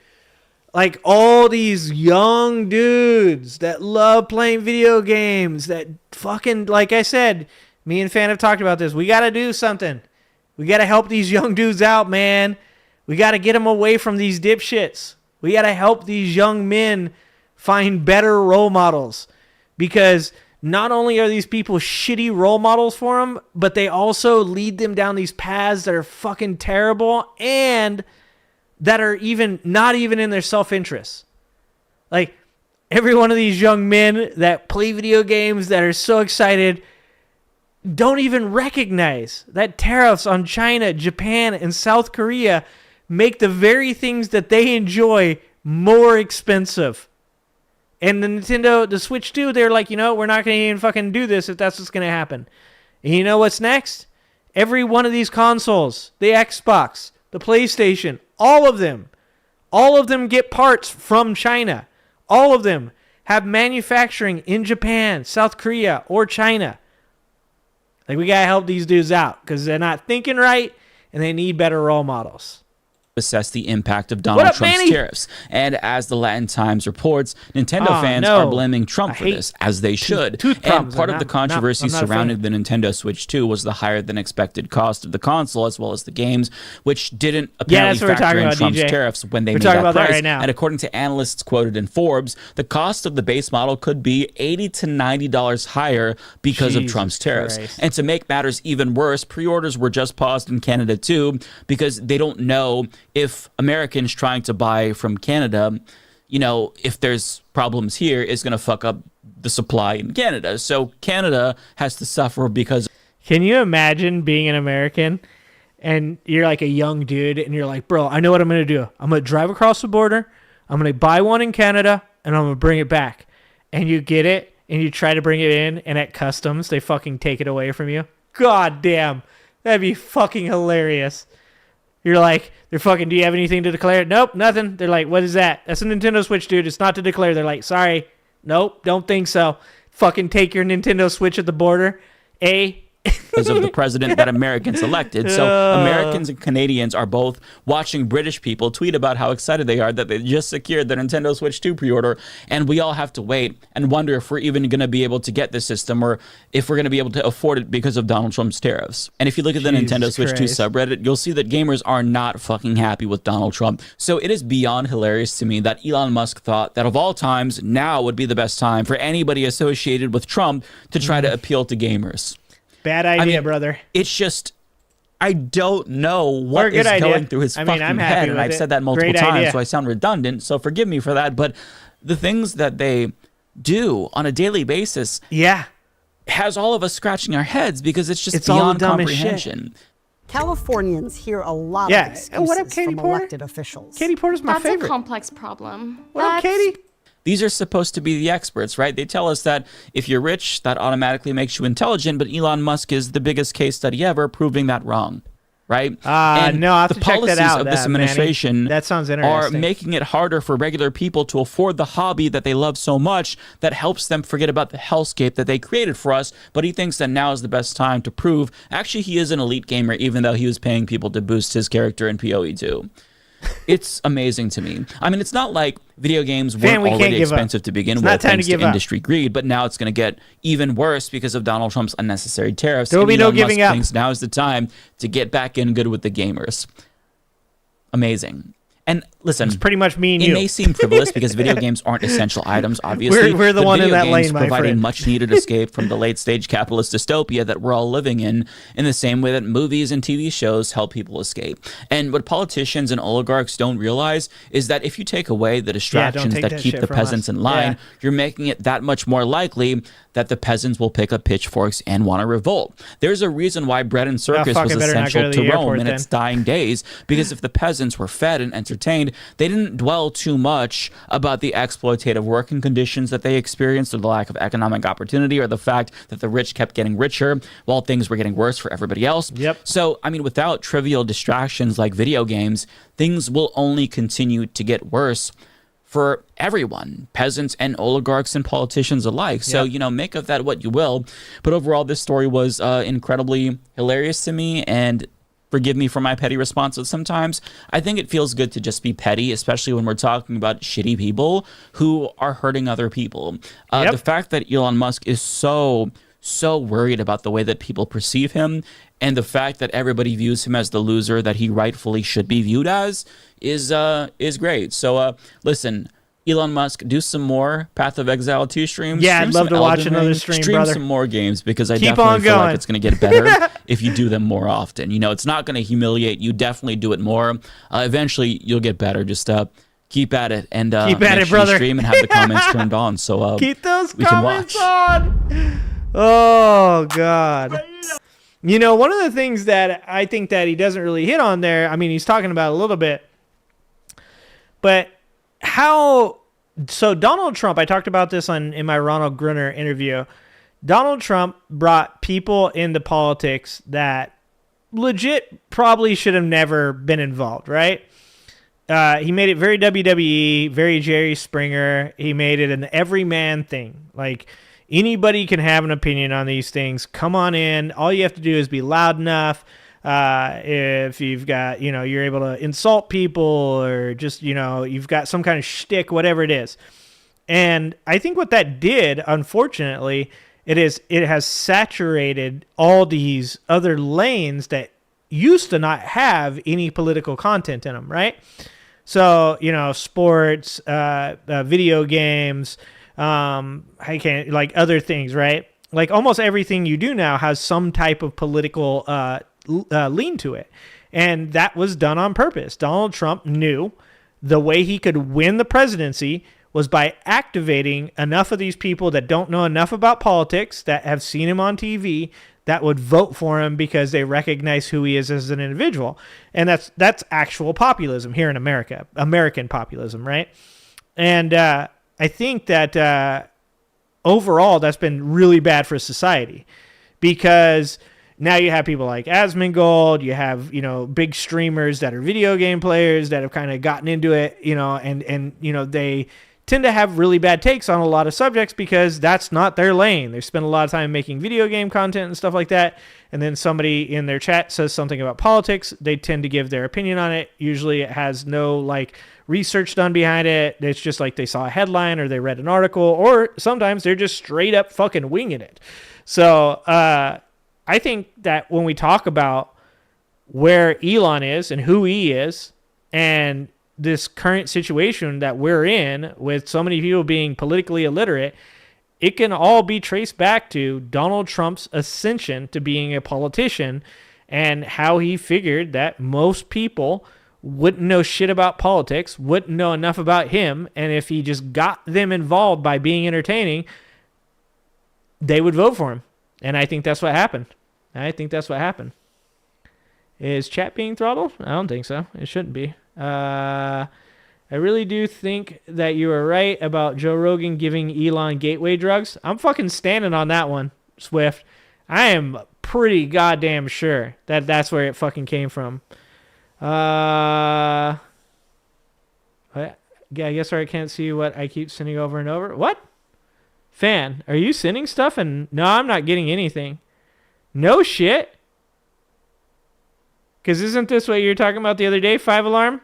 Like, all these young dudes that love playing video games, that fucking, like I said, me and Fan have talked about this. We got to do something. We got to help these young dudes out, man. We got to get them away from these dipshits. We got to help these young men find better role models. Because not only are these people shitty role models for them, but they also lead them down these paths that are fucking terrible and that are not even in their self-interest. Like, every one of these young men that play video games that are so excited don't even recognize that tariffs on China, Japan, and South Korea make the very things that they enjoy more expensive. And the Switch 2, they're like, we're not going to even fucking do this if that's what's going to happen. And you know what's next? Every one of these consoles, the Xbox, the PlayStation, all of them get parts from China. All of them have manufacturing in Japan, South Korea, or China. Like, we got to help these dudes out because they're not thinking right and they need better role models. Assess the impact of Donald Trump's tariffs. And as the Latin Times reports, Nintendo fans are blaming Trump for this, as they should. And part of the controversy surrounding the Nintendo Switch 2 was the higher than expected cost of the console, as well as the games, which didn't apparently factor in Trump's tariffs when they made that price. And according to analysts quoted in Forbes, the cost of the base model could be $80 to $90 higher because of Trump's tariffs. And to make matters even worse, pre-orders were just paused in Canada too, because they don't know if Americans trying to buy from Canada, if there's problems here, is going to fuck up the supply in Canada. So Canada has to suffer because... Can you imagine being an American and you're like a young dude and you're like, bro, I know what I'm going to do. I'm going to drive across the border. I'm going to buy one in Canada and I'm going to bring it back. And you get it and you try to bring it in and at customs, they fucking take it away from you. God damn. That'd be fucking hilarious. You're like, they're fucking, do you have anything to declare? Nope, nothing. They're like, what is that? That's a Nintendo Switch, dude. It's not to declare. They're like, sorry. Nope, don't think so. Fucking take your Nintendo Switch at the border. Because of the president that Americans elected. So Americans and Canadians are both watching British people tweet about how excited they are that they just secured the Nintendo Switch 2 pre-order, and we all have to wait and wonder if we're even going to be able to get the system or if we're going to be able to afford it because of Donald Trump's tariffs. And if you look at the Nintendo Switch 2 subreddit, you'll see that gamers are not fucking happy with Donald Trump. So it is beyond hilarious to me that Elon Musk thought that of all times, now would be the best time for anybody associated with Trump to try to appeal to gamers. Bad idea, brother. It's just, I don't know what is going through his fucking head. And I've said that multiple times, so I sound redundant, so forgive me for that. But the things that they do on a daily basis has all of us scratching our heads because it's just beyond comprehension. Californians hear a lot of excuses from elected officials. Katie Porter's my favorite. That's a complex problem. What up, Katie? These are supposed to be the experts, right? They tell us that if you're rich, that automatically makes you intelligent, but Elon Musk is the biggest case study ever proving that wrong, right? No, I'll have to check that out. The policies of this administration that sounds interesting. Are making it harder for regular people to afford the hobby that they love so much that helps them forget about the hellscape that they created for us, but he thinks that now is the best time to prove, actually, he is an elite gamer, even though he was paying people to boost his character in PoE 2. It's amazing to me. I mean, it's not like video games weren't already expensive to begin with thanks to industry greed, but now it's going to get even worse because of Donald Trump's unnecessary tariffs. There will be no giving up. Now is the time to get back in good with the gamers. Amazing. And listen, it's pretty much me and you. It may seem frivolous because video games aren't essential items, obviously. We're the one in that lane, my provide friend. a much-needed escape from the late-stage capitalist dystopia that we're all living in the same way that movies and TV shows help people escape. And what politicians and oligarchs don't realize is that if you take away the distractions that keep the peasants in line, you're making it that much more likely that the peasants will pick up pitchforks and want to revolt. There's a reason why bread and circus was essential to Rome in its dying days, because if the peasants were fed and entertained, point, they didn't dwell too much about the exploitative working conditions that they experienced, or the lack of economic opportunity, or the fact that the rich kept getting richer while things were getting worse for everybody else. Yep. So, I mean, without trivial distractions like video games, things will only continue to get worse for everyone, peasants and oligarchs and politicians alike. So, you know, make of that what you will. But overall, this story was incredibly hilarious to me, and forgive me for my petty responses sometimes. I think it feels good to just be petty, especially when we're talking about shitty people who are hurting other people. The fact that Elon Musk is so worried about the way that people perceive him, and the fact that everybody views him as the loser that he rightfully should be viewed as is great. So listen, Elon Musk, do some more Path of Exile 2 streams. Yeah, I'd love to watch another stream, brother. Some more games, because I definitely feel like it's going to get better if you do them more often. You know, it's not going to humiliate you. Definitely do it more. Eventually, you'll get better. Just keep at it, and keep at it, brother. Stream and have the comments turned on, so keep those comments on. Oh God. You know, one of the things that I think that he doesn't really hit on there, I mean, he's talking about a little bit, but so Donald Trump, I talked about this in my Ronald Gruner interview. Donald Trump brought people into politics that legit probably should have never been involved, right? He made it very WWE, very Jerry Springer. He made it an everyman thing. Like, anybody can have an opinion on these things. Come on in. All you have to do is be loud enough. If you've got, you know, you're able to insult people, or just, you know, you've got some kind of shtick, whatever it is. And I think what that did, unfortunately, it has saturated all these other lanes that used to not have any political content in them, right? So, you know, sports, video games, I can't, like, other things, right? Like, almost everything you do now has some type of political lean to it. And that was done on purpose. Donald Trump knew the way he could win the presidency was by activating enough of these people that don't know enough about politics, that have seen him on TV, that would vote for him because they recognize who he is as an individual. And that's actual populism here in America, American populism, right? And I think that overall that's been really bad for society, because now you have people like Asmongold, you have, you know, big streamers that are video game players that have kind of gotten into it, you know, and you know, they tend to have really bad takes on a lot of subjects because that's not their lane. They spend a lot of time making video game content and stuff like that. And then somebody in their chat says something about politics, they tend to give their opinion on it. Usually it has no like research done behind it. It's just like they saw a headline or they read an article, or sometimes they're just straight up fucking winging it. So I think that when we talk about where Elon is and who he is, and this current situation that we're in with so many people being politically illiterate, it can all be traced back to Donald Trump's ascension to being a politician, and how he figured that most people wouldn't know shit about politics, wouldn't know enough about him, and if he just got them involved by being entertaining, they would vote for him. And I think that's what happened. Is chat being throttled? I don't think so. It shouldn't be. I really do think that you are right about Joe Rogan giving Elon gateway drugs. I'm fucking standing on that one, Swift. I am pretty goddamn sure that that's where it fucking came from. I guess I can't see what I keep sending over and over. What? Fan, are you sending stuff? And no, I'm not getting anything. No shit. Because isn't this what you were talking about the other day, 5 Alarm?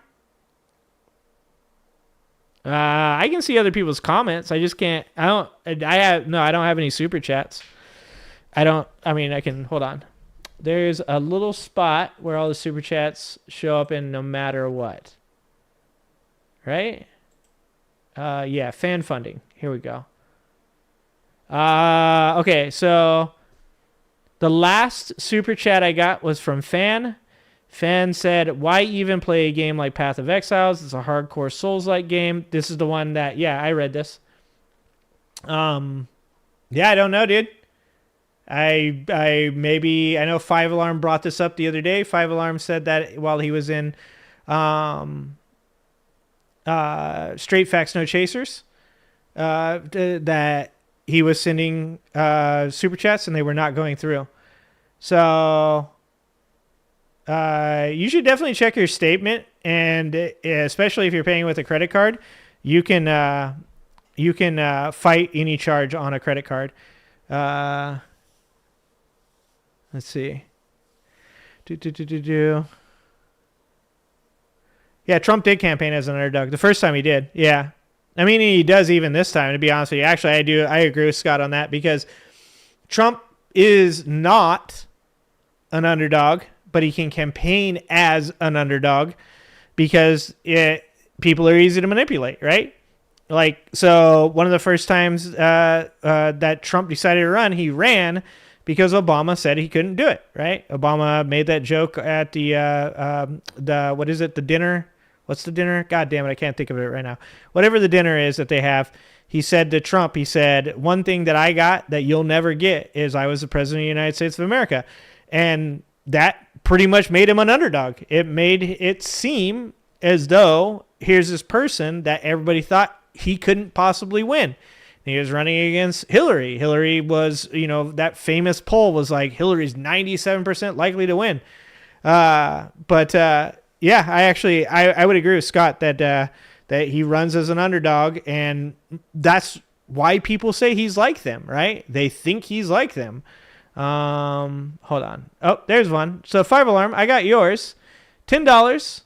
I can see other people's comments. I just can't. I don't have any super chats. I can, hold on. There's a little spot where all the super chats show up in no matter what. Right? Yeah, fan funding. Here we go. Okay, so the last super chat I got was from Fan. Fan said, why even play a game like Path of Exiles? It's a hardcore Souls-like game. This is the one that, yeah, I read this. Yeah, I don't know, dude. I know 5 Alarm brought this up the other day. 5 Alarm said that while he was in Straight Facts No Chasers, that he was sending super chats and they were not going through. So you should definitely check your statement, and especially if you're paying with a credit card, you can fight any charge on a credit card. Let's see. Yeah, Trump did campaign as an underdog the first time he did. Yeah. I mean, he does even this time, to be honest with you. Actually, I agree with Scott on that, because Trump is not an underdog, but he can campaign as an underdog because people are easy to manipulate, right? Like, so one of the first times that Trump decided to run, he ran because Obama said he couldn't do it, right? Obama made that joke at the what is it, the dinner? What's the dinner? God damn it, I can't think of it right now. Whatever the dinner is that they have, he said to Trump, he said, one thing that I got that you'll never get is I was the president of the United States of America. And that pretty much made him an underdog. It made it seem as though here's this person that everybody thought he couldn't possibly win. He was running against Hillary. Hillary was, that famous poll was like, Hillary's 97% likely to win. Yeah, I would agree with Scott that he runs as an underdog, and that's why people say he's like them, right? They think he's like them. Hold on. Oh, there's one. So 5 Alarm, I got yours. $10.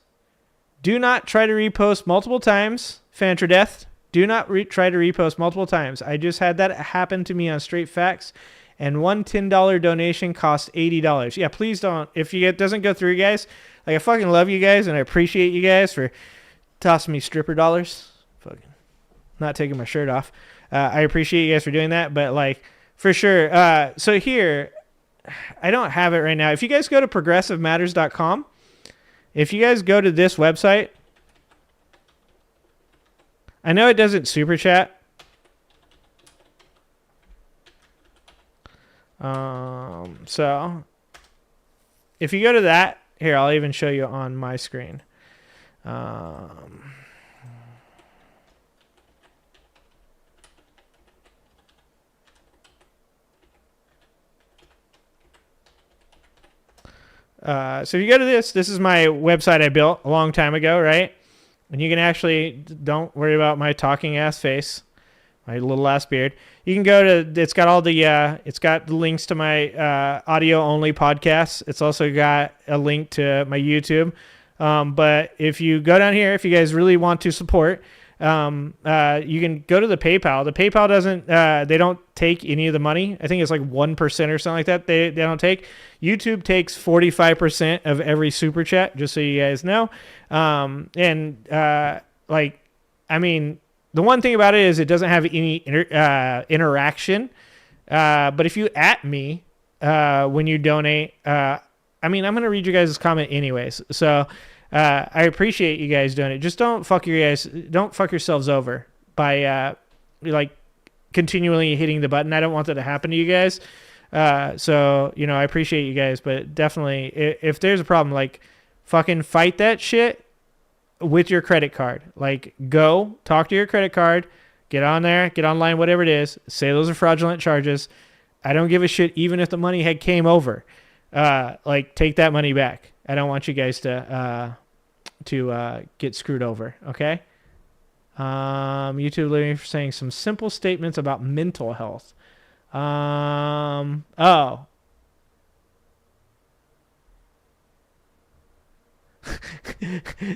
Do not try to repost multiple times. Fantra Death. Do not try to repost multiple times. I just had that happen to me on Straight Facts, and one $10 donation cost $80. Yeah, please don't. If it doesn't go through, guys, like, I fucking love you guys, and I appreciate you guys for tossing me stripper dollars. Fucking not taking my shirt off. I appreciate you guys for doing that, but, like, for sure. So here, I don't have it right now. If you guys go to progressivematters.com, if you guys go to this website, I know it doesn't super chat. So if you go to that, here, I'll even show you on my screen. So if you go to this is my website I built a long time ago, right? And you can actually, don't worry about my talking ass face, my little ass beard. You can go to, it's got the links to my audio only podcasts. It's also got a link to my YouTube. But if you go down here, if you guys really want to support, you can go to the PayPal. The PayPal doesn't, they don't take any of the money. I think it's like 1% or something like that. They don't take. YouTube takes 45% of every super chat, just so you guys know. The one thing about it is it doesn't have any interaction. But if you at me when you donate, I'm going to read you guys' comment anyways. So I appreciate you guys doing it. Just don't fuck yourselves over by continually hitting the button. I don't want that to happen to you guys. So I appreciate you guys, but definitely if there's a problem, like, fucking fight that shit with your credit card. Like, go talk to your credit card, get on there, get online, whatever it is, say those are fraudulent charges. I don't give a shit even if the money had came over. Take that money back. I don't want you guys to get screwed over, okay? YouTube living for saying some simple statements about mental health. Oh.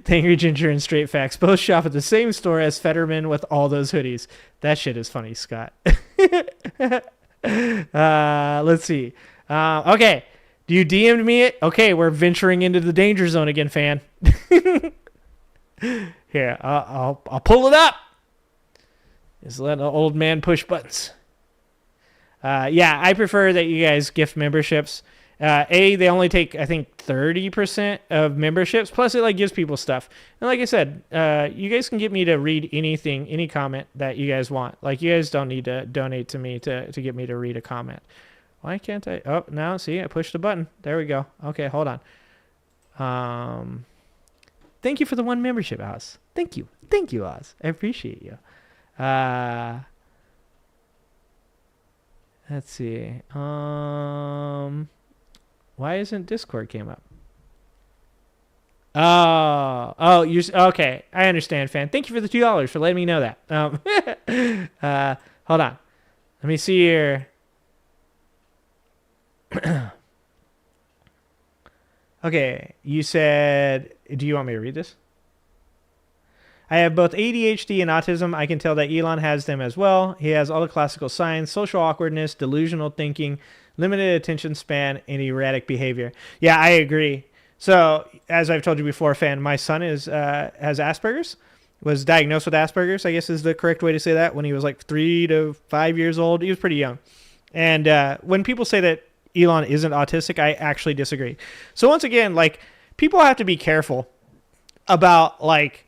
Angry Ginger and Straight Facts both shop at the same store as Fetterman with all those hoodies. That shit is funny, Scott. Let's see. Okay. You DM'd me it? Okay, we're venturing into the danger zone again, fan. Here, I'll pull it up. Just let an old man push buttons. Yeah, I prefer that you guys gift memberships. They only take, I think, 30% of memberships. Plus, it gives people stuff. And like I said, you guys can get me to read anything, any comment that you guys want. Like, you guys don't need to donate to me to get me to read a comment. Why can't I? Oh, now, see, I pushed the button. There we go. Okay, hold on. Thank you for the 1 membership, Alice. Thank you. Thank you, Oz. I appreciate you. Let's see. Why isn't Discord came up? Oh, you're okay. I understand, fan. Thank you for the $2 for letting me know that. Hold on. Let me see here. Okay, you said, do you want me to read this? I have both ADHD and autism. I can tell that Elon has them as well. He has all the classical signs: social awkwardness, delusional thinking, limited attention span, and erratic behavior. Yeah, I agree. So, as I've told you before, fan, my son has Asperger's, was diagnosed with Asperger's, I guess is the correct way to say that, when he was like 3 to 5 years old. He was pretty young. And when people say that Elon isn't autistic, I actually disagree. So once again, like, people have to be careful about, like,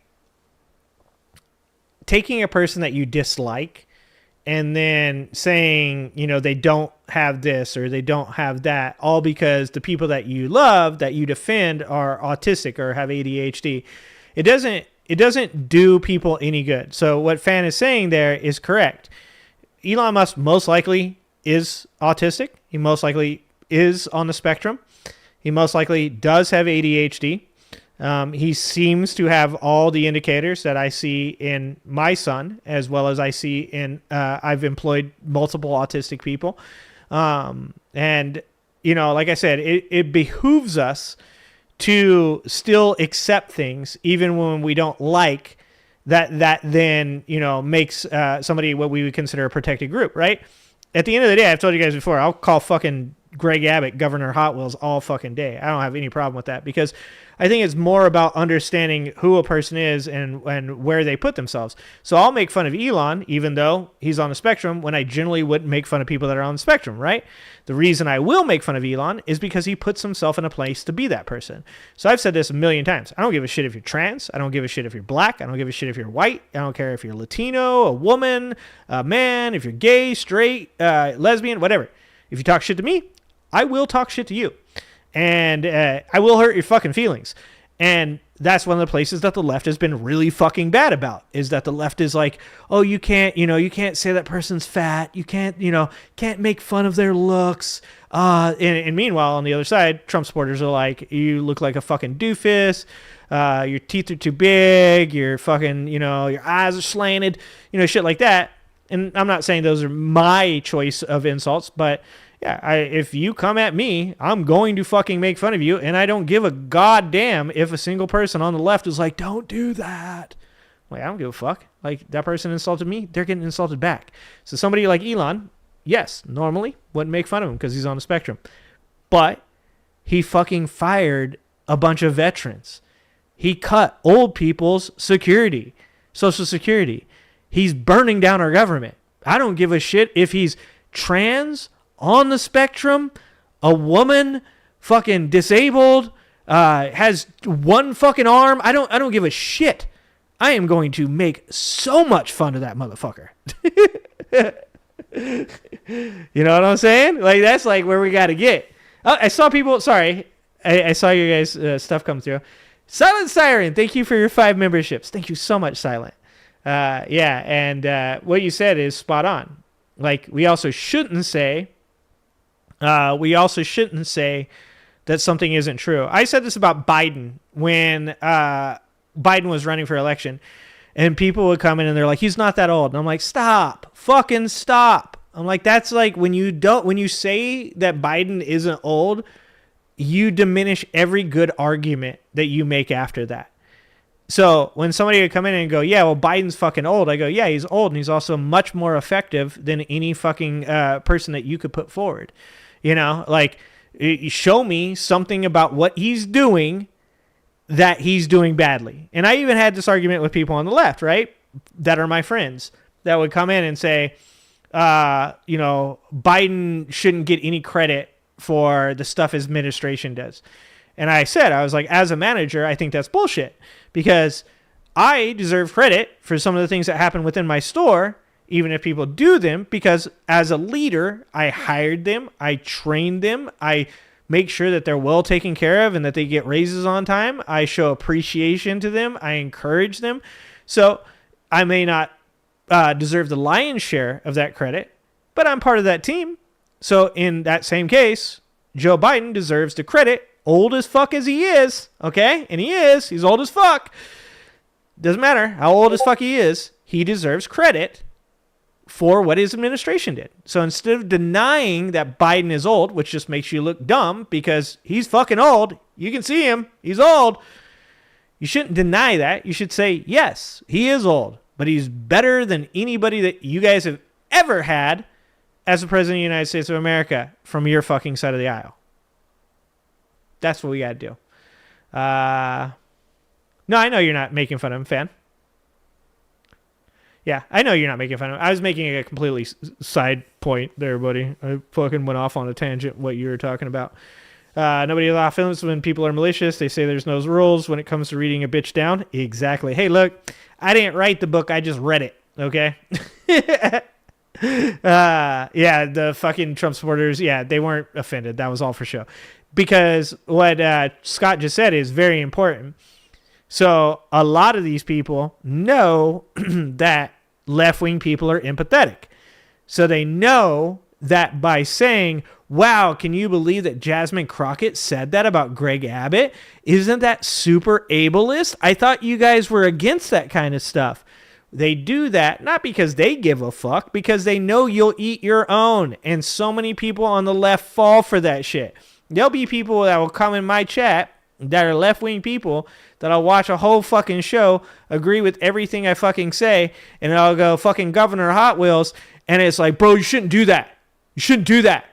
taking a person that you dislike and then saying, you know, they don't have this or they don't have that, all because the people that you love, that you defend, are autistic or have ADHD. It doesn't do people any good. So what Fan is saying there is correct. Elon Musk most likely is autistic. He most likely is on the spectrum. He most likely does have ADHD. He seems to have all the indicators that I see in my son, as well as I see in, I've employed multiple autistic people. And, you know, like I said, it behooves us to still accept things, even when we don't like that then, you know, makes somebody what we would consider a protected group, right? At the end of the day, I've told you guys before, I'll call fucking Greg Abbott Governor Hot Wheels all fucking day. I don't have any problem with that, because I think it's more about understanding who a person is and where they put themselves. So I'll make fun of Elon, even though he's on the spectrum, when I generally wouldn't make fun of people that are on the spectrum, right? The reason I will make fun of Elon is because he puts himself in a place to be that person. So I've said this a million times. I don't give a shit if you're trans. I don't give a shit if you're black. I don't give a shit if you're white. I don't care if you're Latino, a woman, a man, if you're gay, straight, lesbian, whatever. If you talk shit to me, I will talk shit to you. And I will hurt your fucking feelings. And that's one of the places that the left has been really fucking bad about, is that the left is like, oh, you can't say that person's fat. You can't make fun of their looks. And meanwhile, on the other side, Trump supporters are like, you look like a fucking doofus. Your teeth are too big. You're fucking, your eyes are slanted, shit like that. And I'm not saying those are my choice of insults, but yeah, if you come at me, I'm going to fucking make fun of you, and I don't give a goddamn if a single person on the left is like, don't do that. Like, I don't give a fuck. Like, that person insulted me, they're getting insulted back. So somebody like Elon, yes, normally wouldn't make fun of him because he's on the spectrum. But he fucking fired a bunch of veterans. He cut old people's security, Social Security. He's burning down our government. I don't give a shit if he's trans, on the spectrum, a woman, fucking disabled, has one fucking arm. I don't give a shit. I am going to make so much fun of that motherfucker. You know what I'm saying? Like, that's like where we got to get. Oh, I saw people. Sorry, I saw your guys' stuff come through. Silent Siren, thank you for your 5 memberships. Thank you so much, Silent. Yeah, and what you said is spot on. Like, we also shouldn't say that something isn't true. I said this about Biden when Biden was running for election, and people would come in and they're like, he's not that old. And I'm like, stop, fucking stop. I'm like, that's like when you say that Biden isn't old, you diminish every good argument that you make after that. So when somebody would come in and go, yeah, well, Biden's fucking old, I go, yeah, he's old, and he's also much more effective than any fucking person that you could put forward. Like, show me something about what he's doing that he's doing badly. And I even had this argument with people on the left, right, that are my friends, that would come in and say, Biden shouldn't get any credit for the stuff his administration does. And I was like, as a manager, I think that's bullshit, because I deserve credit for some of the things that happen within my store, even if people do them, because as a leader, I hired them, I trained them, I make sure that they're well taken care of and that they get raises on time. I show appreciation to them. I encourage them. So I may not deserve the lion's share of that credit, but I'm part of that team. So in that same case, Joe Biden deserves the credit, old as fuck as he is, okay? And he's old as fuck. Doesn't matter how old as fuck he is, he deserves credit for what his administration did. So instead of denying that Biden is old, which just makes you look dumb because he's fucking old, you can see him, he's old. You shouldn't deny that. You should say, yes, he is old, but he's better than anybody that you guys have ever had as the president of the United States of America from your fucking side of the aisle. That's what we got to do. No, I know you're not making fun of him, fan. Yeah, I know you're not making fun of him. I was making a completely side point there, buddy. I fucking went off on a tangent what you were talking about. Nobody allows films when people are malicious. They say there's no rules when it comes to reading a bitch down. Exactly. Hey, look, I didn't write the book. I just read it. Okay? Yeah, the fucking Trump supporters, yeah, they weren't offended. That was all for show. Because what Scott just said is very important. So a lot of these people know that left-wing people are empathetic. So they know that by saying, wow, can you believe that Jasmine Crockett said that about Greg Abbott? Isn't that super ableist? I thought you guys were against that kind of stuff. They do that not because they give a fuck, because they know you'll eat your own. And so many people on the left fall for that shit. There'll be people that will come in my chat that are left-wing people that I'll watch a whole fucking show, agree with everything I fucking say, and I'll go fucking Governor Hot Wheels, and it's like, bro, you shouldn't do that. You shouldn't do that.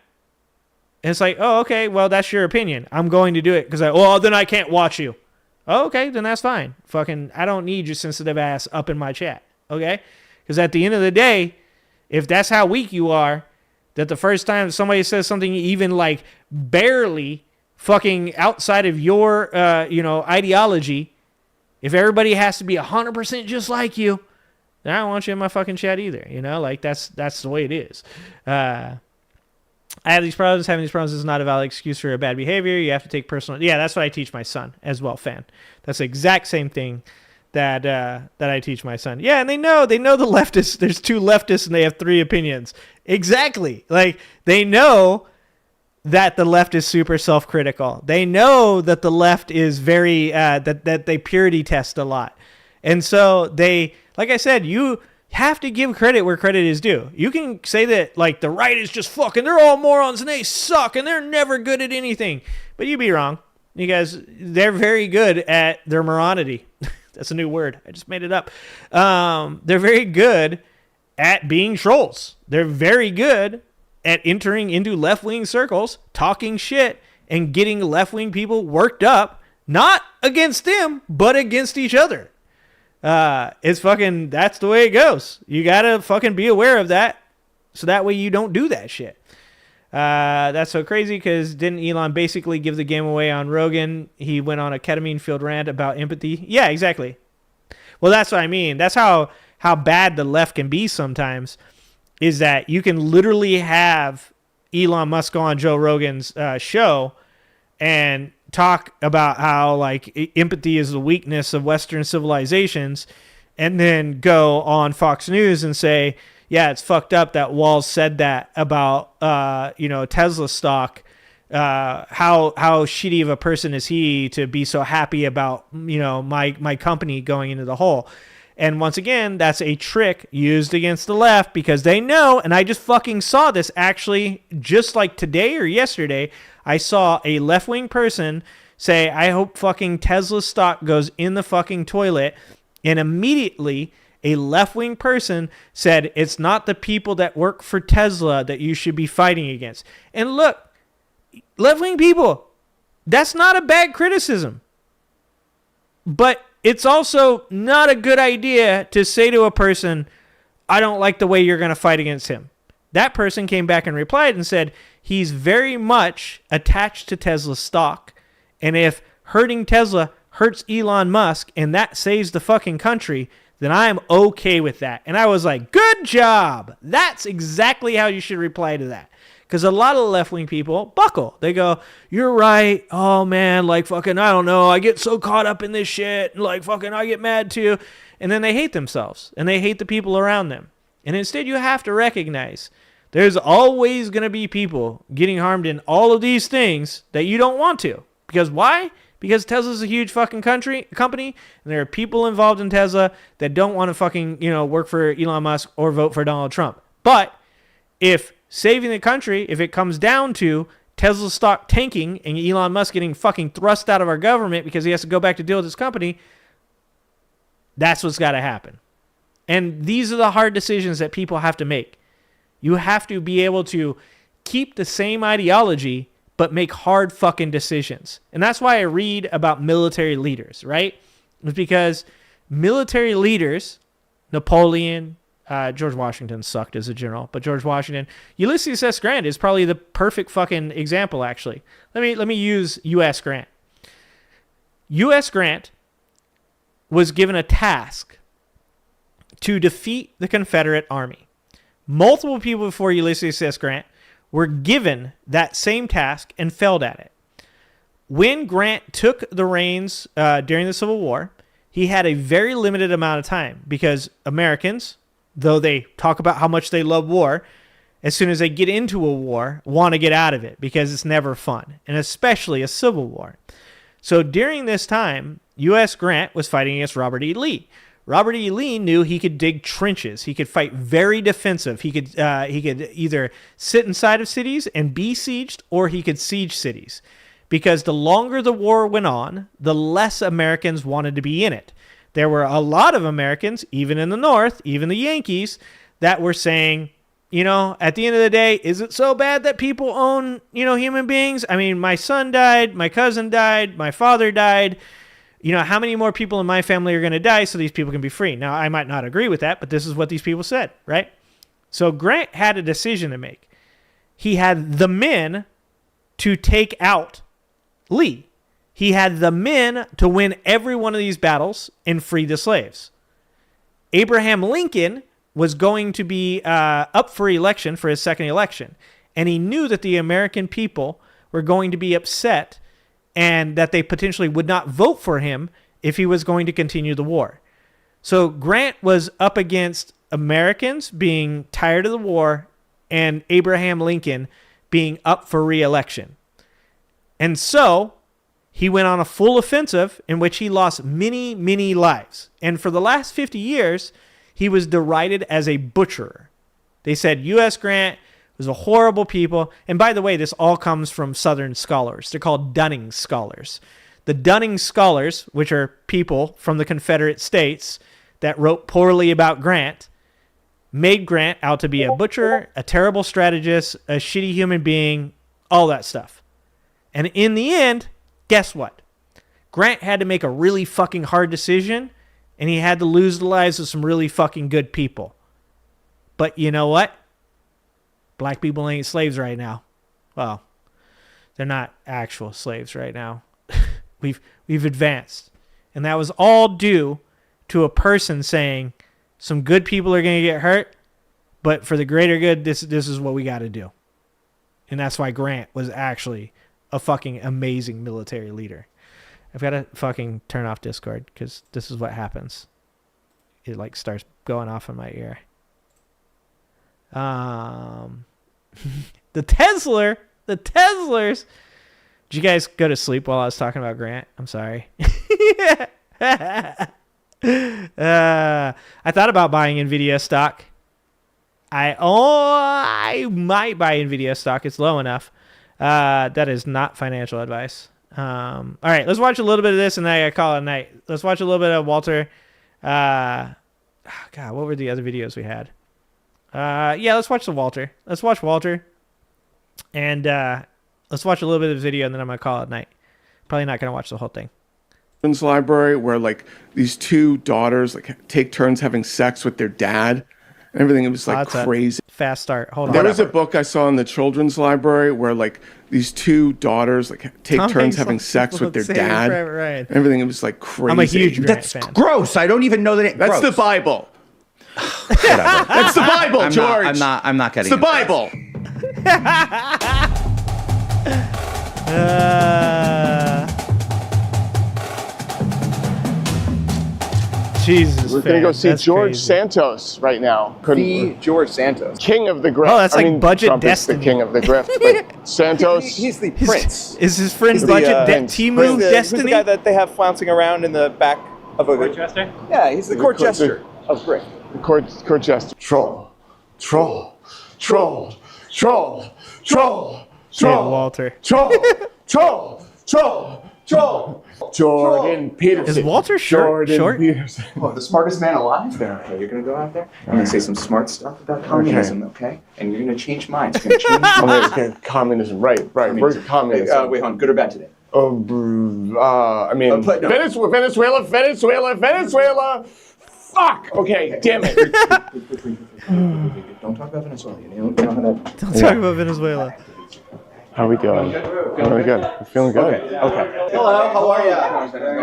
And it's like, oh, okay, well, that's your opinion. I'm going to do it because then I can't watch you. Oh, okay, then that's fine. Fucking, I don't need your sensitive ass up in my chat, okay? Because at the end of the day, if that's how weak you are, that the first time somebody says something even like barely fucking outside of your, ideology, if everybody has to be 100% just like you, then I don't want you in my fucking chat either. Like that's the way it is. I have these problems. Having these problems is not a valid excuse for a bad behavior. You have to take personal. Yeah, that's what I teach my son as well, fan. That's the exact same thing that I teach my son. Yeah, and they know the leftists. There's two leftists and they have three opinions. Exactly. Like they know that the left is super self-critical. They know that the left is very that they purity test a lot. And so they, like I said, you have to give credit where credit is due. You can say that like the right is just fucking, they're all morons and they suck and they're never good at anything. But you'd be wrong. You guys, they're very good at their moronity. That's a new word. I just made it up. They're very good at being trolls. They're very good at entering into left-wing circles, talking shit, and getting left-wing people worked up, not against them, but against each other. It's fucking, that's the way it goes. You gotta fucking be aware of that, so that way you don't do that shit. That's so crazy, because didn't Elon basically give the game away on Rogan? He went on a ketamine-filled rant about empathy. Yeah, exactly. Well, that's what I mean. That's how bad the left can be sometimes, is that you can literally have Elon Musk go on Joe Rogan's show and talk about how like empathy is the weakness of Western civilizations, and then go on Fox News and say, yeah, it's fucked up that Walls said that about Tesla stock. How shitty of a person is he to be so happy about my company going into the hole? And once again, that's a trick used against the left, because they know, and I just fucking saw this actually just like today or yesterday, I saw a left-wing person say, I hope fucking Tesla stock goes in the fucking toilet, and immediately a left-wing person said, it's not the people that work for Tesla that you should be fighting against. And look, left-wing people, that's not a bad criticism. But it's also not a good idea to say to a person, I don't like the way you're going to fight against him. That person came back and replied and said, he's very much attached to Tesla stock. And if hurting Tesla hurts Elon Musk and that saves the fucking country, then I'm okay with that. And I was like, good job. That's exactly how you should reply to that. Because a lot of left-wing people buckle. They go, you're right. Oh, man, like, fucking, I don't know. I get so caught up in this shit. Like, fucking, I get mad too. And then they hate themselves. And they hate the people around them. And instead, you have to recognize there's always going to be people getting harmed in all of these things that you don't want to. Because why? Because Tesla's a huge fucking company. And there are people involved in Tesla that don't want to fucking, work for Elon Musk or vote for Donald Trump. But if saving the country, if it comes down to Tesla stock tanking and Elon Musk getting fucking thrust out of our government because he has to go back to deal with his company, that's what's got to happen. And these are the hard decisions that people have to make. You have to be able to keep the same ideology, but make hard fucking decisions. And that's why I read about military leaders, right? It's because military leaders, Napoleon, George Washington sucked as a general, but George Washington, Ulysses S. Grant is probably the perfect fucking example, actually. Let me use U.S. Grant. U.S. Grant was given a task to defeat the Confederate Army. Multiple people before Ulysses S. Grant were given that same task and failed at it. When Grant took the reins during the Civil War, he had a very limited amount of time because Americans, though they talk about how much they love war, as soon as they get into a war, want to get out of it because it's never fun, and especially a civil war. So during this time, U.S. Grant was fighting against Robert E. Lee. Robert E. Lee knew he could dig trenches. He could fight very defensive. He could either sit inside of cities and be sieged, or he could siege cities. Because the longer the war went on, the less Americans wanted to be in it. There were a lot of Americans, even in the North, even the Yankees, that were saying, at the end of the day, is it so bad that people own, human beings? I mean, my son died, my cousin died, my father died. How many more people in my family are going to die so these people can be free? Now, I might not agree with that, but this is what these people said, right? So Grant had a decision to make. He had the men to take out Lee. He had the men to win every one of these battles and free the slaves. Abraham Lincoln was going to be up for election for his second election, and he knew that the American people were going to be upset and that they potentially would not vote for him if he was going to continue the war. So Grant was up against Americans being tired of the war and Abraham Lincoln being up for re-election. And so he went on a full offensive in which he lost many, many lives. And for the last 50 years, he was derided as a butcherer. They said U.S. Grant was a horrible people. And by the way, this all comes from Southern scholars. They're called Dunning scholars. The Dunning scholars, which are people from the Confederate States that wrote poorly about Grant, made Grant out to be a butcher, a terrible strategist, a shitty human being, all that stuff. And in the end, guess what? Grant had to make a really fucking hard decision, and he had to lose the lives of some really fucking good people. But you know what? Black people ain't slaves right now. Well, they're not actual slaves right now. We've advanced. And that was all due to a person saying some good people are going to get hurt, but for the greater good, this is what we got to do. And that's why Grant was actually a fucking amazing military leader. I've got to fucking turn off Discord because this is what happens. It starts going off in my ear. The Teslers. Did you guys go to sleep while I was talking about Grant? I'm sorry. I thought about buying NVIDIA stock. I might buy NVIDIA stock. It's low enough. That is not financial advice. All right, let's watch a little bit of this and then I gotta call it a night. Let's watch a little bit of Walter. God, what were the other videos we had? Yeah, let's watch the Walter. Let's watch Walter. And let's watch a little bit of the video and then I'm going to call it a night. Probably not going to watch the whole thing. Library where these two daughters take turns having sex with their dad and everything. It was crazy. Fast start. Hold on. There was a book I saw in the children's library where these two daughters take turns having sex with their dad. Right. Everything. It was crazy. I'm a huge Grant fan. That's gross. I don't even know that That's gross. the Bible. That's the Bible, George. I'm not getting It's the Bible. Jesus, we're gonna go see that's George crazy. Santos right now. The George Santos, king of the grift. Oh, that's like Budget Trump Destiny. is the king of the grift, but Santos. he's the prince. Is his friend He's the, Budget who's Timu the Destiny? guy that they have flouncing around in the back of a court jester? Yeah, he's the court jester of grift. The court jester. Troll. Troll. Troll. Troll. Troll. Troll. Walter. Troll. Troll. Troll. Troll. Jordan Peterson. Is Walter short? Peterson. Well, the smartest man alive there. Okay, you're gonna go out there. I'm gonna say some smart stuff about communism, okay? And you're gonna change minds. You're gonna change Okay, communism, right. We're communism. wait, hold on. Good or bad today? I mean, Venezuela. Fuck. Okay, damn it. Don't talk about Venezuela. You know how that. Don't talk about Venezuela. How are we doing? Really good. We're feeling good. Okay. Hello. How are you?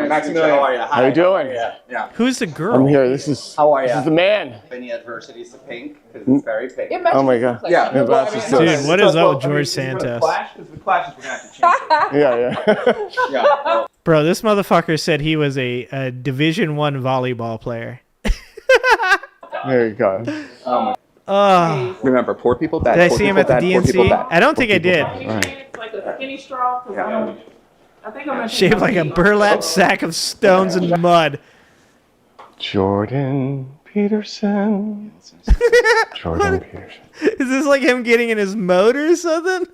Maximilian. How are you? How you doing? Yeah. Who's the girl? I'm here. This is. How are you? This is the man. Any adversities to pink? Because it's very pink. Oh my god. Yeah. Dude, what is up with George Santos? The Clash is gonna have to change. Yeah. Bro, this motherfucker said he was a Division I volleyball player. There you go. Remember, poor people bad. Did I poor see him people at the bad, poor people DNC? bad. I don't think I did. Like a skinny straw. I think I'm gonna Shaped like a burlap sack of stones and mud. Jordan Peterson. Jordan Peterson. Is this like him getting in his motor or something?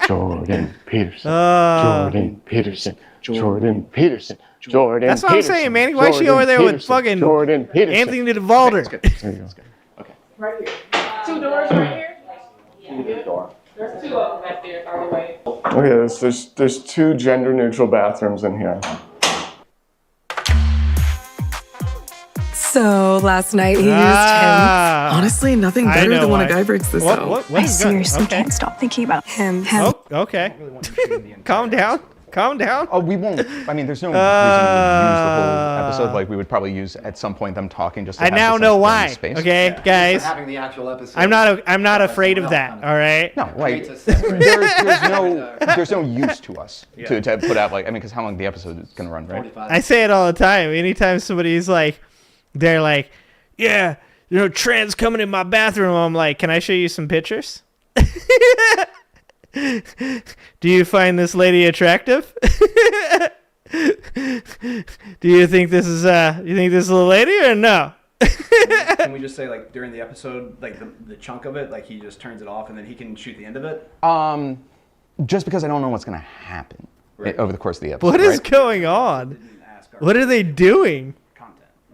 Jordan Peterson. Jordan Peterson. Jordan Peterson. Jordan. That's what I'm saying, man. Why is she over there with fucking Jordan Peterson. Anthony DeValder? Okay. Right here. 2 doors right here. There's 2 of them back there, by the way. Okay, there's 2 gender neutral bathrooms in here. So last night he used him. Honestly, nothing better than when a guy breaks this out. I seriously can't stop thinking about him. Oh, okay. Calm down. Calm down. Oh, we won't. I mean, there's no reason to use the whole episode. Like, we would probably use at some point them talking just to I have now this, know like, why. space. Okay, guys. Having the actual episode. I'm not afraid of that. All right. No, like there's no use to us to put out, like, I mean, because how long the episode is gonna run, right? I say it all the time. Anytime somebody's like, they're like, yeah, trans coming in my bathroom. I'm like, can I show you some pictures? Do you find this lady attractive? Do you think this is a lady or no? Can we just say, like, during the episode, like the chunk of it, like he just turns it off and then he can shoot the end of it? Just because I don't know what's gonna happen over the course of the episode. What is going on? What are they doing?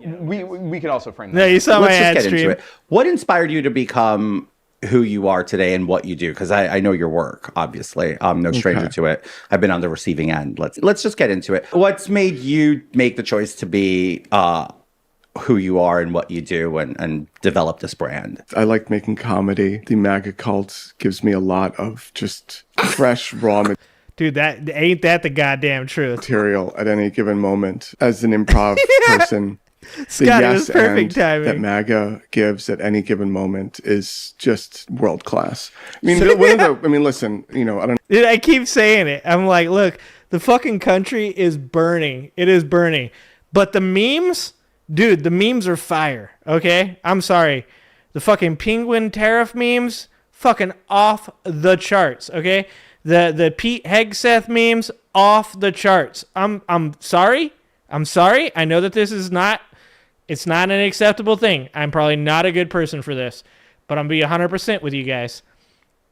We could also frame that. No, you saw my ad Let's just get stream. into it. What inspired you to become who you are today and what you do? Because I know your work, obviously. I'm no stranger to it. I've been on the receiving end. Let's just get into it. What's made you make the choice to be who you are and what you do and develop this brand? I like making comedy. The MAGA cult gives me a lot of just fresh, raw Dude, ain't that the goddamn truth? material at any given moment. As an improv person, Scott, the it was yes perfect and timing. that MAGA gives at any given moment is just world class. I mean, listen, I don't. Dude, I keep saying it. I'm like, look, the fucking country is burning. It is burning. But the memes, dude, the memes are fire. Okay, I'm sorry, the fucking penguin tariff memes, fucking off the charts. Okay, the Pete Hegseth memes, off the charts. I'm sorry. I know that this is not. It's not an acceptable thing. I'm probably not a good person for this, but I'm going to be 100% with you guys.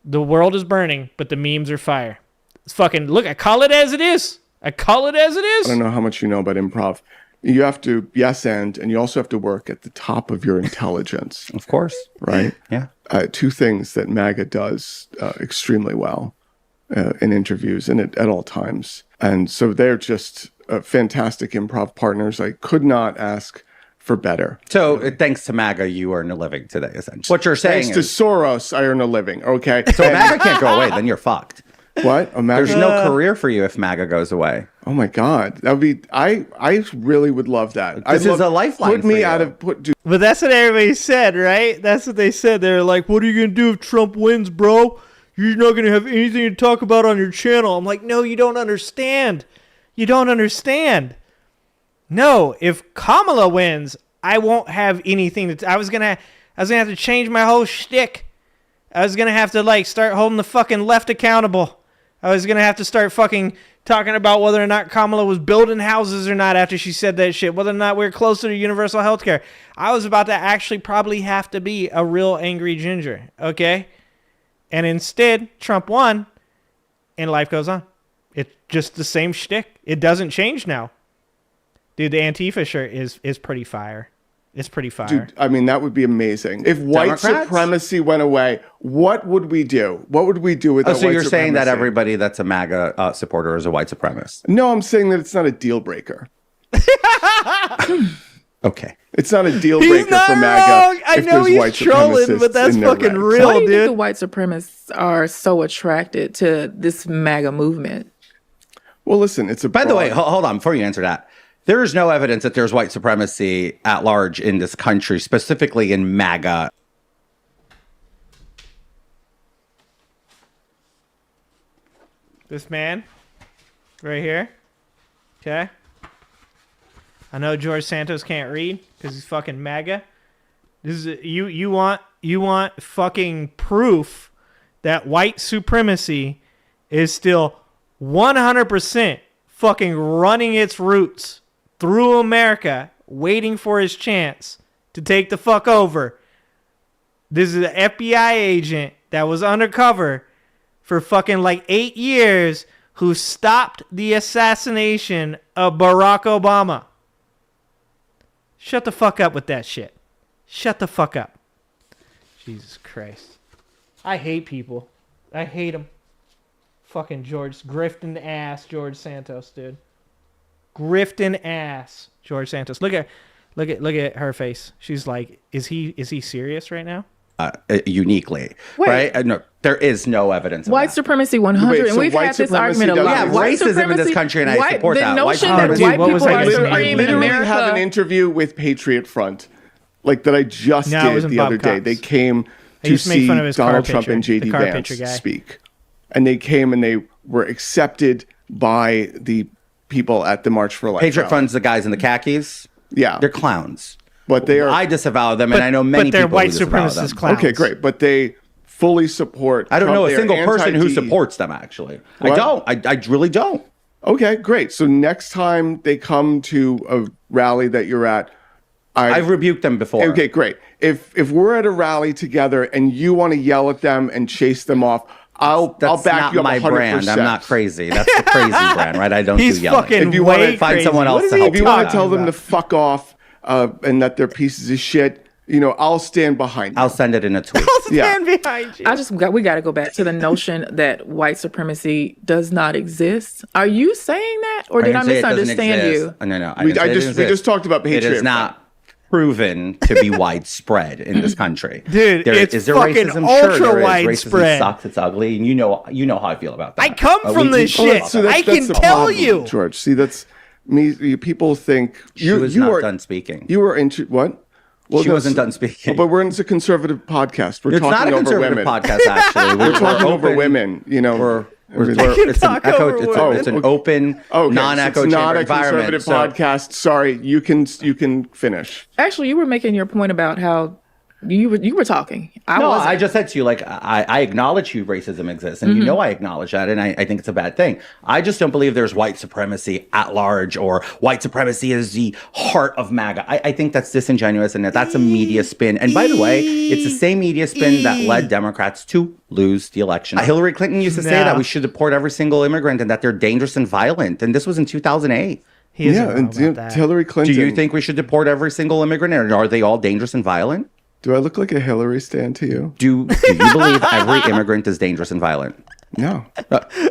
The world is burning, but the memes are fire. It's fucking, look, I call it as it is. I don't know how much you know about improv. You have to yes and you also have to work at the top of your intelligence. Of course. Right? Yeah. 2 things that MAGA does extremely well in interviews and at all times. And so they're just fantastic improv partners. I could not ask for better. So thanks to MAGA, you earn a living today, essentially. What you're saying Thanks to Soros, I earn a living, okay? So MAGA can't go away, then you're fucked. What? There's no career for you if MAGA goes away. Oh my God. That would be, I really would love that. This is a lifeline Put me for out you. of, But that's what everybody said, right? That's what they said. They were like, what are you going to do if Trump wins, bro? you're not going to have anything to talk about on your channel. I'm like, no, you don't understand. You don't understand. No, if Kamala wins, I won't have anything to... I was gonna have to change my whole shtick. I was gonna have to like start holding the fucking left accountable. I was gonna have to start fucking talking about whether or not Kamala was building houses or not after she said that shit. Whether or not we're closer to universal health care. I was about to actually probably have to be a real angry ginger. Okay? And instead, Trump won, and life goes on. It's just the same shtick. It doesn't change now. Dude, the Antifa shirt is pretty fire. It's pretty fire. Dude, I mean, that would be amazing. If white supremacy went away, what would we do? What would we do with that white supremacy? So you're saying that everybody that's a MAGA supporter is a white supremacist? No, I'm saying that it's not a deal breaker. Okay. It's not a deal breaker for MAGA. I know he's trolling, but that's fucking real, Why do you dude. think the white supremacists are so attracted to this MAGA movement? Well, listen, it's a... By the way, hold on, before you answer that. There is no evidence that there's white supremacy at large in this country, specifically in MAGA. This man, right here. Okay. I know George Santos can't read because he's fucking MAGA. This is you want fucking proof that white supremacy is still 100% fucking running its roots through America, waiting for his chance to take the fuck over. This is an FBI agent that was undercover for fucking like 8 years who stopped the assassination of Barack Obama. Shut the fuck up with that shit. Shut the fuck up. Jesus Christ. I hate people. I hate them. Fucking grifting ass George Santos, dude. Grifting ass George Santos. Look at her face. She's like, is he serious right now? Uniquely, Wait. right? No, there is no evidence of White that. supremacy 100, and we've had this argument a lot. Yeah, racism in this country, and I support that. The notion that white people are supreme in America. I have an interview with Patriot Front, like that I just did the other day. They came to see Donald Trump and J.D. Vance speak. And they came and they were accepted by the people at the March for Life. Patriot Front's the guys in the khakis. Yeah. They're clowns. But they are... I disavow them, and I know many people who disavow them. Clowns. Okay, great. But they fully support I don't Trump. know a They're single person who anti-D. supports them, actually. What? I don't. I really don't. Okay, great. So next time they come to a rally that you're at... I've rebuked them before. Okay, great. If we're at a rally together and you want to yell at them and chase them off... I'll back you up 100%. That's not my brand. I'm not crazy. That's the crazy brand, right? I don't do yelling. If you want to find someone else to help, if you want to tell them to fuck off and that they're pieces of shit, I'll stand behind you. I'll send it in a tweet. I'll stand behind you. We got to go back to the notion that white supremacy does not exist. Are you saying that, or did I misunderstand you? No. We just talked about Patriot. It is not proven to be widespread in this country. Dude, is there fucking racism? ultra Sure, there is. widespread. Racism sucks. It's ugly, and you know how I feel about that. I come from this shit. I can tell you, George. See, that's me. People think she was not done speaking. You were into what? Well, she wasn't done speaking. But we're in a conservative podcast. We're it's talking not a over conservative women. podcast, actually. We're talking over women. It's an open, non-echo chamber environment. It's not a conservative podcast. Sorry, you can finish. Actually, you were making your point about how you were talking. I just said to you, like, I acknowledge racism exists, and I acknowledge that, and I think it's a bad thing. I just don't believe there's white supremacy at large, or white supremacy is the heart of MAGA. I think that's disingenuous, and that's a media spin. And by the way, it's the same media spin that led Democrats to lose the election. Hillary Clinton used to say that we should deport every single immigrant and that they're dangerous and violent, and this was in 2008. Hillary Clinton. Do you think we should deport every single immigrant, or are they all dangerous and violent? Do I look like a Hillary stan to you? Do you believe every immigrant is dangerous and violent? No.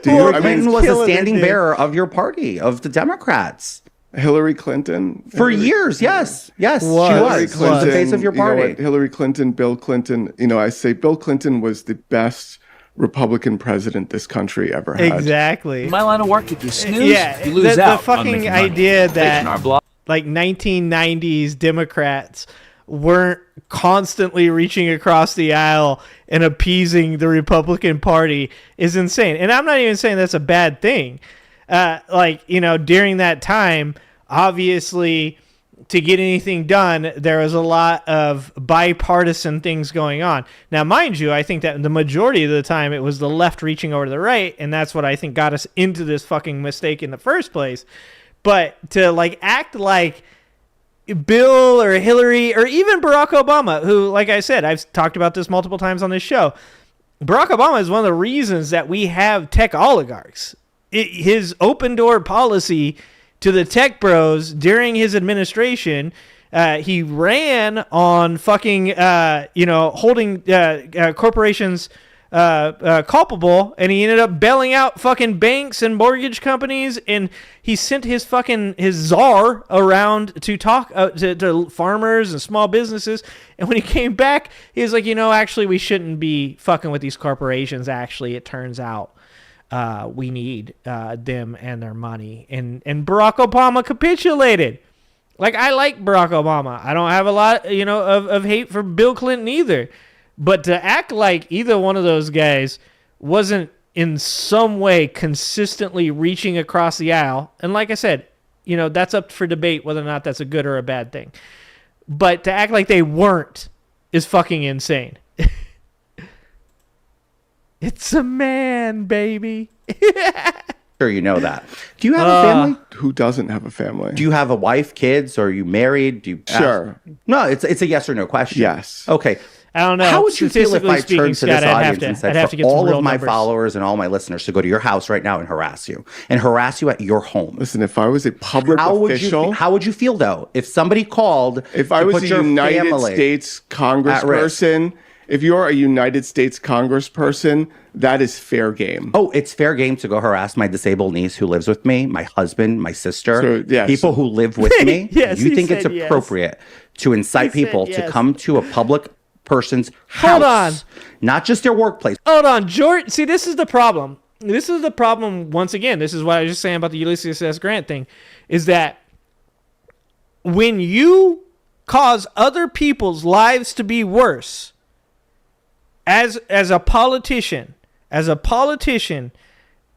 Hillary Clinton was a standing bearer of your party, of the Democrats. Hillary Clinton? For years, yes. Yes, she was. She was the face of your party. Hillary Clinton, Bill Clinton. I say Bill Clinton was the best Republican president this country ever had. Exactly. My line of work, if you snooze, you lose the out. fucking idea that like 1990s Democrats weren't constantly reaching across the aisle and appeasing the Republican Party is insane. And I'm not even saying that's a bad thing. During that time, obviously, to get anything done, there was a lot of bipartisan things going on. Now, mind you, I think that the majority of the time it was the left reaching over to the right, and that's what I think got us into this fucking mistake in the first place. But to act like Bill or Hillary or even Barack Obama, who, like I said, I've talked about this multiple times on this show, Barack Obama is one of the reasons that we have tech oligarchs. His open door policy to the tech bros during his administration, he ran on fucking, holding corporations culpable, and he ended up bailing out fucking banks and mortgage companies, and he sent his czar around to talk to farmers and small businesses, and when he came back, he was like, actually, we shouldn't be fucking with these corporations. Actually, it turns out we need them and their money. And Barack Obama capitulated. I like Barack Obama. I don't have a lot, of hate for Bill Clinton either. But to act like either one of those guys wasn't in some way consistently reaching across the aisle, and like I said, that's up for debate whether or not that's a good or a bad thing. But to act like they weren't is fucking insane. It's a man, baby. Sure, you know that. Do you have a family? Who doesn't have a family? Do you have a wife, kids, or are you married? Sure. No, it's a yes or no question. Yes. Okay. I don't know. How would you feel if I turned to this audience and said, for all of my numbers. followers and all my listeners to go to your house right now and harass you at your home? Listen, if I was a public official... how would you feel, though, if somebody called If I was a United States congressperson... If you're a United States congressperson, that is fair game. Oh, it's fair game to go harass my disabled niece who lives with me, my husband, my sister, people who live with me. Yes, you think it's appropriate to incite people to come to a public person's house? Hold on. Not just their workplace. Hold on, George. See, this is the problem. This is the problem, once again. This is what I was just saying about the Ulysses S. Grant thing, is that when you cause other people's lives to be worse, as a politician,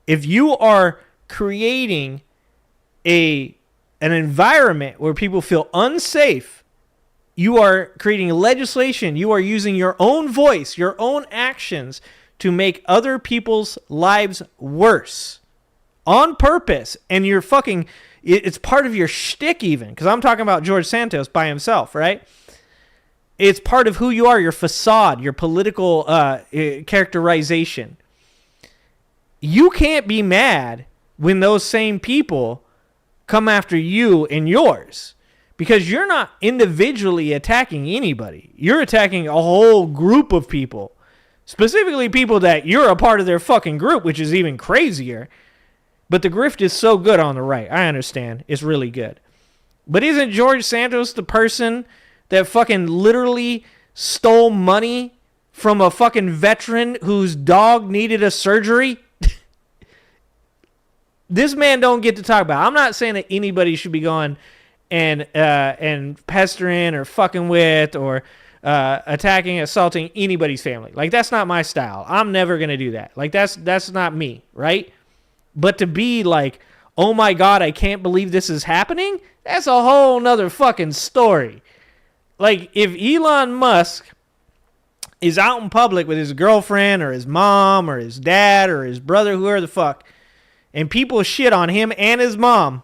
if you are creating an environment where people feel unsafe, you are creating legislation, you are using your own voice, your own actions to make other people's lives worse on purpose, and you're fucking, it's part of your shtick even, because I'm talking about George Santos by himself, right? It's part of who you are, your facade, your political characterization. You can't be mad when those same people come after you and yours, because you're not individually attacking anybody. You're attacking a whole group of people, specifically people that you're a part of their fucking group, which is even crazier. But the grift is so good on the right. I understand. It's really good. But isn't George Santos the person that fucking literally stole money from a fucking veteran whose dog needed a surgery? This man don't get to talk about. I'm not saying that anybody should be going and pestering or fucking with or attacking, assaulting anybody's family. Like, that's not my style. I'm never gonna do that. Like, that's not me, right? But to be like, oh my God, I can't believe this is happening, that's a whole nother fucking story. Like, if Elon Musk is out in public with his girlfriend or his mom or his dad or his brother, whoever the fuck, and people shit on him and his mom,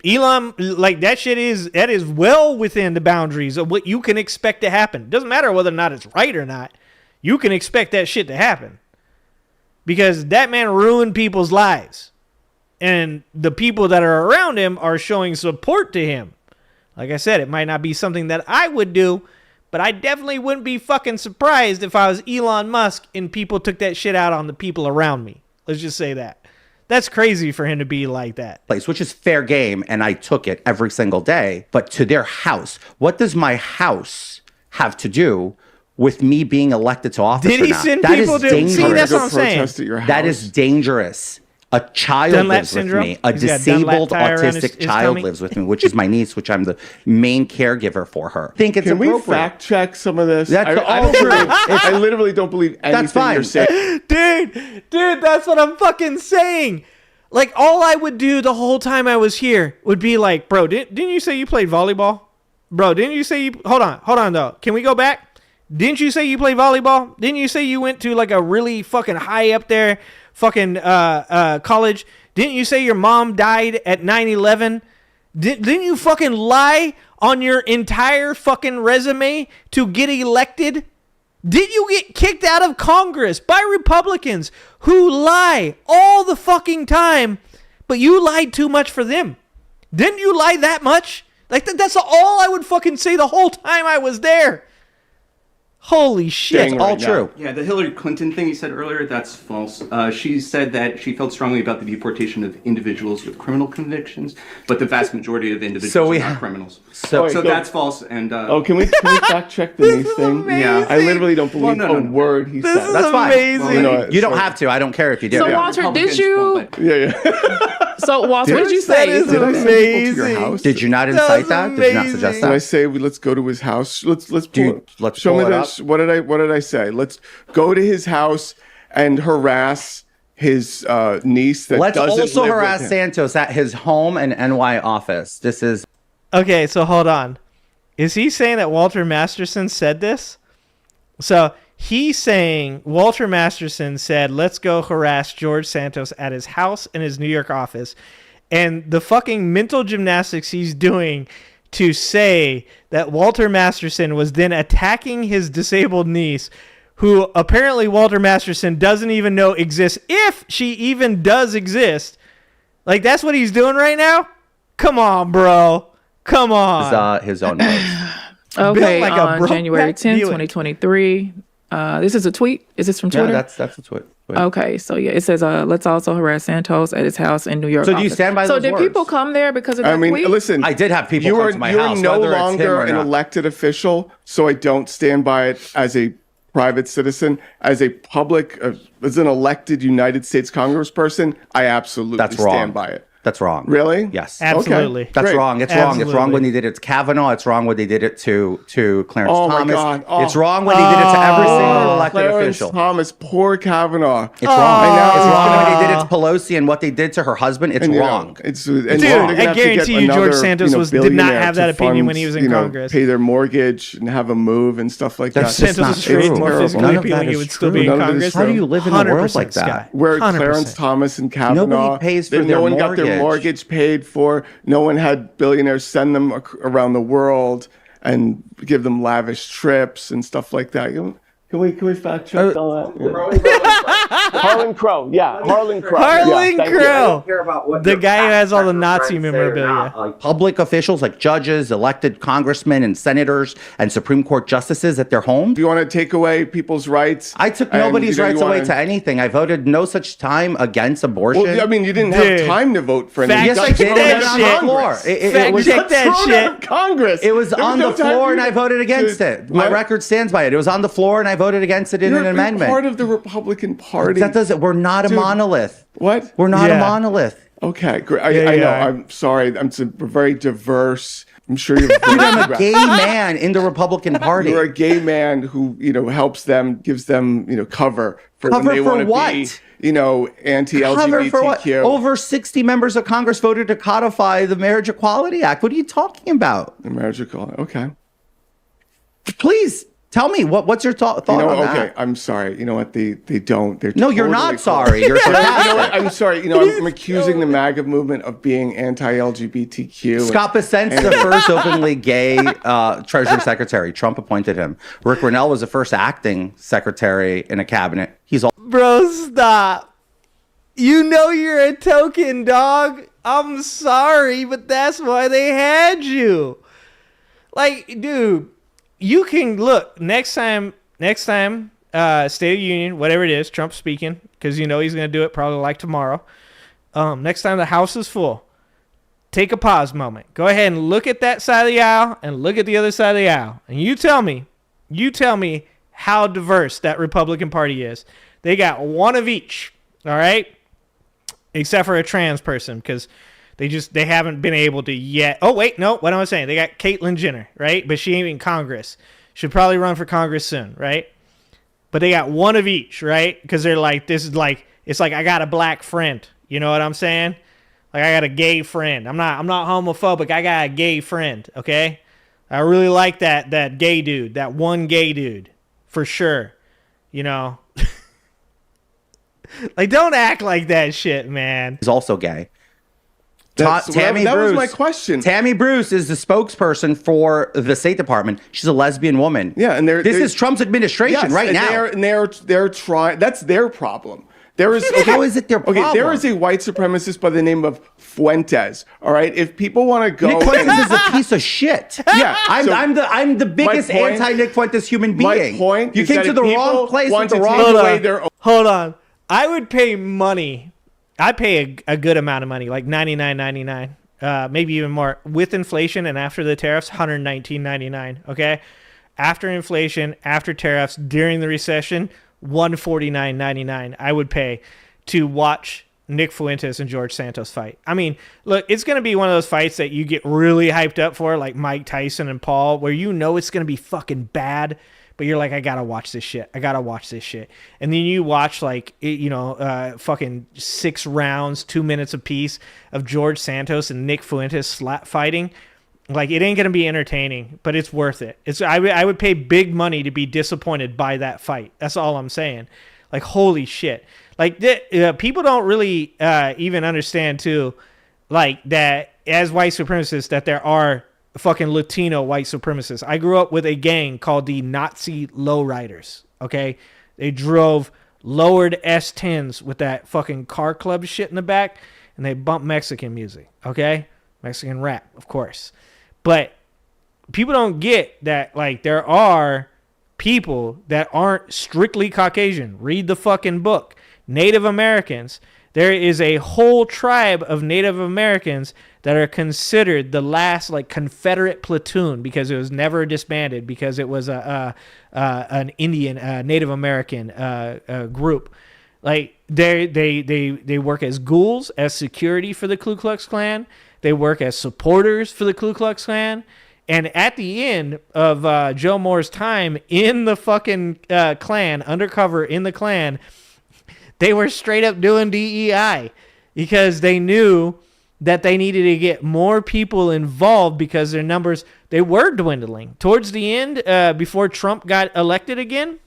Elon, like, that is well within the boundaries of what you can expect to happen. It doesn't matter whether or not it's right or not. You can expect that shit to happen. Because that man ruined people's lives. And the people that are around him are showing support to him. Like I said, it might not be something that I would do, but I definitely wouldn't be fucking surprised if I was Elon Musk and people took that shit out on the people around me. Let's just say that. That's crazy for him to be like that. Place, which is fair game, and I took it every single day. But to their house, what does my house have to do with me being elected to office? Did he send people to see? That's what I'm saying. That is dangerous. A child Dunlap lives syndrome? with me. A He's got disabled Dunlap tire on his autistic child tummy? lives with me, which is my niece, which I'm the main caregiver for her. I think it's Can we appropriate. fact check some of this? That's I all don't true. believe- I literally don't believe anything fine. you're saying. Dude, that's what I'm fucking saying. Like, all I would do the whole time I was here would be like, bro, didn't you say you played volleyball? Bro, didn't you say you... Hold on, though. Can we go back? Didn't you say you played volleyball? Didn't you say you went to, like, a really fucking high up there fucking college? Didn't you say your mom died at 9/11? Didn't you fucking lie on your entire fucking resume to get elected? Did you get kicked out of Congress by Republicans who lie all the fucking time, but you lied too much for them? Didn't you lie that much? Like, that's all I would fucking say the whole time I was there. Holy shit. It's all true. Yeah, the Hillary Clinton thing you said earlier, that's false. She said that she felt strongly about the deportation of individuals with criminal convictions, but the vast majority of individuals are not criminals. So that's false. And can we fact check the niece thing? Yeah. I literally don't believe a word he said. That's fine. Amazing. You don't have to. I don't care if you do. So Walter, did you? So Walter, what did you say? Did I send people to your house? Did you not incite that? Did you not suggest that? Did I say let's go to his house? Let's let's show pull me it this. What did I say? Let's go to his house and harass his niece that Let's doesn't also live harass with him. Santos at his home and NY office. This is Okay, so hold on. Is he saying that Walter Masterson said this? So he's saying Walter Masterson said, let's go harass George Santos at his house in his New York office. And the fucking mental gymnastics he's doing to say that Walter Masterson was then attacking his disabled niece, who apparently Walter Masterson doesn't even know exists, if she even does exist. Like, that's what he's doing right now? Come on, bro. Come on. his own words. Okay, like a on January brokeback 10th, Buick. 2023. This is a tweet. Is this from Twitter? Yeah, that's a tweet. Okay, so yeah, it says, let's also harass Santos at his house in New York. So do you office. stand by So those did words? people come there because of that I mean, tweet? listen. I did have people you come are, to my you're house, no whether it's him longer or an not. elected official, so I don't stand by it as a private citizen. As a public, as an elected United States Congressperson, I absolutely That's wrong. stand by it. That's wrong. Really? Yes. Absolutely. Okay, That's great. wrong. It's wrong. It's wrong when they did it to Kavanaugh. It's wrong when they did it to Clarence Oh my Thomas. God. Oh. It's wrong when they did it to every single elected Clarence official. Thomas, poor Kavanaugh. It's wrong. It's wrong when they did it to Pelosi and what they did to her husband. It's And, you know, wrong. it's Dude, I guarantee you George Santos did not have that opinion when he was in Congress. Pay their mortgage and have a move and stuff like That's that. just not Santos is straight true. more None physically of that appealing, he is would still true. be in None of it is Congress. true. How do you live in a world 100%, like that? Scott. Where 100%. Clarence Thomas and Kavanaugh, Nobody pays for no their one got their mortgage. mortgage paid for. No one had billionaires send them around the world and give them lavish trips and stuff like that. Can we fact check all that? Harlan Crow, Harlan Crow. Harlan Yeah, thank you. Crow. The guy who has all the Nazi memorabilia. Like public officials like judges, elected congressmen and senators and Supreme Court justices at their home. If you want to take away people's rights, I took and, nobody's you rights wanna- away to anything. I voted no such time against abortion. Well, I mean, you didn't Dude. have time to vote for anything. Fact Yes, I check did. It that was on shit. the floor. It Fact was check that thrown shit. out of Congress. It was There on no the time floor for and you I voted against to- it. My What? record stands by it. It was on the floor and I voted against it in an You're amendment. part of the Republican Party. That doesn't. We're not a Dude. monolith. What? We're not a Yeah. monolith. Okay, great. I know. Yeah. I'm sorry. We're very diverse. I'm sure you're. Dude, I'm a gay man in the Republican Party. You're a gay man who helps them, gives them cover for when Cover they for want to what? be Cover for what? anti-LGBTQ. Over 60 members of Congress voted to codify the Marriage Equality Act. What are you talking about? The Marriage Equality. Okay. Please tell me what's your thought on okay. that? I'm sorry. You know what? They don't. They're No, you're totally not sorry. You're You know sarcastic. what? I'm sorry. I'm accusing the MAGA movement of being anti-LGBTQ. Scott Bessent's the first openly gay Treasury Secretary. Trump appointed him. Rick Grinnell was the first acting secretary in a cabinet. He's all. Bro, stop. You know you're a token, dog. I'm sorry, but that's why they had you. Like, dude, you can look next time, State of the Union, whatever it is, Trump speaking, because he's going to do it probably like tomorrow. Next time the House is full, take a pause moment. Go ahead and look at that side of the aisle and look at the other side of the aisle. And you tell me how diverse that Republican Party is. They got one of each, all right? except for a trans person, because they haven't been able to yet. Oh wait, no, what am I saying? They got Caitlyn Jenner, right? But she ain't in Congress. Should probably run for Congress soon, right? But they got one of each, right? Because they're like, this is like, it's like I got a black friend. You know what I'm saying? Like I got a gay friend. I'm not homophobic. I got a gay friend. Okay, I really like that gay dude, that one gay dude, for sure. You know, like don't act like that shit, man. He's also gay. Tammy Bruce. Was my question. Tammy Bruce is the spokesperson for the State Department. She's a lesbian woman. Yeah, and this is Trump's administration right now. They're trying. That's their problem. There is how is it their problem? Okay, there is a white supremacist by the name of Fuentes. All right, if people want to go, Nick Fuentes is a piece of shit. Yeah, I'm the biggest anti-Nick Fuentes human being. My point. You came to the wrong place with the wrong. Hold on. I would pay money. I pay a good amount of money, like $99.99, maybe even more, with inflation and after the tariffs, $119.99. Okay, after inflation, after tariffs, during the recession, $149.99. I would pay to watch Nick Fuentes and George Santos fight. I mean, look, it's going to be one of those fights that you get really hyped up for, like Mike Tyson and Paul, where you know it's going to be fucking bad. But you're like, I gotta watch this shit. I gotta watch this shit. And then you watch fucking 6 rounds, 2 minutes apiece of George Santos and Nick Fuentes fighting. Like, it ain't gonna be entertaining, but it's worth it. I would pay big money to be disappointed by that fight. That's all I'm saying. Like, holy shit. Like, people don't really even understand too, like that as white supremacists that there are fucking Latino white supremacists. I grew up with a gang called the Nazi Lowriders. Okay, they drove lowered S10s with that fucking car club shit in the back, and they bumped Mexican music. Okay, Mexican rap, of course. But people don't get that, like, there are people that aren't strictly Caucasian. Read the fucking book. Native Americans. There is a whole tribe of Native Americans that are considered the last, like, Confederate platoon because it was never disbanded because it was an Indian Native American group. Like, they work as ghouls, as security for the Ku Klux Klan. They work as supporters for the Ku Klux Klan. And at the end of Joe Moore's time in the fucking Klan, undercover in the Klan, they were straight up doing DEI because they knew that they needed to get more people involved because their numbers, they were dwindling. Towards the end, before Trump got elected again,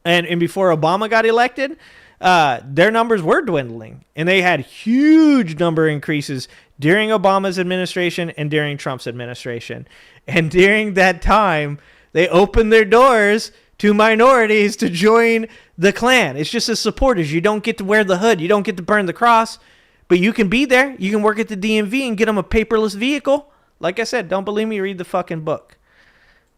and before Obama got elected, their numbers were dwindling. And they had huge number increases during Obama's administration and during Trump's administration. And during that time, they opened their doors to minorities to join the Klan. It's just as supporters. You don't get to wear the hood. You don't get to burn the cross. But you can be there. You can work at the DMV and get them a paperless vehicle. Like I said, don't believe me, read the fucking book.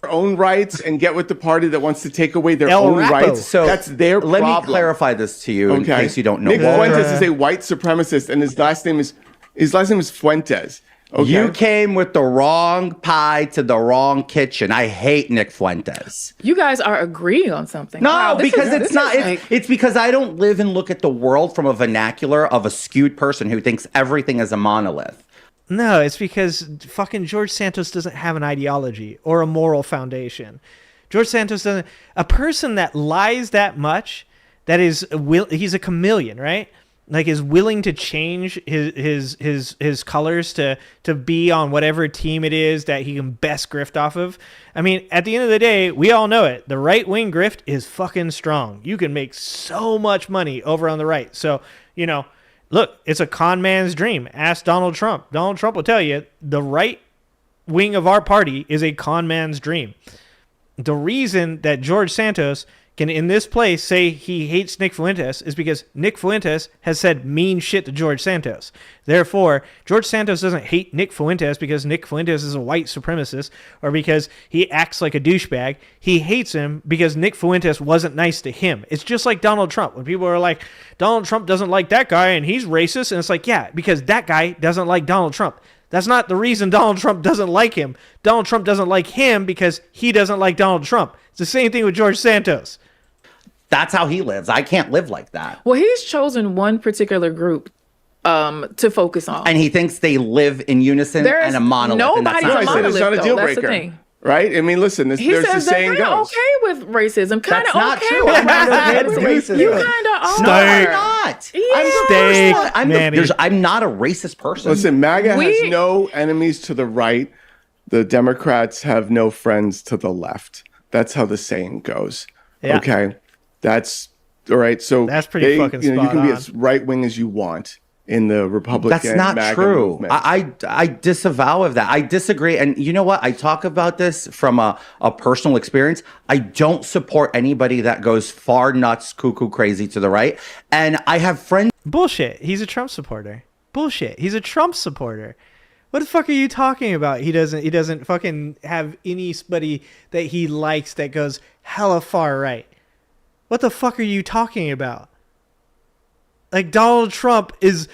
Their own rights and get with the party that wants to take away their own rights. So that's their problem. Let me clarify this to you in case you don't know. Nick Fuentes is a white supremacist, and his last name is Fuentes. Okay. You came with the wrong pie to the wrong kitchen. I hate Nick Fuentes. You guys are agreeing on something. No, wow, because it's not. It's because I don't live and look at the world from a vernacular of a skewed person who thinks everything is a monolith. No, it's because fucking George Santos doesn't have an ideology or a moral foundation. George Santos doesn't. A person that lies that much, he's a chameleon, right? Like, is willing to change his colors to be on whatever team it is that he can best grift off of. I mean, at the end of the day, we all know it. The right-wing grift is fucking strong. You can make so much money over on the right. So, look, it's a con man's dream. Ask Donald Trump. Donald Trump will tell you the right wing of our party is a con man's dream. The reason that George Santos can in this place say he hates Nick Fuentes is because Nick Fuentes has said mean shit to George Santos. Therefore, George Santos doesn't hate Nick Fuentes because Nick Fuentes is a white supremacist or because he acts like a douchebag. He hates him because Nick Fuentes wasn't nice to him. It's just like Donald Trump. When people are like, Donald Trump doesn't like that guy and he's racist. And it's like, yeah, because that guy doesn't like Donald Trump. That's not the reason Donald Trump doesn't like him. Donald Trump doesn't like him because he doesn't like Donald Trump. It's the same thing with George Santos. That's how he lives. I can't live like that. Well, he's chosen one particular group to focus on. And he thinks they live in unison and a monolith. Nobody's and a monolith, it's not a though. deal That's the breaker. thing. Right? I mean, listen, He there's the says that saying they're goes. okay with racism. Kind of That's not okay true. with I'm not okay racism. with racism. You kind of are. Steak. I'm not. Yeah. I'm the Steak, first one. Manny. I'm not a racist person. Listen, MAGA has no enemies to the right. The Democrats have no friends to the left. That's how the saying goes. Yeah. Okay? That's all right. So that's pretty fucking you spot can be on. as right wing as you want in the Republican. That's not MAGA true. movement. I disavow of that. I disagree. And you know what? I talk about this from a personal experience. I don't support anybody that goes far nuts, cuckoo crazy to the right. And I have friends. Bullshit. He's a Trump supporter. Bullshit. He's a Trump supporter. What the fuck are you talking about? He doesn't fucking have anybody that he likes that goes hella far right. What the fuck are you talking about? Like Donald Trump is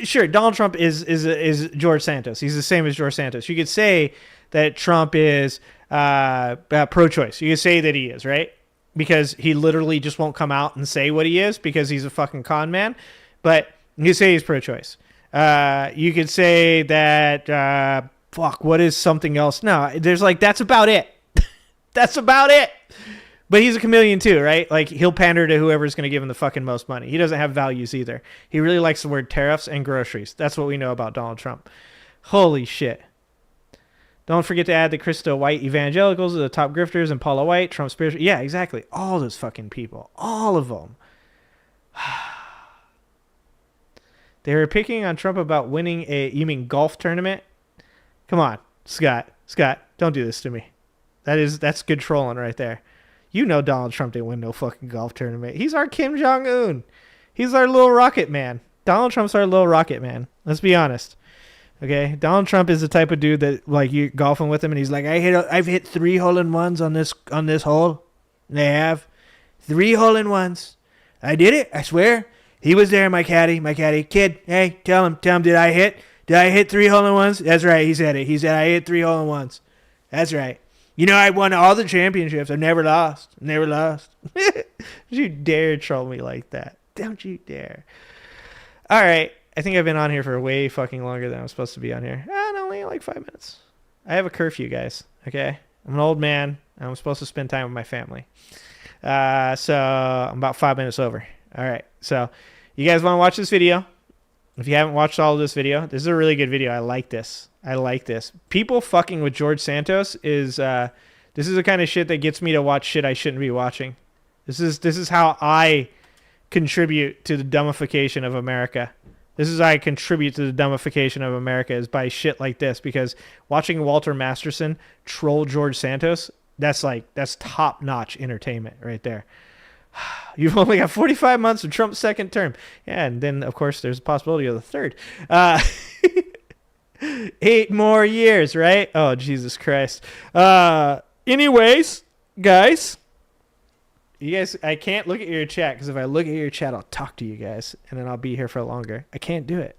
sure. Donald Trump is George Santos. He's the same as George Santos. You could say that Trump is pro-choice. You could say that he is, right? Because he literally just won't come out and say what he is because he's a fucking con man. But you could say he's pro-choice. You could say that what is something else? No, there's that's about it. That's about it. But he's a chameleon too, right? Like he'll pander to whoever's going to give him the fucking most money. He doesn't have values either. He really likes the word tariffs and groceries. That's what we know about Donald Trump. Holy shit. Don't forget to add the Krista White evangelicals, the top grifters, and Paula White, Trump spiritual. Yeah, exactly. All those fucking people. All of them. They were picking on Trump about winning you mean golf tournament? Come on, Scott, don't do this to me. That's good trolling right there. You know Donald Trump didn't win no fucking golf tournament. He's our Kim Jong-un. He's our little rocket man. Donald Trump's our little rocket man. Let's be honest. Okay? Donald Trump is the type of dude that you're golfing with him and he's like, I've hit 3 hole-in-ones on this hole. And they have 3 hole-in-ones. I did it, I swear. He was there, my caddy. Kid, hey, tell him, did I hit 3 hole-in-ones? That's right, he said it. He said I hit 3 hole-in-ones. That's right. You know, I won all the championships. I never lost. Don't you dare troll me like that. Don't you dare. All right. I think I've been on here for way fucking longer than I'm supposed to be on here. Only 5 minutes. I have a curfew, guys. Okay? I'm an old man. I'm supposed to spend time with my family. So I'm about 5 minutes over. All right. So you guys want to watch this video? If you haven't watched all of this video, this is a really good video. I like this. People fucking with George Santos is this is the kind of shit that gets me to watch shit I shouldn't be watching. This is how I contribute to the dumbification of America. This is how I contribute to the dumbification of America is by shit like this, because watching Walter Masterson troll George Santos, that's top-notch entertainment right there. You've only got 45 months of Trump's second term. Yeah, and then, of course, there's a possibility of the third. 8 more years, right? Oh, Jesus Christ. Anyways, guys, I can't look at your chat, because if I look at your chat, I'll talk to you guys, and then I'll be here for longer. I can't do it.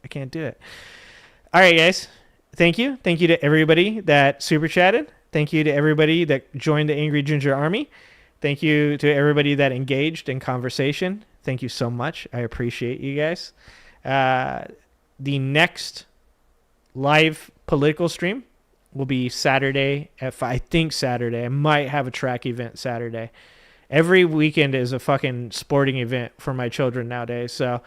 All right, guys. Thank you. Thank you to everybody that super chatted. Thank you to everybody that joined the Angry Ginger Army. Thank you to everybody that engaged in conversation. Thank you so much. I appreciate you guys. The next live political stream will be Saturday at 5. I think Saturday. I might have a track event Saturday. Every weekend is a fucking sporting event for my children nowadays. So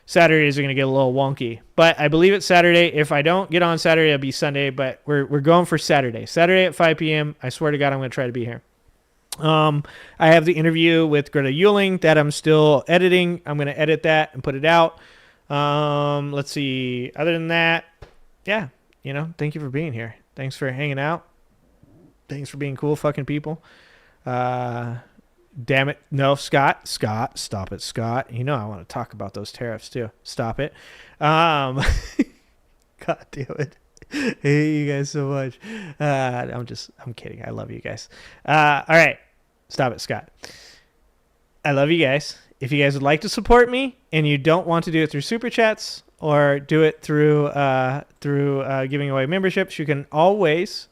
Saturdays are going to get a little wonky. But I believe it's Saturday. If I don't get on Saturday, it'll be Sunday. But we're going for Saturday. Saturday at 5 p.m. I swear to God, I'm going to try to be here. I have the interview with Greta Euling that I'm still editing. I'm going to edit that and put it out. Let's see. Other than that, yeah, thank you for being here. Thanks for hanging out. Thanks for being cool fucking people. Damn it. No, Scott, stop it, Scott. I want to talk about those tariffs too. Stop it. God damn it. I hate you guys so much. I'm kidding. I love you guys. All right. Stop it, Scott. I love you guys. If you guys would like to support me and you don't want to do it through super chats or do it through giving away memberships, you can always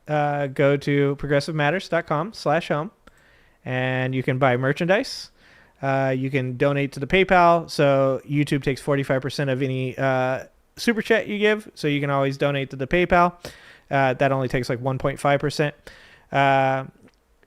go to progressivematters.com/home and you can buy merchandise. You can donate to the PayPal. So YouTube takes 45% of any super chat you give. So you can always donate to the PayPal. That only takes like 1.5%.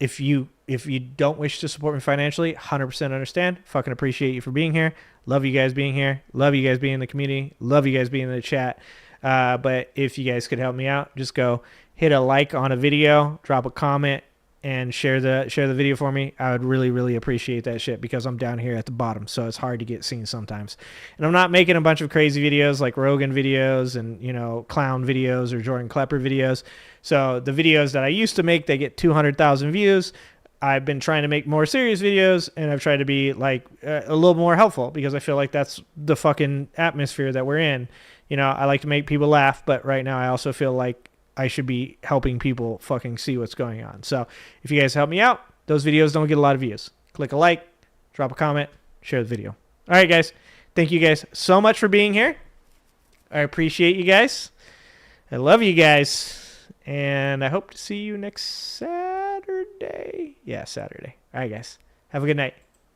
If you don't wish to support me financially, 100% understand. Fucking appreciate you for being here. Love you guys being here. Love you guys being in the community. Love you guys being in the chat. But if you guys could help me out, just go hit a like on a video, drop a comment, and share the video for me. I would really, really appreciate that shit because I'm down here at the bottom, so it's hard to get seen sometimes. And I'm not making a bunch of crazy videos like Rogan videos and, you know, clown videos or Jordan Klepper videos. So the videos that I used to make, they get 200,000 views. I've been trying to make more serious videos, and I've tried to be like a little more helpful because I feel like that's the fucking atmosphere that we're in. You know, I like to make people laugh, but right now I also feel like I should be helping people fucking see what's going on. So if you guys help me out, those videos don't get a lot of views. Click a like, drop a comment, share the video. All right, guys. Thank you guys so much for being here. I appreciate you guys. I love you guys. And I hope to see you next Saturday. Yeah, Saturday. All right, guys. Have a good night.